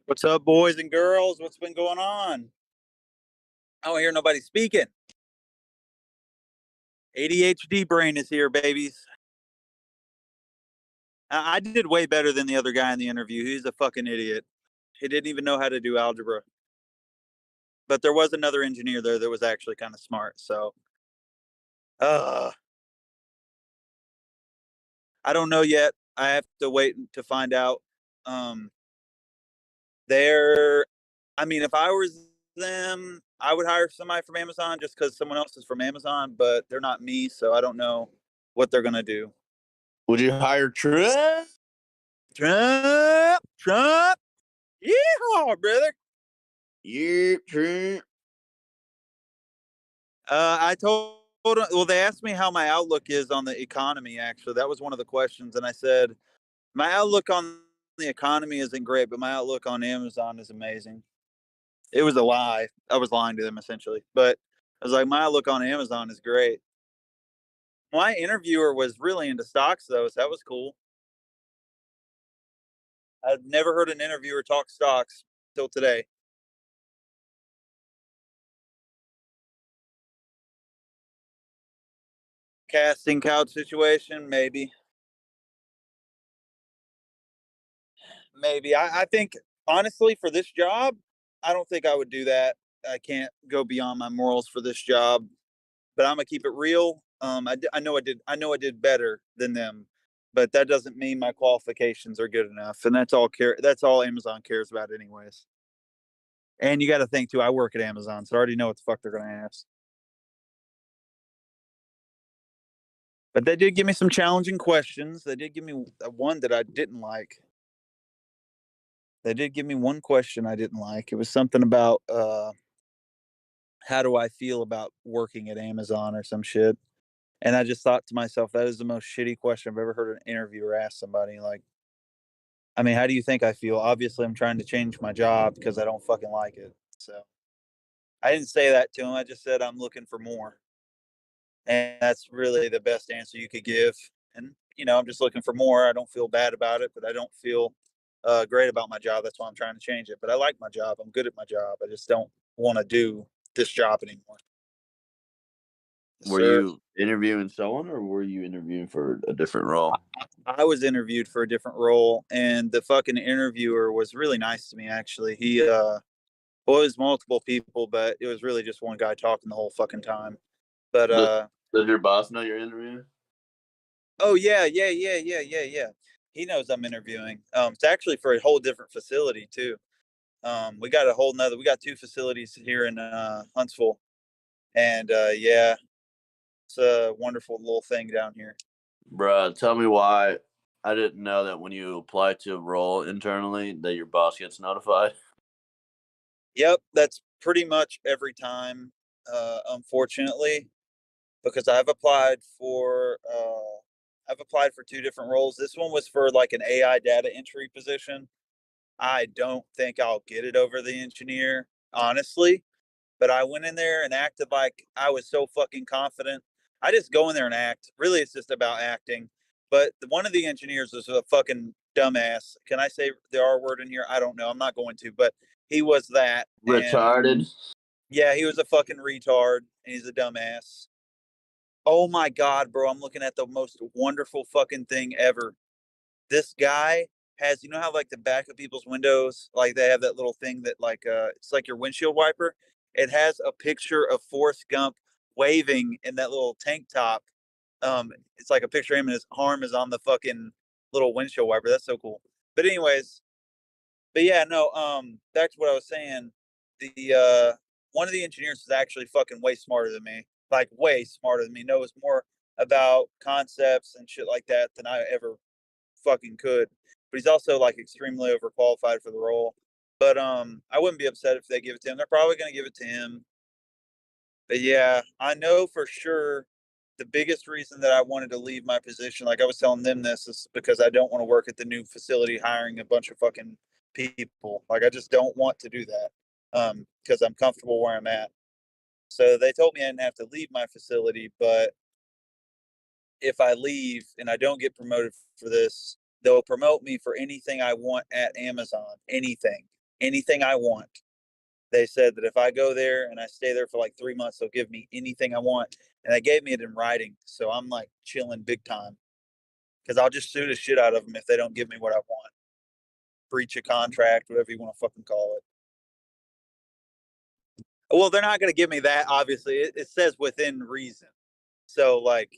What's up, boys and girls? What's been going on? I don't hear nobody speaking. ADHD brain is here, babies. I did way better than the other guy in the interview. He's a fucking idiot. He didn't even know how to do algebra. But there was another engineer there that was actually kind of smart. So, I don't know yet. I have to wait to find out. I mean, if I was them, I would hire somebody from Amazon just because someone else is from Amazon, but they're not me, so I don't know what they're gonna do. Would you hire Trump? Trump. Yeehaw, brother. Yep, Trump. I told them, well, they asked me how my outlook is on the economy, actually. That was one of the questions. And I said, my outlook on the economy isn't great, but my outlook on Amazon is amazing. It was a lie. I was lying to them, essentially. But I was like, my outlook on Amazon is great. My interviewer was really into stocks, though, so that was cool. I've never heard an interviewer talk stocks till today. Casting couch situation, maybe. I think, honestly, for this job, I don't think I would do that. I can't go beyond my morals for this job, but I'm gonna keep it real. I know I did better than them, but that doesn't mean my qualifications are good enough, and that's all Amazon cares about, anyways. And you got to think too. I work at Amazon, so I already know what the fuck they're gonna ask. But they did give me some challenging questions. They did give me one that I didn't like. They did give me one question I didn't like. It was something about how do I feel about working at Amazon or some shit. And I just thought to myself, that is the most shitty question I've ever heard an interviewer ask somebody. Like, I mean, how do you think I feel? Obviously, I'm trying to change my job because I don't fucking like it. So I didn't say that to him. I just said I'm looking for more. And that's really the best answer you could give. And, I'm just looking for more. I don't feel bad about it, but I don't feel great about my job. That's why I'm trying to change it. But I like my job. I'm good at my job. I just don't want to do this job anymore. Were you interviewing someone, or were you interviewing for a different role? I was interviewed for a different role, and the fucking interviewer was really nice to me, actually. He, well, it was multiple people, but it was really just one guy talking the whole fucking time. But, does your boss know you're interviewing? Oh, yeah. He knows I'm interviewing. It's actually for a whole different facility, too. We got two facilities here in Huntsville. And, yeah, it's a wonderful little thing down here. Bruh, tell me why I didn't know that when you apply to a role internally that your boss gets notified. Yep, that's pretty much every time, unfortunately, because I've applied for two different roles. This one was for like an AI data entry position. I don't think I'll get it over the engineer, honestly. But I went in there and acted like I was so fucking confident. I just go in there and act. Really, it's just about acting. But one of the engineers was a fucking dumbass. Can I say the R word in here? I don't know. I'm not going to. But he was that. Retarded? Yeah, he was a fucking retard. And he's a dumbass. Oh my God, bro. I'm looking at the most wonderful fucking thing ever. This guy has, how like the back of people's windows, like they have that little thing that like it's like your windshield wiper. It has a picture of Forrest Gump waving in that little tank top. It's like a picture of him and his arm is on the fucking little windshield wiper. That's so cool. But anyways, yeah, no, back to what I was saying. The one of the engineers is actually fucking way smarter than me. Like way smarter than me. Knows more about concepts and shit like that than I ever fucking could. But he's also like extremely overqualified for the role. But I wouldn't be upset if they give it to him. They're probably gonna give it to him. But yeah, I know for sure the biggest reason that I wanted to leave my position, like I was telling them this, is because I don't want to work at the new facility hiring a bunch of fucking people. Like I just don't want to do that. Because I'm comfortable where I'm at. So they told me I didn't have to leave my facility, but if I leave and I don't get promoted for this, they'll promote me for anything I want at Amazon. Anything I want. They said that if I go there and I stay there for like 3 months, they'll give me anything I want. And they gave me it in writing. So I'm like chilling big time. Because I'll just sue the shit out of them if they don't give me what I want. Breach a contract, whatever you want to fucking call it. Well, they're not going to give me that, obviously. It says within reason. So, like,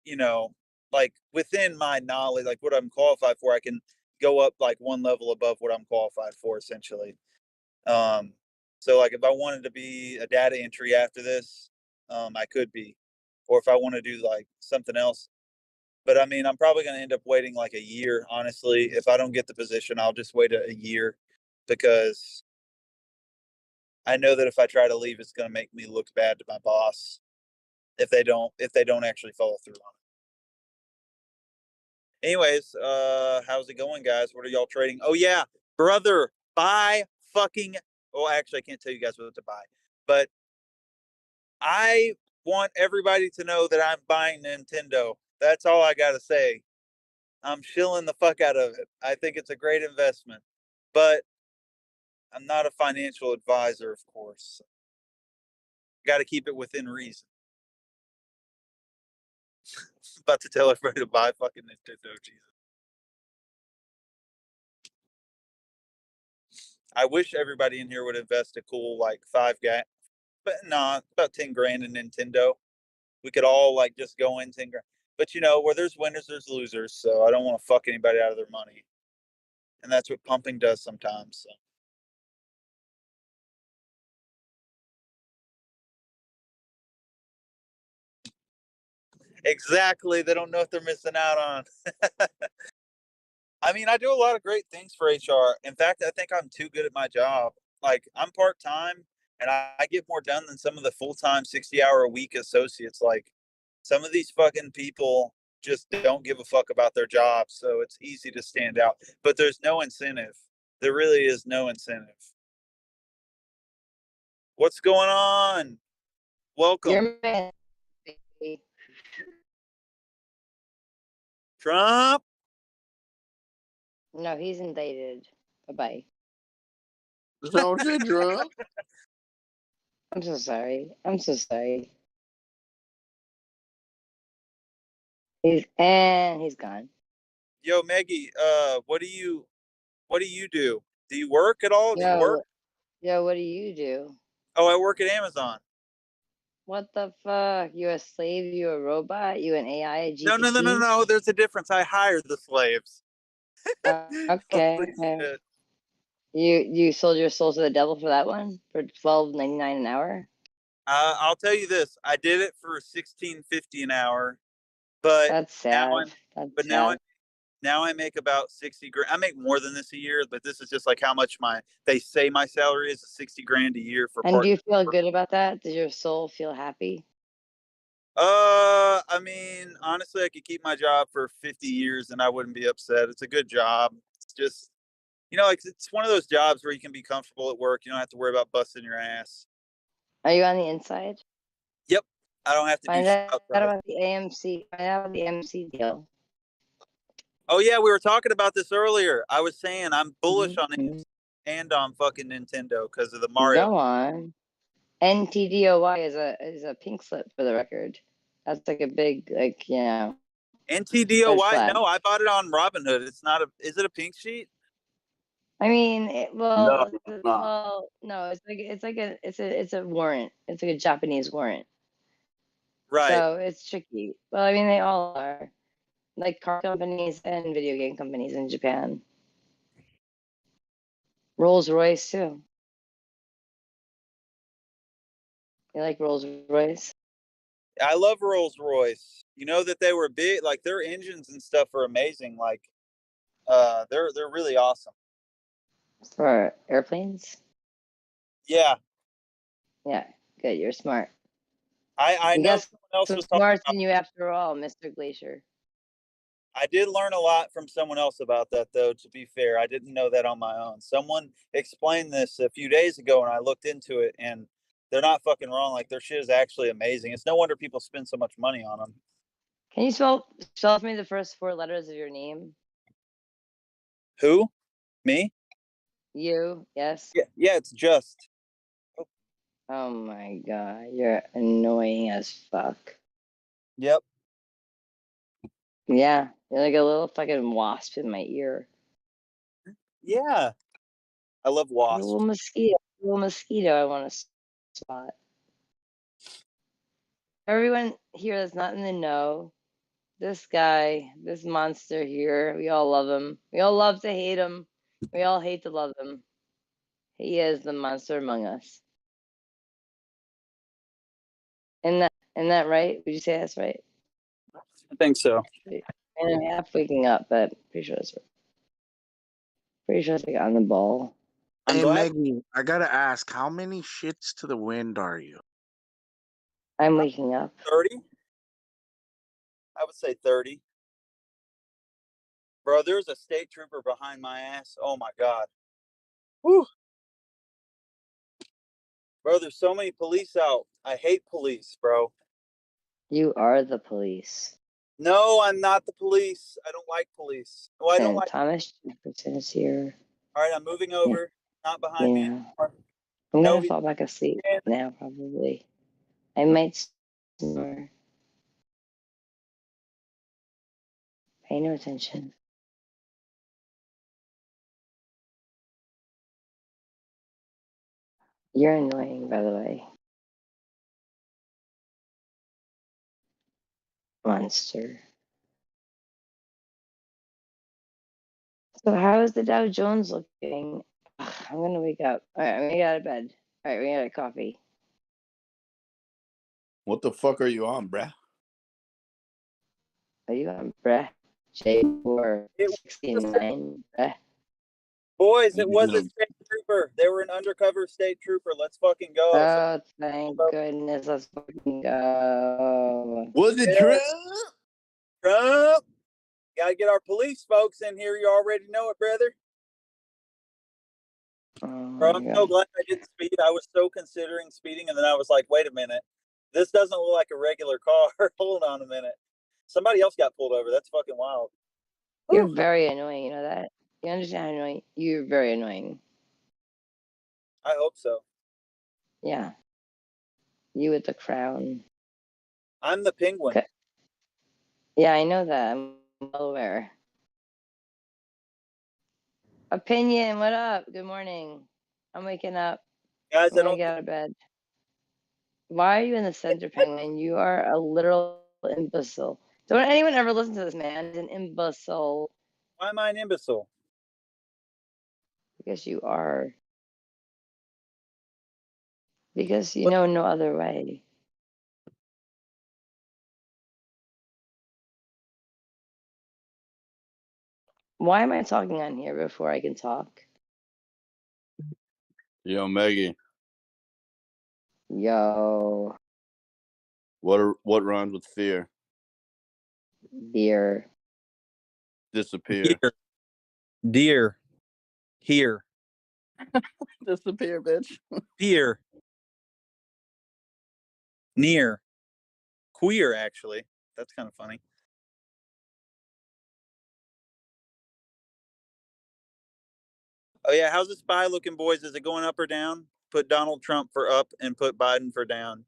you know, like within my knowledge, like what I'm qualified for, I can go up like one level above what I'm qualified for, essentially. So, like, if I wanted to be a data entry after this, I could be. Or if I want to do like something else. But I mean, I'm probably going to end up waiting like a year, honestly. If I don't get the position, I'll just wait a year because I know that if I try to leave, it's going to make me look bad to my boss if they don't actually follow through on it. Anyways, how's it going, guys? What are y'all trading? Oh yeah, brother, buy fucking. Well, actually, I can't tell you guys what to buy, but I want everybody to know that I'm buying Nintendo. That's all I gotta say. I'm shilling the fuck out of it. I think it's a great investment, but I'm not a financial advisor, of course. Got to keep it within reason. About to tell everybody to buy fucking Nintendo. Jesus. I wish everybody in here would invest a cool like but nah, about 10 grand in Nintendo. We could all like just go in 10 grand. But you know, where there's winners, there's losers. So I don't want to fuck anybody out of their money. And that's what pumping does sometimes. So. Exactly. They don't know what they're missing out on. I mean, I do a lot of great things for HR. In fact, I think I'm too good at my job. Like, I'm part-time and I get more done than some of the full-time 60-hour-a-week associates. Like, some of these fucking people just don't give a fuck about their job. So it's easy to stand out. But there's no incentive. There really is no incentive. What's going on? Welcome. Your man. Trump? No, he's indicted. Bye-bye. Don't say Trump. I'm so sorry. I'm so sorry. He's gone. Yo, Maggie, what do you do? Do you work at all? Do you work? Yo, what do you do? Oh, I work at Amazon. What the fuck? You a slave? You a robot? You an AI? A GPT? No. There's a difference. I hire the slaves. Okay. You sold your soul to the devil for that one for $12.99 an hour. I'll tell you this. I did it for $16.50 an hour, but that's sad. Now I make about 60 grand. I make more than this a year, but this is just like how much they say my salary is 60 grand a year for And do you feel good about that? Does your soul feel happy? I mean, honestly, I could keep my job for 50 years and I wouldn't be upset. It's a good job. It's just, like it's one of those jobs where you can be comfortable at work. You don't have to worry about busting your ass. Are you on the inside? Yep. I don't have to Find do out shit outside. about the AMC. Find out about the AMC deal. Oh yeah, we were talking about this earlier. I was saying I'm bullish on AMC and on fucking Nintendo because of the Mario. Go on. NTDOY is a pink slip for the record. That's like a big red NTDOY? flag. No, I bought it on Robinhood. It's not is it a pink sheet? I mean, No, no, it's a warrant. It's like a Japanese warrant. Right. So it's tricky. Well, I mean, they all are, like car companies and video game companies in Japan. Rolls-Royce too. You like Rolls-Royce? I love Rolls-Royce. You know that they were big, like their engines and stuff are amazing. Like, they're really awesome. For airplanes? Yeah. Yeah, good. You're smart. I know guess someone else some was talking smarter about. than you after all, Mr. Glacier. I did learn a lot from someone else about that, though. To be fair, I didn't know that on my own. Someone explained this a few days ago, and I looked into it, and they're not fucking wrong. Like their shit is actually amazing. It's no wonder people spend so much money on them. Can you spell for me the first 4 letters of your name? Who? Me? You? Yes. Yeah, it's just. Oh my god, you're annoying as fuck. Yep. Yeah, you're like a little fucking wasp in my ear. Yeah. I love A wasps. little mosquito I want to spot. Everyone here that's not in the know, this guy, this monster here, we all love him. We all love to hate him. We all hate to love him. He is the monster among us. Isn't that right? Would you say that's right? I think so. And I'm half waking up, but pretty sure that's right. Pretty sure it's like on the ball. I'm Hey, glad. Maggie, I gotta ask, how many shits to the wind are you? I'm waking up. 30? I would say 30. Bro, there's a state trooper behind my ass. Oh my god. Whew. Bro, there's so many police out. I hate police, bro. You are the police. No, I'm not the police. I don't like police. Oh, I don't And like. Thomas Jefferson is here. All right, I'm moving over. Not behind me Yeah. anymore. I'm No, gonna fall back asleep now, probably. I might snore. Pay no attention. You're annoying, by the way. Monster. So how is the Dow Jones looking? Ugh, I'm gonna wake up. Alright, I'm gonna get out of bed. Alright, we got a coffee. What the fuck are you on, bruh? Are you on bruh? J469, bruh. boys, it was a state trooper. They were an undercover state trooper. Let's fucking go. Oh, thank goodness. Let's fucking go. Was it Yeah. Trump? Trump. Gotta get our police folks in here. You already know it, brother. Bro, I'm so glad I didn't speed. I was so considering speeding, and then I was like, wait a minute. This doesn't look like a regular car. Hold on a minute. Somebody else got pulled over. That's fucking wild. You're very annoying, you know that? You understand how annoying? You're very annoying. I hope so. Yeah. You with the crown. I'm the penguin. Yeah, I know that. I'm well aware. Opinion, what up? Good morning. I'm waking up. Guys, I'm gonna get out of bed. Why are you in the center, Penguin? You are a literal imbecile. Don't anyone ever listen to this man. He's an imbecile. Why am I an imbecile? Because you are. Because you know no other way. Why am I talking on here before I can talk? Yo, Maggie. Yo. What rhymes with fear? Beer. Disappear. Deer. Here. Disappear, bitch. Here. Near. Queer, actually. That's kind of funny. Oh, yeah. How's the SPY looking, boys? Is it going up or down? Put Donald Trump for up and put Biden for down.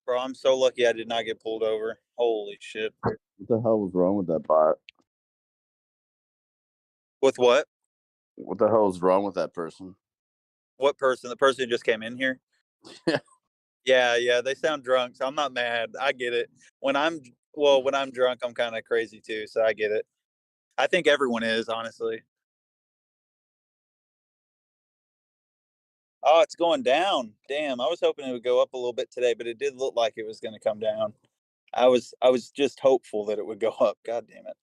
Bro, I'm so lucky I did not get pulled over. Holy shit. What the hell was wrong with that bot? With what? What the hell is wrong with that person? What person? The person who just came in here? Yeah, they sound drunk, so I'm not mad. I get it. When I'm drunk, I'm kind of crazy too, so I get it. I think everyone is, honestly. Oh, it's going down. Damn, I was hoping it would go up a little bit today, but it did look like it was going to come down. I was just hopeful that it would go up. God damn it.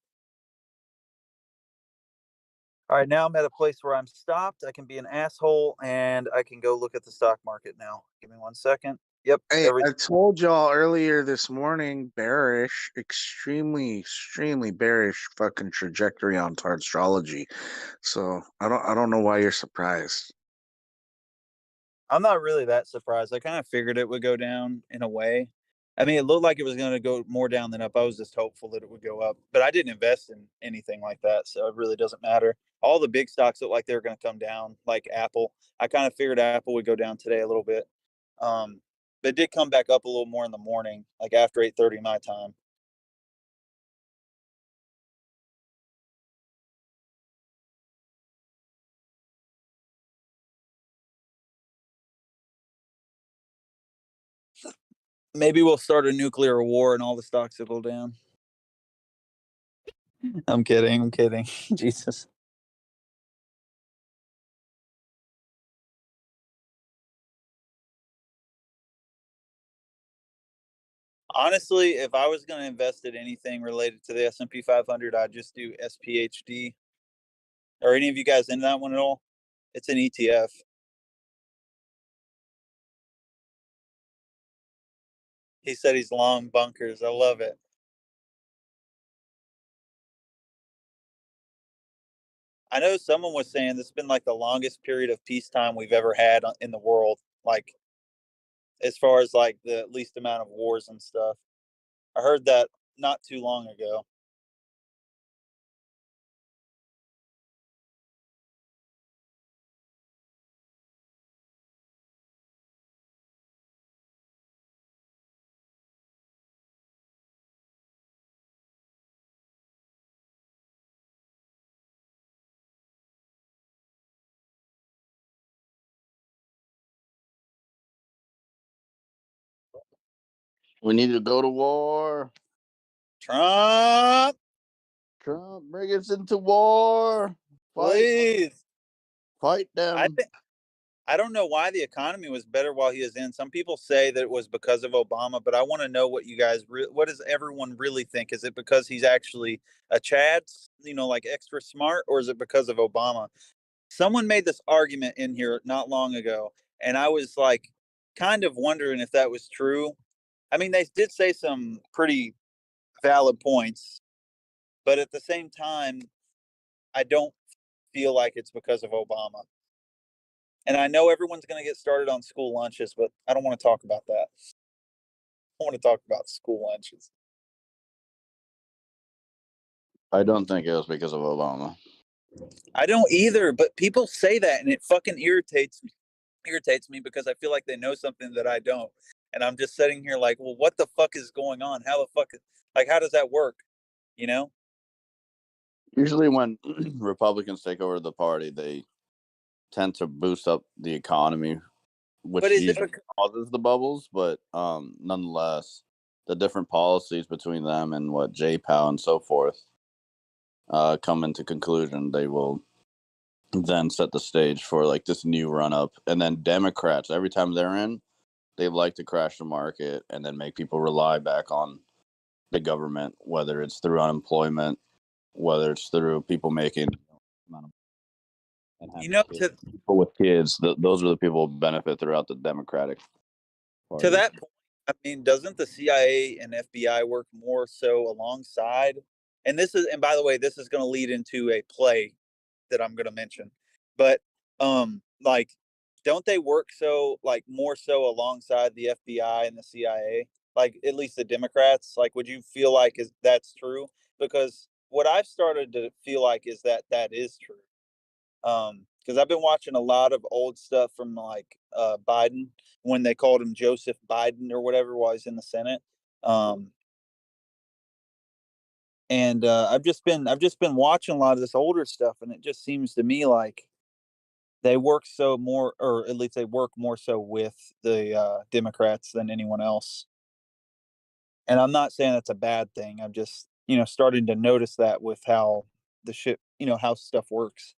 All right, now I'm at a place where I'm stopped. I can be an asshole, and I can go look at the stock market now. Give me 1 second. Yep. Hey, I told y'all earlier this morning, bearish, extremely bearish fucking trajectory on astrology. So I don't know why you're surprised. I'm not really that surprised. I kind of figured it would go down in a way. I mean, it looked like it was going to go more down than up. I was just hopeful that it would go up, but I didn't invest in anything like that, so it really doesn't matter. All the big stocks look like they're going to come down, like Apple. I kind of figured Apple would go down today a little bit, but it did come back up a little more in the morning, like after 8:30 my time. Maybe we'll start a nuclear war and all the stocks will go down. I'm kidding. Jesus. Honestly, if I was going to invest in anything related to the S&P 500, I'd just do SPHD. Are any of you guys in that one at all? It's an ETF. He said he's long bunkers. I love it. I know someone was saying this has been like the longest period of peacetime we've ever had in the world, like as far as like the least amount of wars and stuff. I heard that not too long ago. We need to go to war. Trump, bring us into war. please. Fight them. I don't know why the economy was better while he was in. Some people say that it was because of Obama, but I want to know what you guys, what does everyone really think? Is it because he's actually a Chad, like extra smart, or is it because of Obama? Someone made this argument in here not long ago, and I was like kind of wondering if that was true. I mean, they did say some pretty valid points, but at the same time, I don't feel like it's because of Obama. And I know everyone's going to get started on school lunches, but I don't want to talk about that. I want to talk about school lunches. I don't think it was because of Obama. I don't either, but people say that, and it fucking irritates me because I feel like they know something that I don't. And I'm just sitting here like, well, what the fuck is going on? How the fuck, how does that work? You know? Usually when Republicans take over the party, they tend to boost up the economy, which usually causes the bubbles. But nonetheless, the different policies between them and what J-POW and so forth come into conclusion, they will then set the stage for like this new run up. And then Democrats, every time they're in, they like to crash the market and then make people rely back on the government, whether it's through unemployment, whether it's through people making people with kids. Those are the people who benefit throughout the Democratic Party. To that point, I mean, doesn't the CIA and FBI work more so alongside? And by the way, this is going to lead into a play that I'm going to mention. But like, don't they work more so alongside the FBI and the CIA? Like, at least the Democrats. Like, would you feel like that's true? Because what I've started to feel like is that is true. Because I've been watching a lot of old stuff from like Biden when they called him Joseph Biden or whatever while he's in the Senate. And I've just been watching a lot of this older stuff, and it just seems to me like they work or at least they work more so with the Democrats than anyone else. And I'm not saying that's a bad thing. I'm just starting to notice that with how the shit how stuff works.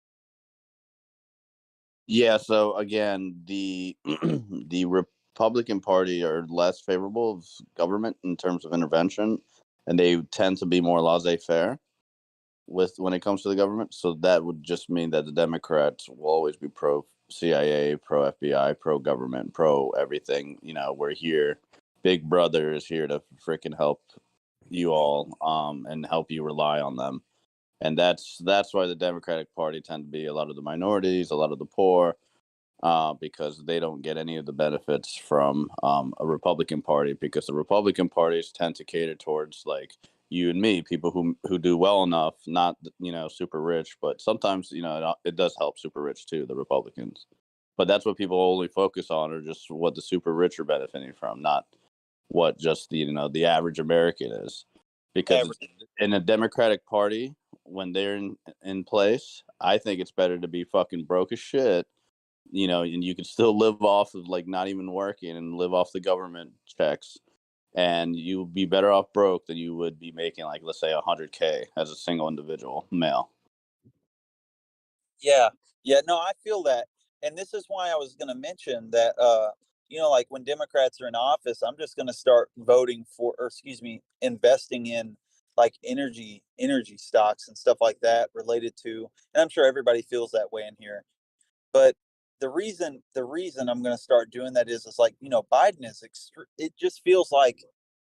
Yeah, so again, the the Republican Party are less favorable of government in terms of intervention, and they tend to be more laissez-faire when it comes to the government. So that would just mean that the Democrats will always be pro CIA, pro FBI, pro government, pro everything. You know, we're here. Big Brother is here to freaking help you all, and help you rely on them. And that's why the Democratic Party tend to be a lot of the minorities, a lot of the poor, because they don't get any of the benefits from a Republican Party, because the Republican parties tend to cater towards like you and me, people who do well enough, not super rich, but sometimes it does help super rich too, the Republicans. But that's what people only focus on, or just what the super rich are benefiting from, not what just the average American is. Because in a Democratic Party, when they're in place, I think it's better to be fucking broke as shit, and you can still live off of like not even working and live off the government checks, and you'll be better off broke than you would be making like, let's say, 100K as a single individual male. Yeah. No, I feel that. And this is why I was going to mention that, like when Democrats are in office, I'm just going to start voting for, or excuse me, investing in like energy stocks and stuff like that related to, and I'm sure everybody feels that way in here. But the reason I'm going to start doing that is like, Biden is it just feels like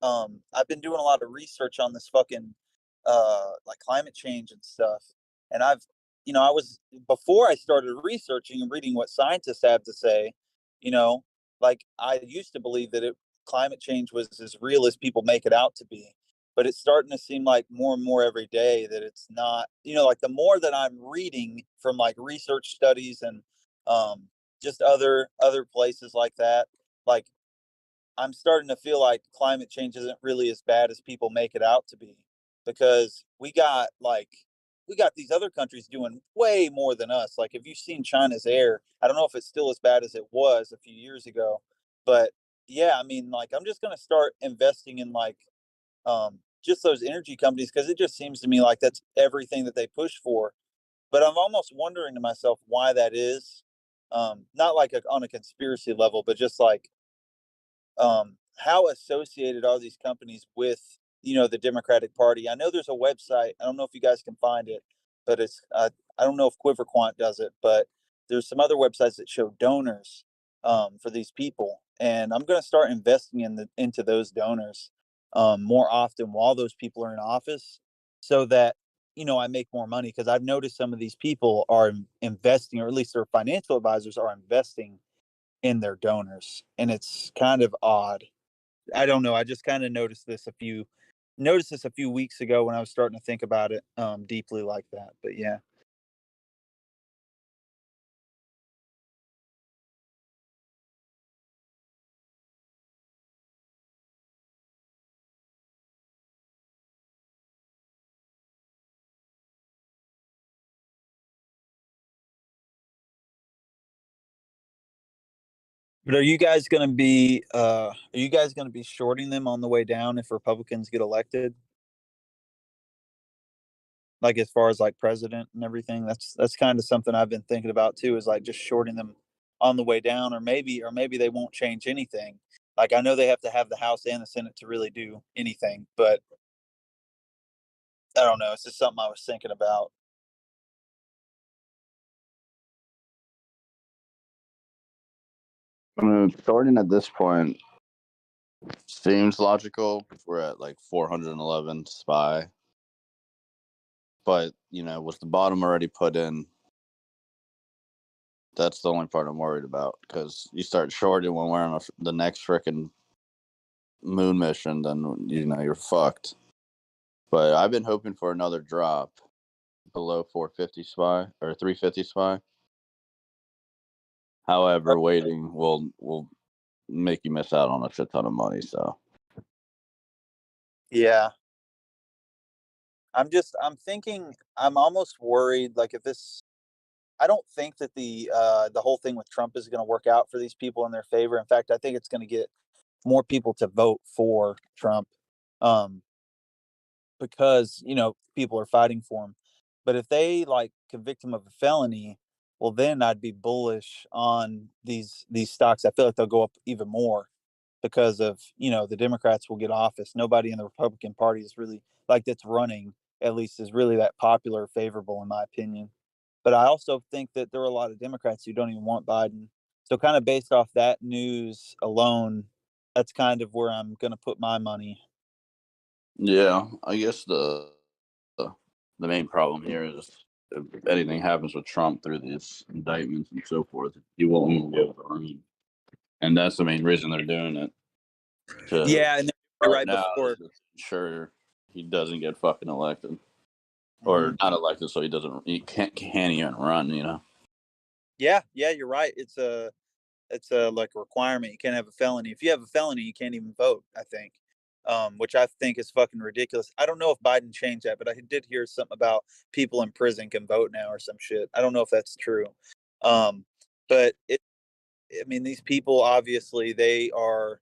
I've been doing a lot of research on this fucking like climate change and stuff. And I was, before I started researching and reading what scientists have to say, like I used to believe that climate change was as real as people make it out to be. But it's starting to seem like more and more every day that it's not, like the more that I'm reading from like research studies and just other places like that, like I'm starting to feel like climate change isn't really as bad as people make it out to be, because we got these other countries doing way more than us. Like, if you've seen China's air, I don't know if it's still as bad as it was a few years ago, but yeah, I mean, like, I'm just going to start investing in like just those energy companies, because it just seems to me like that's everything that they push for. But I'm almost wondering to myself why that is. Not like on a conspiracy level, but just like how associated are these companies with the Democratic Party? I know there's a website. I don't know if you guys can find it, but it's I don't know if QuiverQuant does it, but there's some other websites that show donors for these people, and I'm going to start investing into those donors more often while those people are in office, so that I make more money, because I've noticed some of these people are investing, or at least their financial advisors are investing in their donors, and it's kind of odd. I don't know. I just kind of noticed this a few weeks ago when I was starting to think about it deeply like that. But yeah. But are you guys going to be shorting them on the way down if Republicans get elected? Like, as far as like president and everything, that's kind of something I've been thinking about too, is like just shorting them on the way down, or maybe they won't change anything. Like, I know they have to have the House and the Senate to really do anything, but I don't know. It's just something I was thinking about. I mean, starting at this point seems logical. We're at like 411 SPY, but was the bottom already put in? That's the only part I'm worried about, because you start shorting when we're on the next freaking moon mission, then you're fucked. But I've been hoping for another drop below 450 SPY or 350 SPY. However, waiting will make you miss out on a shit ton of money. So Yeah. I'm thinking, I'm almost worried, like, if this, I don't think that the whole thing with Trump is going to work out for these people in their favor. In fact, I think it's going to get more people to vote for Trump, um, because people are fighting for him. But if they like convict him of a felony, well, then I'd be bullish on these stocks. I feel like they'll go up even more, because of the Democrats will get office. Nobody in the Republican Party is really, like, that's running, at least, is really that popular or favorable, in my opinion. But I also think that there are a lot of Democrats who don't even want Biden. So kind of based off that news alone, that's kind of where I'm going to put my money. Yeah, I guess the main problem here is if anything happens with Trump through these indictments and so forth, he won't even be able to run, and that's the main reason they're doing it. Yeah, and right now, before, to ensure he doesn't get fucking elected, or not elected, so he can't even run. You know. yeah, you're right. It's a like a requirement. You can't have a felony. If you have a felony, you can't even vote. I think, which I think is fucking ridiculous. I don't know if Biden changed that, but I did hear something about people in prison can vote now or some shit. I don't know if that's true. But I mean, these people obviously they are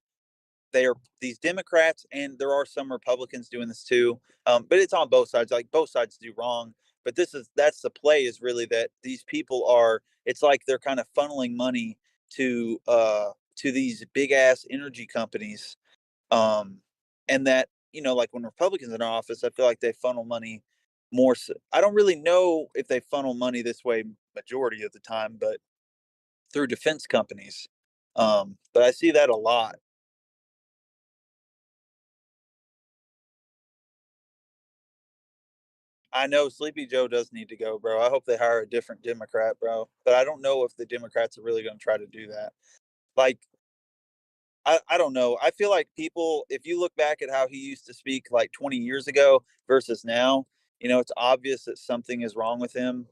these Democrats, and there are some Republicans doing this too. But it's on both sides. Like both sides do wrong. But that's the play is really that these people are. It's like they're kind of funneling money to these big ass energy companies, and that like when Republicans are in office, I feel like they funnel money more. So, I don't really know if they funnel money this way majority of the time, but through defense companies. But I see that a lot. I know Sleepy Joe does need to go, bro. I hope they hire a different Democrat, bro. But I don't know if the Democrats are really going to try to do that. Like, I don't know. I feel like people, if you look back at how he used to speak like 20 years ago versus now, it's obvious that something is wrong with him.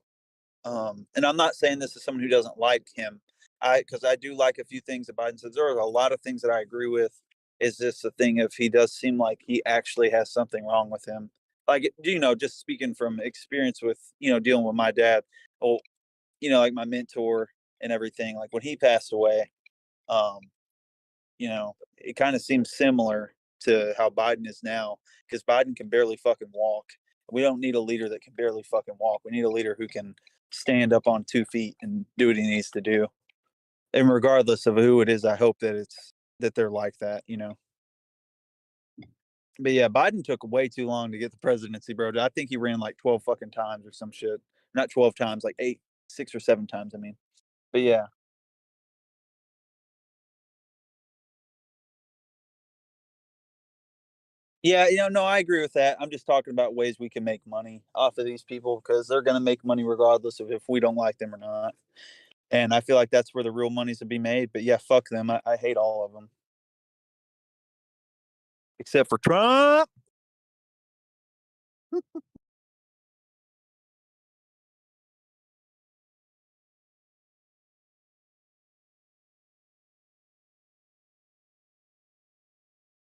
And I'm not saying this as someone who doesn't like him. Because I do like a few things that Biden says. There are a lot of things that I agree with. Is this a thing of he does seem like he actually has something wrong with him? Like, just speaking from experience with, dealing with my dad, well, like my mentor and everything, like when he passed away, um, it kind of seems similar to how Biden is now because Biden can barely fucking walk. We don't need a leader that can barely fucking walk. We need a leader who can stand up on 2 feet and do what he needs to do. And regardless of who it is, I hope that they're like that. But yeah, Biden took way too long to get the presidency, bro. I think he ran like 12 fucking times or some shit. Not 12 times, like 6 or 7 times, I mean. But yeah. Yeah, no, I agree with that. I'm just talking about ways we can make money off of these people because they're going to make money regardless of if we don't like them or not. And I feel like that's where the real money's to be made. But yeah, fuck them. I hate all of them. Except for Trump.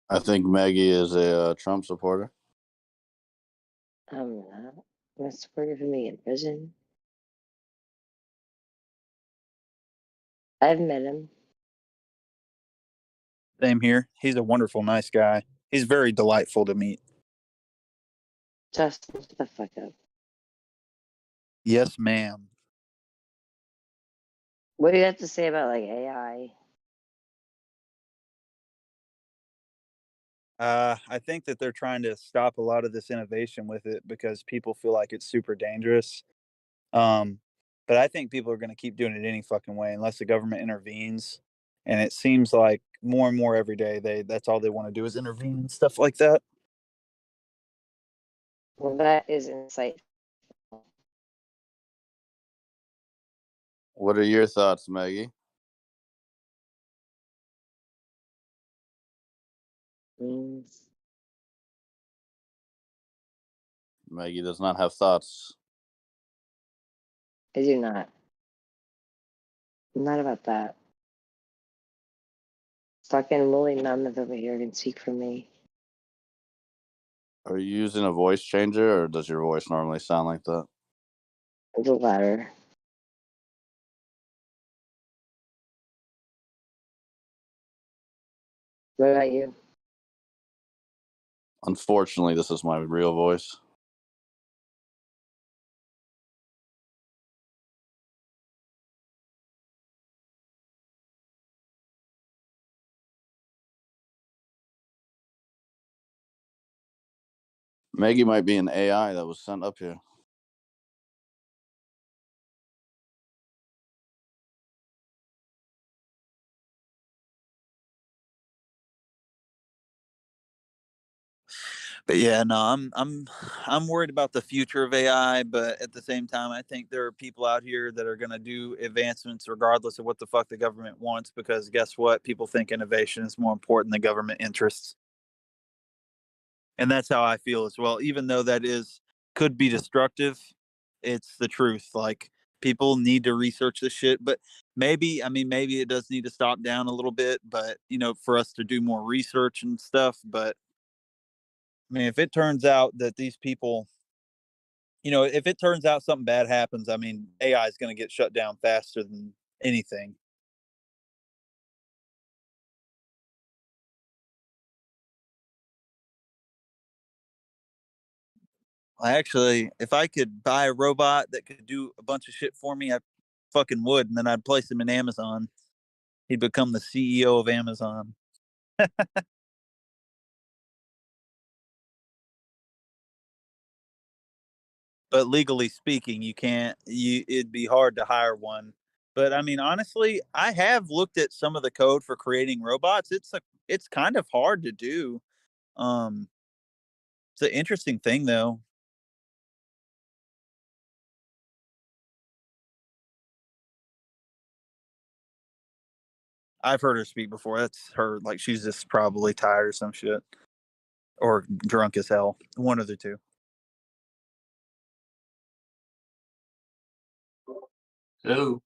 I think Maggie is a Trump supporter. I'm not. That's supporter for me in prison. I've met him. Same here. He's a wonderful, nice guy. He's very delightful to meet. Justin, shut the fuck up. Yes, ma'am. What do you have to say about like AI? I think that they're trying to stop a lot of this innovation with it because people feel like it's super dangerous. But I think people are going to keep doing it any fucking way unless the government intervenes. And it seems like more and more every day that's all they want to do is intervene and stuff like that. Well, that is insightful. What are your thoughts, Maggie? Maggie does not have thoughts. I do not. Not about that. Fucking woolly mammoth over here can speak for me. Are you using a voice changer, or does your voice normally sound like that? The latter. What about you? Unfortunately, this is my real voice. Maggie might be an AI that was sent up here. But yeah, no, I'm worried about the future of AI, but at the same time, I think there are people out here that are going to do advancements regardless of what the fuck the government wants, because guess what? People think innovation is more important than government interests. And that's how I feel as well. Even though that could be destructive, it's the truth. Like, people need to research this shit, but maybe it does need to stop down a little bit, but for us to do more research and stuff. But I mean, if it turns out that these people, if it turns out something bad happens, I mean, AI is going to get shut down faster than anything. Actually, if I could buy a robot that could do a bunch of shit for me, I fucking would, and then I'd place him in Amazon. He'd become the CEO of Amazon. But legally speaking, you can't. It'd be hard to hire one. But I mean, honestly, I have looked at some of the code for creating robots. It's kind of hard to do. Um, it's an interesting thing, though. I've heard her speak before. That's her. Like, she's just probably tired or some shit, or drunk as hell. One of the two. Hello.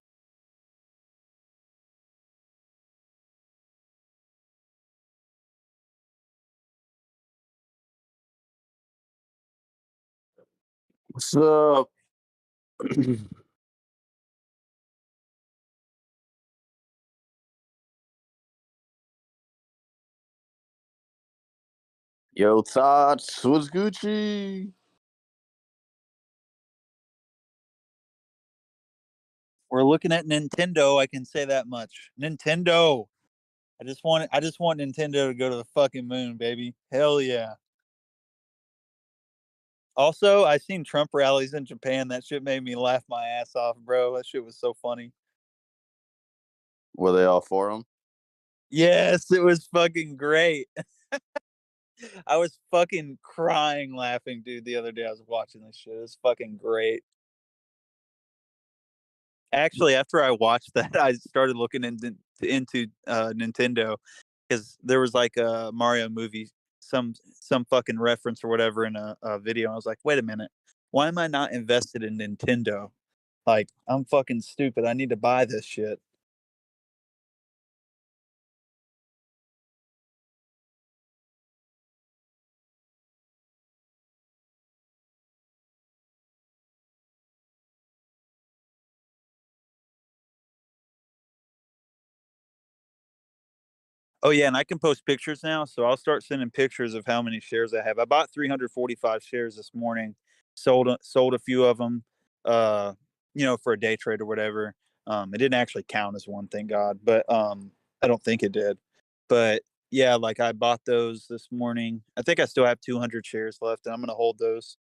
What's up? Yo, Tots, what's Gucci? We're looking at Nintendo. I can say that much. Nintendo. I just want Nintendo to go to the fucking moon, baby. Hell yeah. Also, I seen Trump rallies in Japan. That shit made me laugh my ass off, bro. That shit was so funny. Were they all for him? Yes, it was fucking great. I was fucking crying laughing, dude, the other day I was watching this shit. It was fucking great. Actually, after I watched that, I started looking into Nintendo, because there was like a Mario movie, some fucking reference or whatever in a video. I was like, wait a minute, why am I not invested in Nintendo? Like, I'm fucking stupid. I need to buy this shit. Oh yeah, and I can post pictures now, so I'll start sending pictures of how many shares I have. I bought 345 shares this morning, sold a few of them, for a day trade or whatever. It didn't actually count as one, thank God, but I don't think it did. But yeah, like, I bought those this morning. I think I still have 200 shares left, and I'm gonna hold those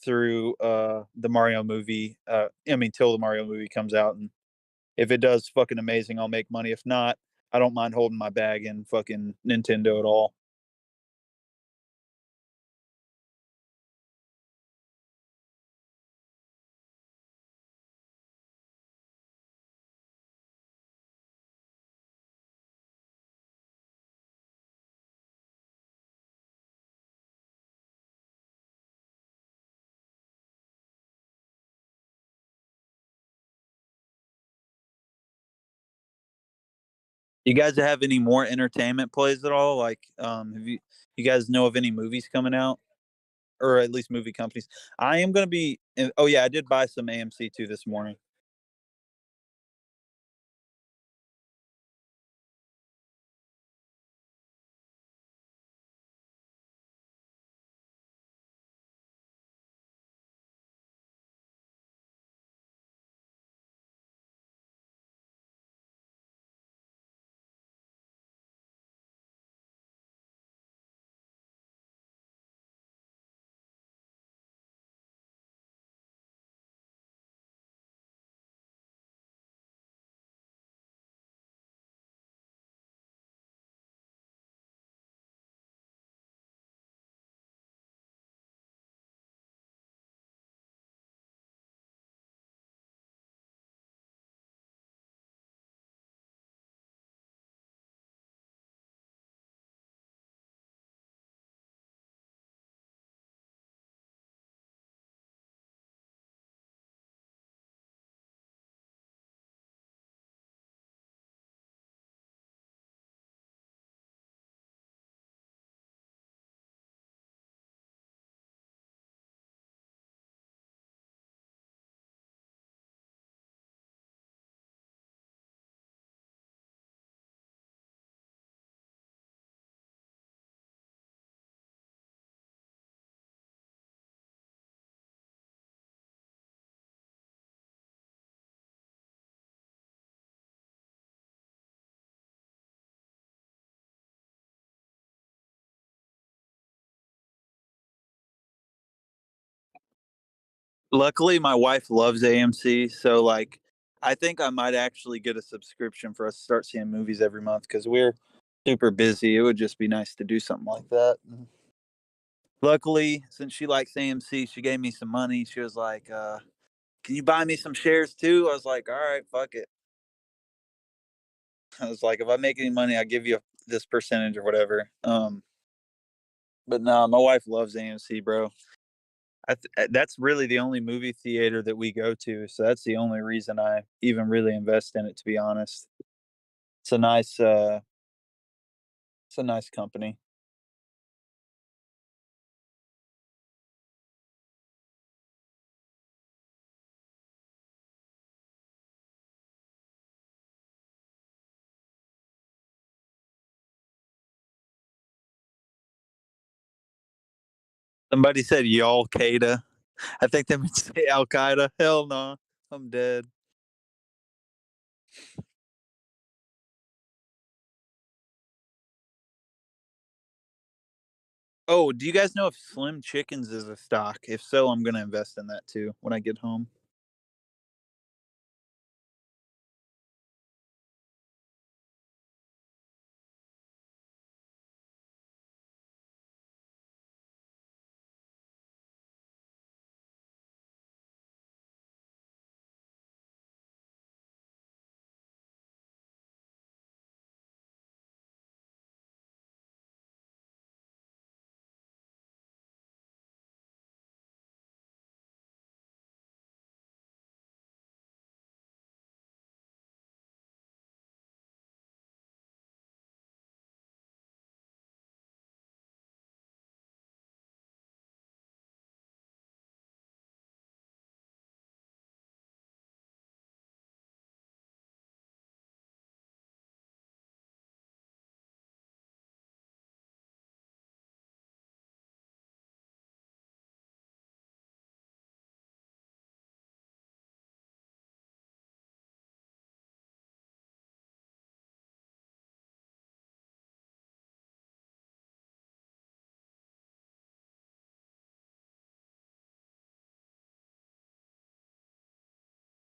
through the Mario movie. Till the Mario movie comes out, and if it does fucking amazing, I'll make money. If not, I don't mind holding my bag in fucking Nintendo at all. You guys have any more entertainment plays at all? Like, have you guys know of any movies coming out, or at least movie companies? I am gonna be. Oh yeah, I did buy some AMC too this morning. Luckily, my wife loves AMC, so like, I think I might actually get a subscription for us to start seeing movies every month because we're super busy. It would just be nice to do something like that. Luckily, since she likes AMC, she gave me some money. She was like, "Can you buy me some shares too?" I was like, "All right, fuck it." I was like, "If I make any money, I'll give you this percentage or whatever." But no, my wife loves AMC, bro. That's really the only movie theater that we go to, so that's the only reason I even really invest in it. To be honest, it's a nice, it's a nice company. Somebody said y'all Qaeda. I think they meant to say Al Qaeda. Hell no, I'm dead. Oh, do you guys know if Slim Chickens is a stock? If so, I'm gonna invest in that too when I get home.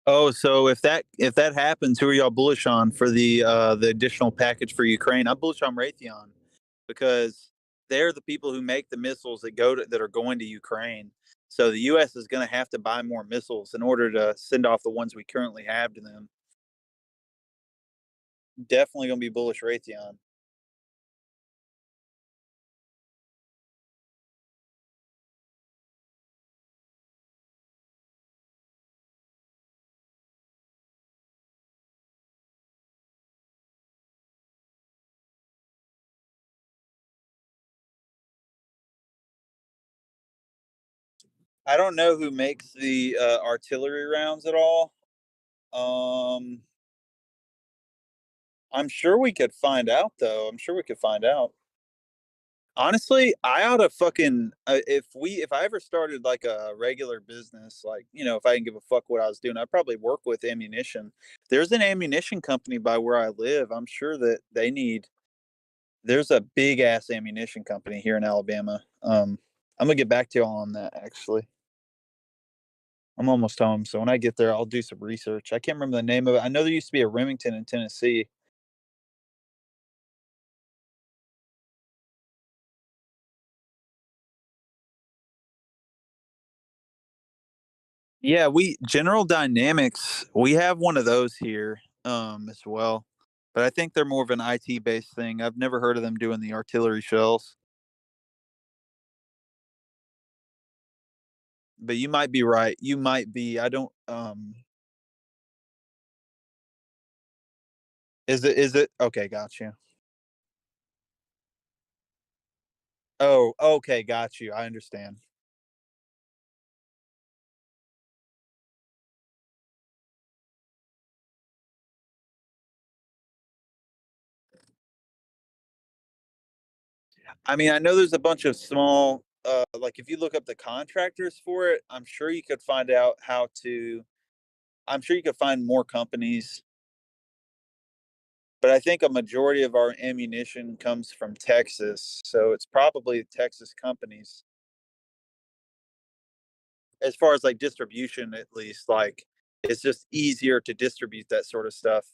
Oh, so if that happens, who are y'all bullish on for the additional package for Ukraine? I'm bullish on Raytheon because they're the people who make the missiles that are going to Ukraine. So the U.S. is going to have to buy more missiles in order to send off the ones we currently have to them. Definitely going to be bullish Raytheon. I don't know who makes the artillery rounds at all. Um, I'm sure we could find out, though. I'm sure we could find out. Honestly, I ought to fucking if I ever started like a regular business, like if I didn't give a fuck what I was doing, I'd probably work with ammunition. There's an ammunition company by where I live. I'm sure that they need. There's a big ass ammunition company here in Alabama. I'm gonna get back to you all on that. Actually, I'm almost home, so when I get there, I'll do some research. I can't remember the name of it. I know there used to be a Remington in Tennessee. Yeah, we General Dynamics, we have one of those here as well. But I think they're more of an IT based thing. I've never heard of them doing the artillery shells. But you might be right. You might be. I don't is it okay, got you. Oh, okay, got you. I understand. I mean, I know there's a bunch of small like if you look up the contractors for it, I'm sure you could find more companies, but I think a majority of our ammunition comes from Texas, so it's probably Texas companies. as far as like distribution, at least, like it's just easier to distribute that sort of stuff.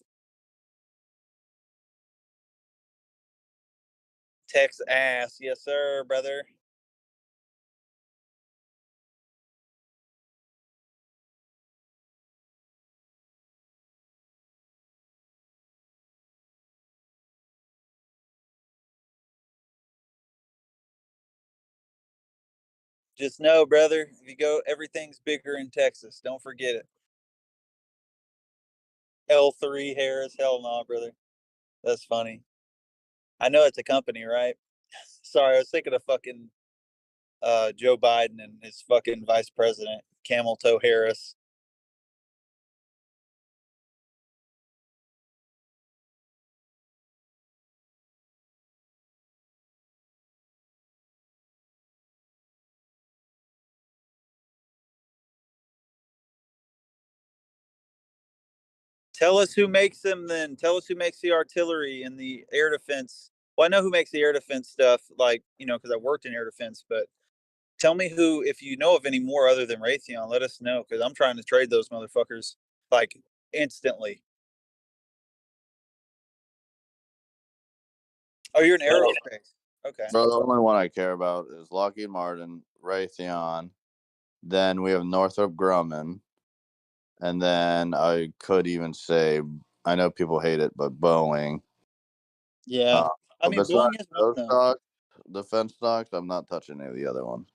Tex ass, yes sir, brother. Just know, brother, if you go, everything's bigger in Texas. Don't forget it. L3 Harris, hell no, brother. That's funny. I know it's a company, right? Sorry, I was thinking of fucking Joe Biden and his fucking vice president, Camel Toe Harris. Tell us who makes them then. Tell us who makes the artillery and the air defense. Well, I know who makes the air defense stuff, like, because I worked in air defense, but tell me who, if you know of any more other than Raytheon, let us know, because I'm trying to trade those motherfuckers, like, instantly. Oh, you're in aerospace. Okay. Bro, the only one I care about is Lockheed Martin, Raytheon. Then we have Northrop Grumman. And then I could even say, I know people hate it, but Boeing. Yeah. I mean, besides Boeing is those one, though. stocks, defense stocks, I'm not touching any of the other ones.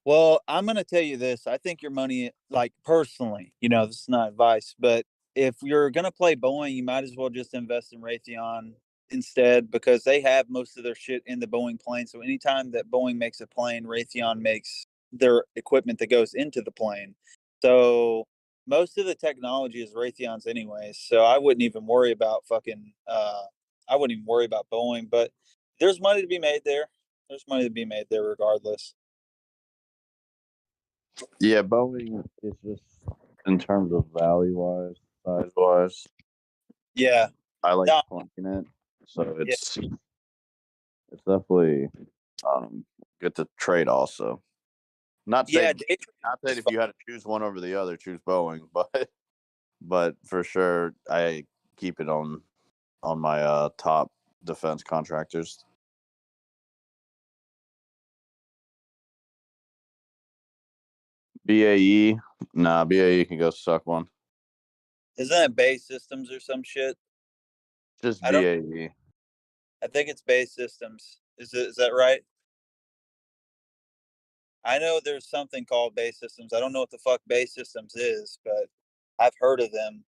Well, I'm going to tell you this. I think your money, like personally, this is not advice, but if you're going to play Boeing, you might as well just invest in Raytheon instead, because they have most of their shit in the Boeing plane. So anytime that Boeing makes a plane, Raytheon makes their equipment that goes into the plane. So most of the technology is Raytheon's anyways. So I wouldn't even worry about I wouldn't even worry about Boeing, but there's money to be made there. There's money to be made there regardless. Yeah, Boeing is just in terms of value wise, size wise. Yeah, I like clunking it, so it's definitely good to trade. Also, not saying if you had to choose one over the other, choose Boeing, but for sure I keep it on my top defense contractors. BAE, nah, BAE can go suck one. Isn't that base systems or some shit? Just BAE. I think it's base systems. Is that right? I know there's something called base systems. I don't know what the fuck base systems is, but I've heard of them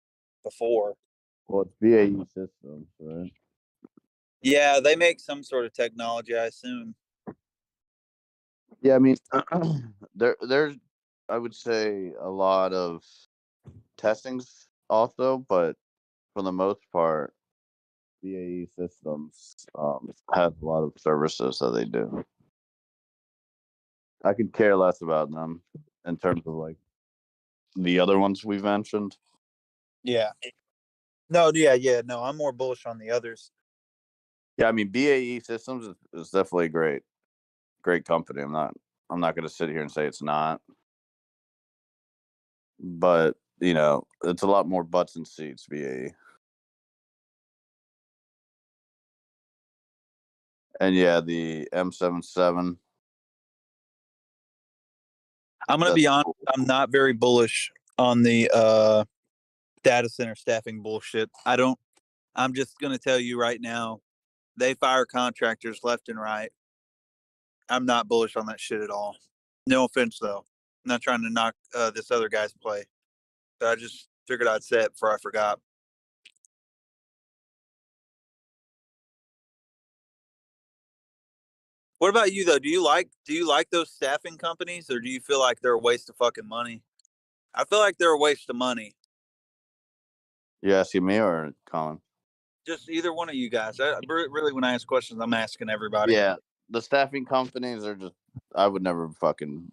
before. Well, it's BAE systems, right? Yeah, they make some sort of technology, I assume. Yeah, I mean, there's I would say a lot of testings also, but for the most part, BAE Systems has a lot of services that they do. I could care less about them in terms of like the other ones we've mentioned. Yeah. No, yeah. No, I'm more bullish on the others. Yeah, I mean BAE Systems is definitely a great company. I'm not going to sit here and say it's not, but it's a lot more butts and seats. BAE. And yeah, the M77. I'm going to be honest, I'm not very bullish on the data center staffing bullshit. I'm just going to tell you right now, they fire contractors left and right. I'm not bullish on that shit at all. No offense, though. I'm not trying to knock this other guy's play. But I just figured I'd say it before I forgot. What about you though? Do you like those staffing companies, or do you feel like they're a waste of fucking money? I feel like they're a waste of money. You asking me or Colin? Just either one of you guys. Really, when I ask questions, I'm asking everybody. Yeah, the staffing companies are just. I would never fucking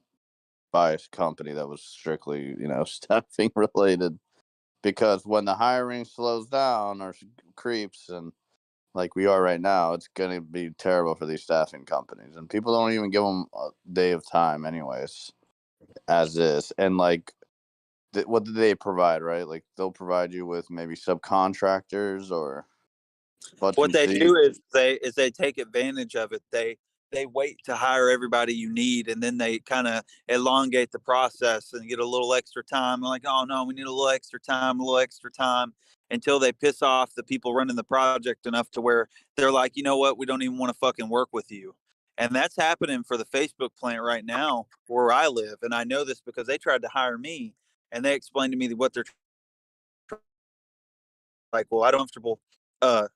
buy a company that was strictly staffing related, because when the hiring slows down or creeps and like we are right now, it's gonna be terrible for these staffing companies, and people don't even give them a day of time, anyways, as is. And like, what do they provide? Right, like they'll provide you with maybe subcontractors or What they do is they take advantage of it. They wait to hire everybody you need, and then they kind of elongate the process and get a little extra time. Like, oh no, we need a little extra time, until they piss off the people running the project enough to where they're like, you know what, we don't even want to fucking work with you. And that's happening for the Facebook plant right now where I live. And I know this because they tried to hire me, and they explained to me what they're like. Well, I don't comfortable. I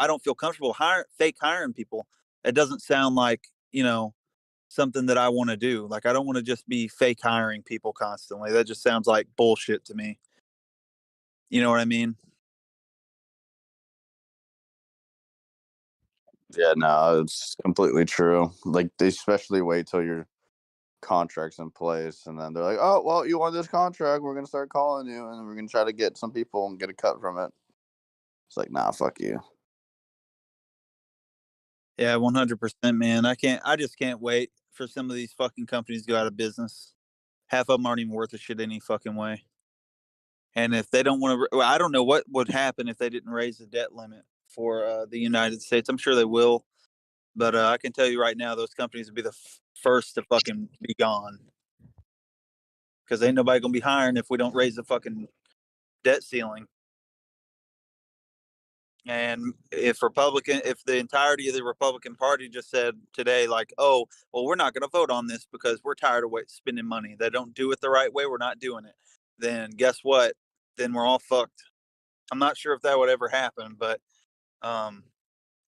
don't feel comfortable hiring people. It doesn't sound like something that I want to do. Like, I don't want to just be fake hiring people constantly. That just sounds like bullshit to me. You know what I mean? Yeah, no, it's completely true. Like, they especially wait till your contract's in place, and then they're like, "Oh, well, you want this contract? We're gonna start calling you, and we're gonna try to get some people and get a cut from it." It's like, nah, fuck you. Yeah, 100%, man. I just can't wait for some of these fucking companies to go out of business. Half of them aren't even worth a shit any fucking way. And if they don't want to, I don't know what would happen if they didn't raise the debt limit for the United States. I'm sure they will, but I can tell you right now, those companies would be the first to fucking be gone, because ain't nobody gonna be hiring if we don't raise the fucking debt ceiling. And if the entirety of the Republican Party just said today, like, oh, well, we're not going to vote on this because we're tired of spending money. They don't do it the right way. We're not doing it. Then guess what? Then we're all fucked. I'm not sure if that would ever happen, but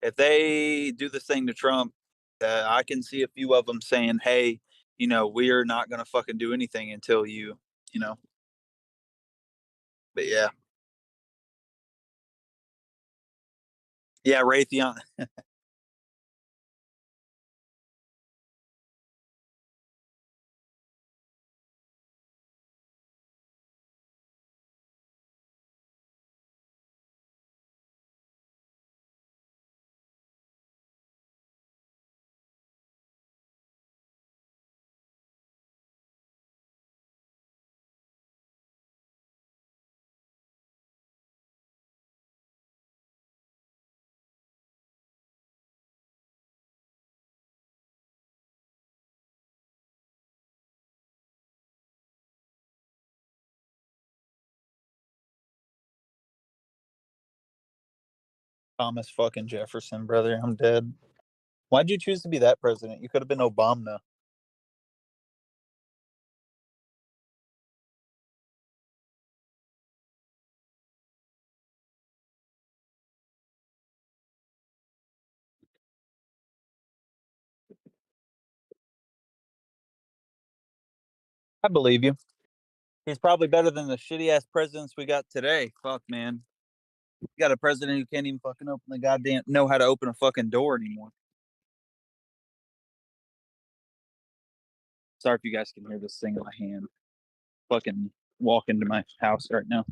if they do this thing to Trump, I can see a few of them saying, hey, we're not going to fucking do anything until you know, but yeah. Yeah, Raytheon. Thomas fucking Jefferson, brother. I'm dead. Why'd you choose to be that president? You could have been Obama. I believe you. He's probably better than the shitty ass presidents we got today. Fuck, man. You got a president who can't even fucking know how to open a fucking door anymore. Sorry if you guys can hear this thing in my hand. Fucking walk into my house right now.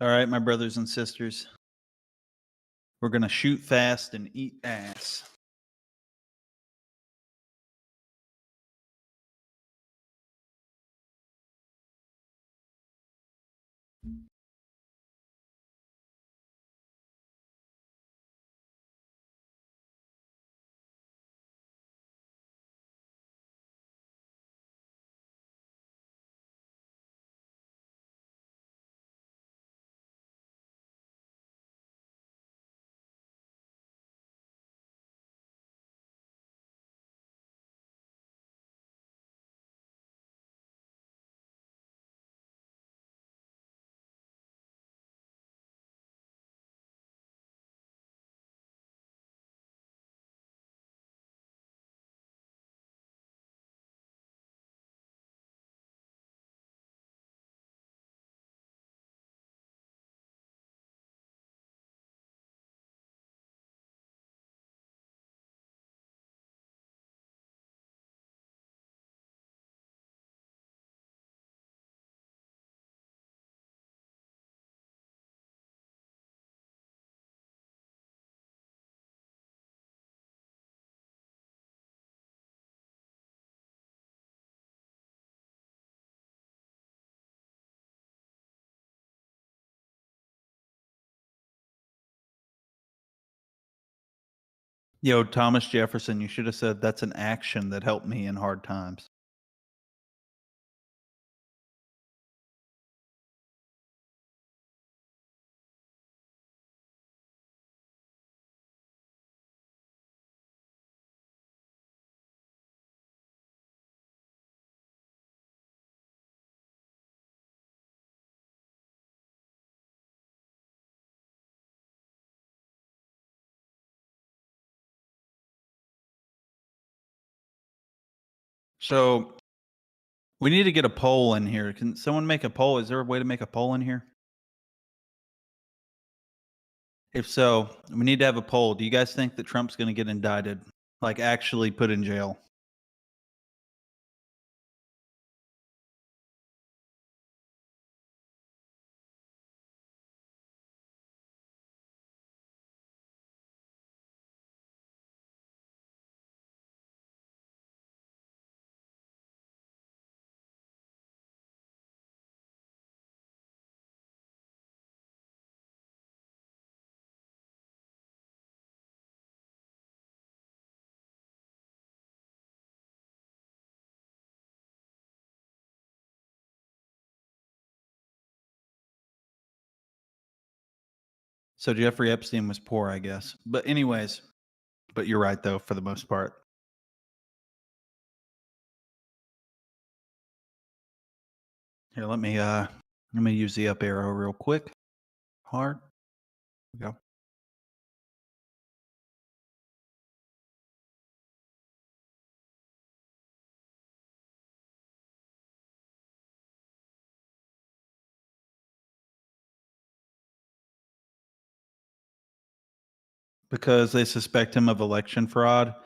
All right, my brothers and sisters. We're going to shoot fast and eat ass. Yo, Thomas Jefferson, you should have said that's an action that helped me in hard times. So we need to get a poll in here. Can someone make a poll? Is there a way to make a poll in here? If so, we need to have a poll. Do you guys think that Trump's going to get indicted? Like actually put in jail? So Jeffrey Epstein was poor, I guess. But anyways, but you're right though, for the most part. Here, let me use the up arrow real quick. Hard. There we go. Because they suspect him of election fraud.